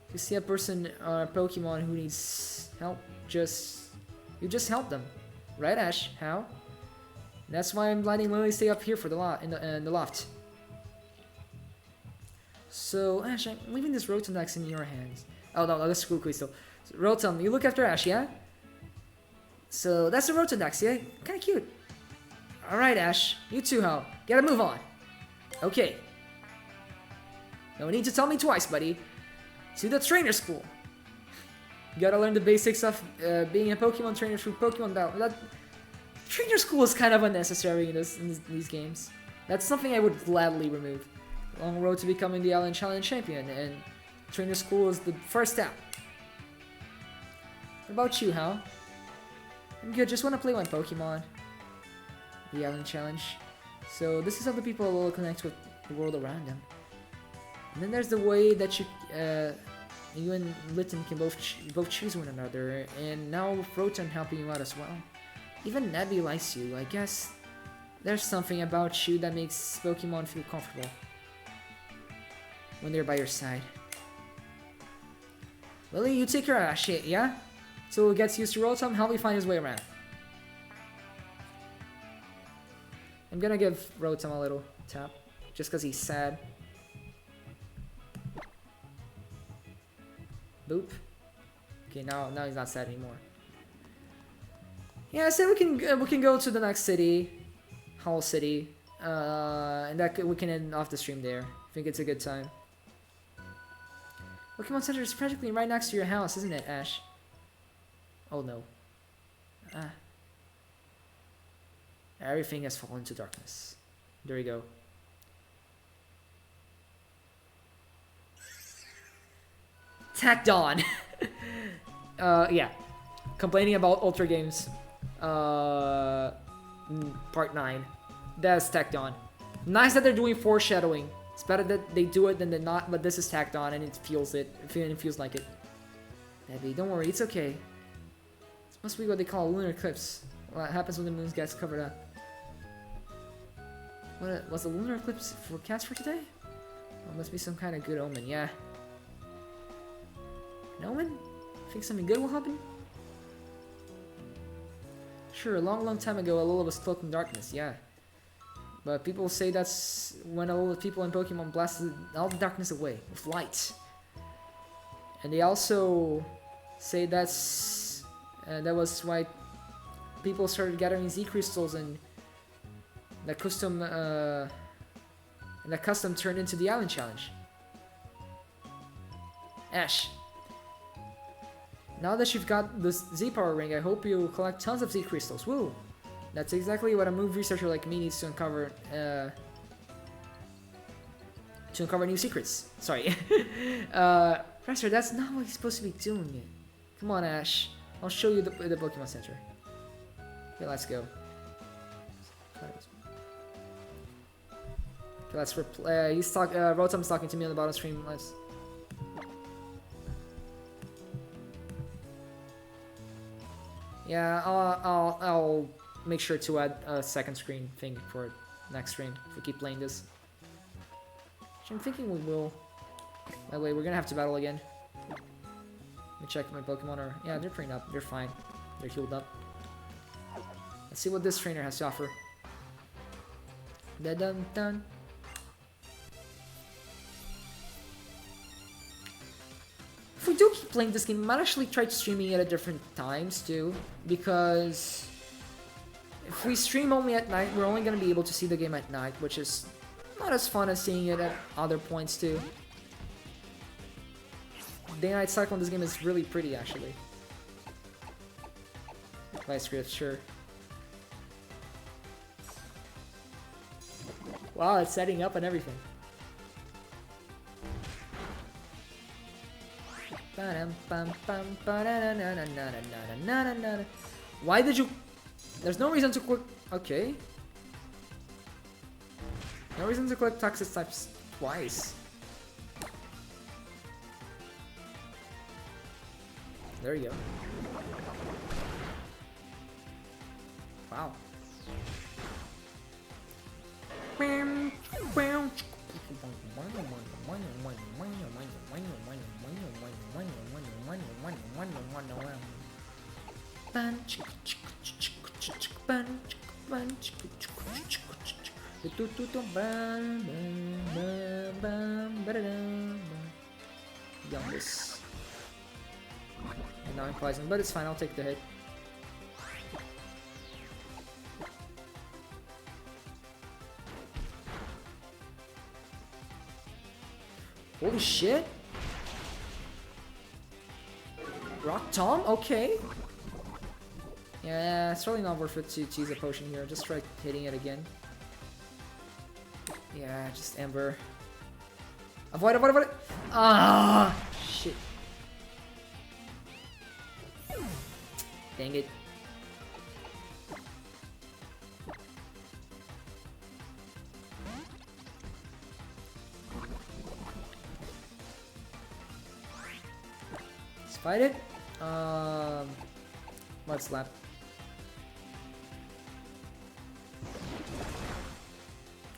If you see a person or a Pokemon who needs help, you just help them. Right, Ash? How? That's why I'm letting Lily stay up here for the in the loft. So, Ash, I'm leaving this Rotom Dex in your hands. Oh, no, that's Screw Crystal. So, Rotom, you look after Ash, yeah? So, that's the Rotom Dex, yeah? Kinda cute. Alright, Ash. You too, Hal. Gotta move on. Okay. No need to tell me twice, buddy. To the trainer school. You gotta learn the basics of being a Pokemon trainer through Pokemon battle. That trainer school is kind of unnecessary in these games. That's something I would gladly remove. Long road to becoming the Island Challenge champion, and trainer school is the first step. What about you, Hal? I'm good. Just want to play one Pokemon. The Island Challenge. So this is how the people will connect with the world around them. And then there's the way that you and Litten can both choose one another, and now with Rotom helping you out as well. Even Nebby likes you. I guess there's something about you that makes Pokemon feel comfortable when they're by your side. Lily, you take care of that shit, yeah? Till he gets used to Rotom, help me find his way around. I'm gonna give Rotom a little tap, just because he's sad. Boop. Okay, now he's not sad anymore. Yeah, I said we can go to the next city, Hall City, and we can end off the stream there. I think it's a good time. Pokemon Center is practically right next to your house, isn't it, Ash? Oh no. Everything has fallen to darkness. There we go. Tacked on. Yeah. Complaining about Ultra Games. Part 9. That's tacked on. Nice that they're doing foreshadowing. It's better that they do it than they're not, but this is tacked on and it feels like it. Debbie, don't worry, it's okay. This must be what they call a lunar eclipse. What happens when the moon gets covered up. What was the lunar eclipse forecast for today? Well, must be some kind of good omen, yeah. An omen? Think something good will happen? Sure, a long time ago, Alola was cloaked in darkness, yeah. But people say that's when all the people in Pokemon blasted all the darkness away with light. And they also say that was why people started gathering Z crystals, and the custom turned into the Island Challenge. Ash, now that you've got this Z Power Ring, I hope you collect tons of Z crystals. Woo! That's exactly what a move researcher like me needs to uncover new secrets. Sorry. Professor, that's not what he's supposed to be doing. Come on, Ash. I'll show you the Pokemon Center. Okay, let's go. Okay, let's replay. Rotom's talking to me on the bottom screen. Let's. Yeah, I'll make sure to add a second screen thing for next stream if we keep playing this. Which I'm thinking we will. By the way, we're gonna have to battle again. Let me check if my Pokemon are... Yeah, they're trained up. They're fine. They're healed up. Let's see what this trainer has to offer. Dun-dun-dun. If we do keep playing this game, I might actually try streaming it at different times too, because if we stream only at night, we're only going to be able to see the game at night, which is not as fun as seeing it at other points too. Day-night cycle in this game is really pretty, actually. Vice Griff, sure. Wow, it's setting up and everything. Why did you... There's no reason to click... Okay. No reason to click Toxic types twice. There you go. Wow. Youngest. And now I'm poison, but it's fine, I'll take the hit. Holy shit! Rock Tom? Okay. Yeah, it's really not worth it to use a potion here. Just try hitting it again. Yeah, just Ember. Avoid, avoid, avoid! Ah! Shit. Dang it. Let's fight it. Mud Slap.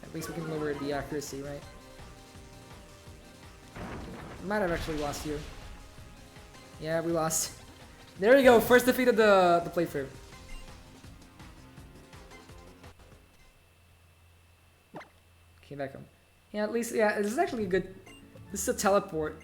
At least we can lower the accuracy, right? Might have actually lost here. Yeah, we lost. There we go, first defeat of the playthrough. Okay, back home. Yeah, at least, yeah, this is actually a good... This is a teleport.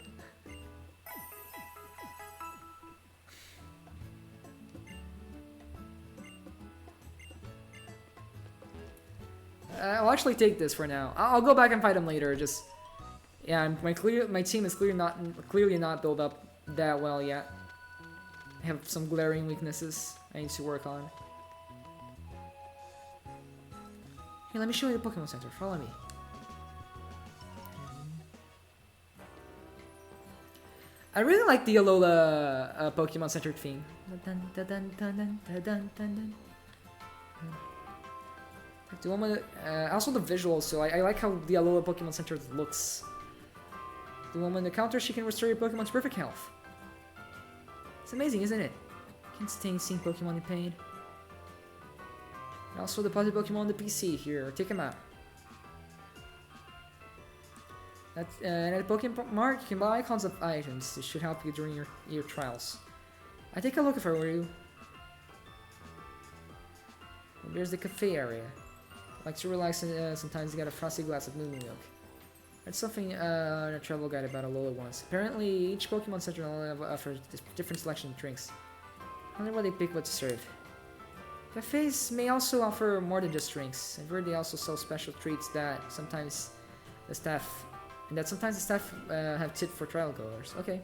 I'll actually take this for now. I'll go back and fight him later, just... Yeah, my team is clearly not built up that well yet. I have some glaring weaknesses I need to work on. Here, let me show you the Pokemon Center. Follow me. I really like the Alola Pokemon Center theme. Also the visuals, so I like how the Alola Pokemon Center looks. The woman encounters, she can restore your Pokemon's perfect health. It's amazing, isn't it? Can't stand seeing Pokemon in pain. And also deposit Pokemon on the PC here, take them out. And at Pokemon Mart, you can buy icons of items. This should help you during your trials. I take a look if I were you. Well, there's the cafe area. I like to relax and sometimes get a frosty glass of moo milk. Read something in a travel guide about Alola once. Apparently, each Pokemon Center offers different selection of drinks. I wonder why they pick what to serve. Cafes may also offer more than just drinks. I've heard they also sell special treats that sometimes the staff have tipped for trial goers. Okay.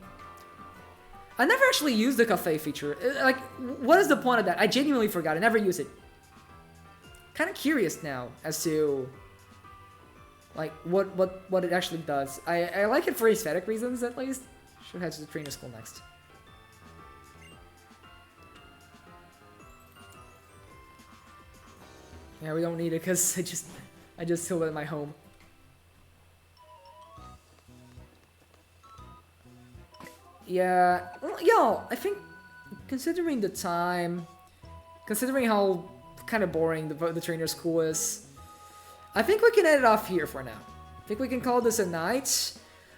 I never actually used the cafe feature. Like, what is the point of that? I genuinely forgot. I never use it. Kind of curious now as to like what it actually does. I like it for aesthetic reasons at least. Should head to the trainer school next. Yeah, we don't need it because I just healed at my home. Yeah, yo, I think considering the time, considering how kind of boring the trainer school is, I think we can end it off here for now. I think we can call this a night.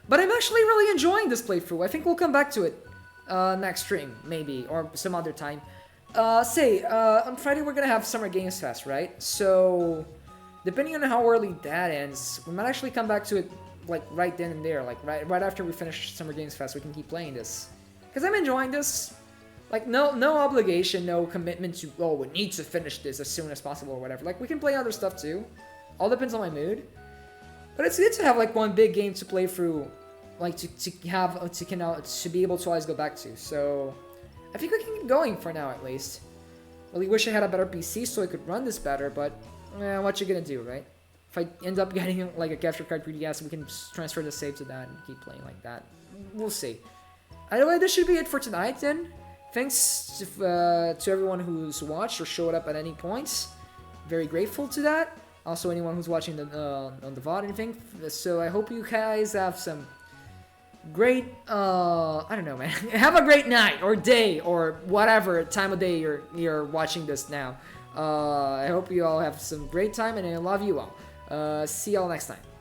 But I'm actually really enjoying this playthrough. I think we'll come back to it next stream, maybe, or some other time. On Friday we're gonna have Summer Games Fest, right? So, depending on how early that ends, we might actually come back to it like right then and there, like right after we finish Summer Games Fest, we can keep playing this. Because I'm enjoying this. Like, no obligation, no commitment to, oh, we need to finish this as soon as possible or whatever. Like, we can play other stuff too. All depends on my mood. But it's good to have like one big game to play through, like to be able to always go back to. So I think we can get going for now at least. Really wish I had a better PC so I could run this better, but what you gonna do, right? If I end up getting like a capture card 3DS, we can transfer the save to that and keep playing like that. We'll see. Anyway, this should be it for tonight then. Thanks to everyone who's watched or showed up at any points. Very grateful to that. Also, anyone who's watching on the VOD and anything. So I hope you guys have some great, I don't know, man. Have a great night or day or whatever time of day you're watching this now. I hope you all have some great time and I love you all. See y'all next time.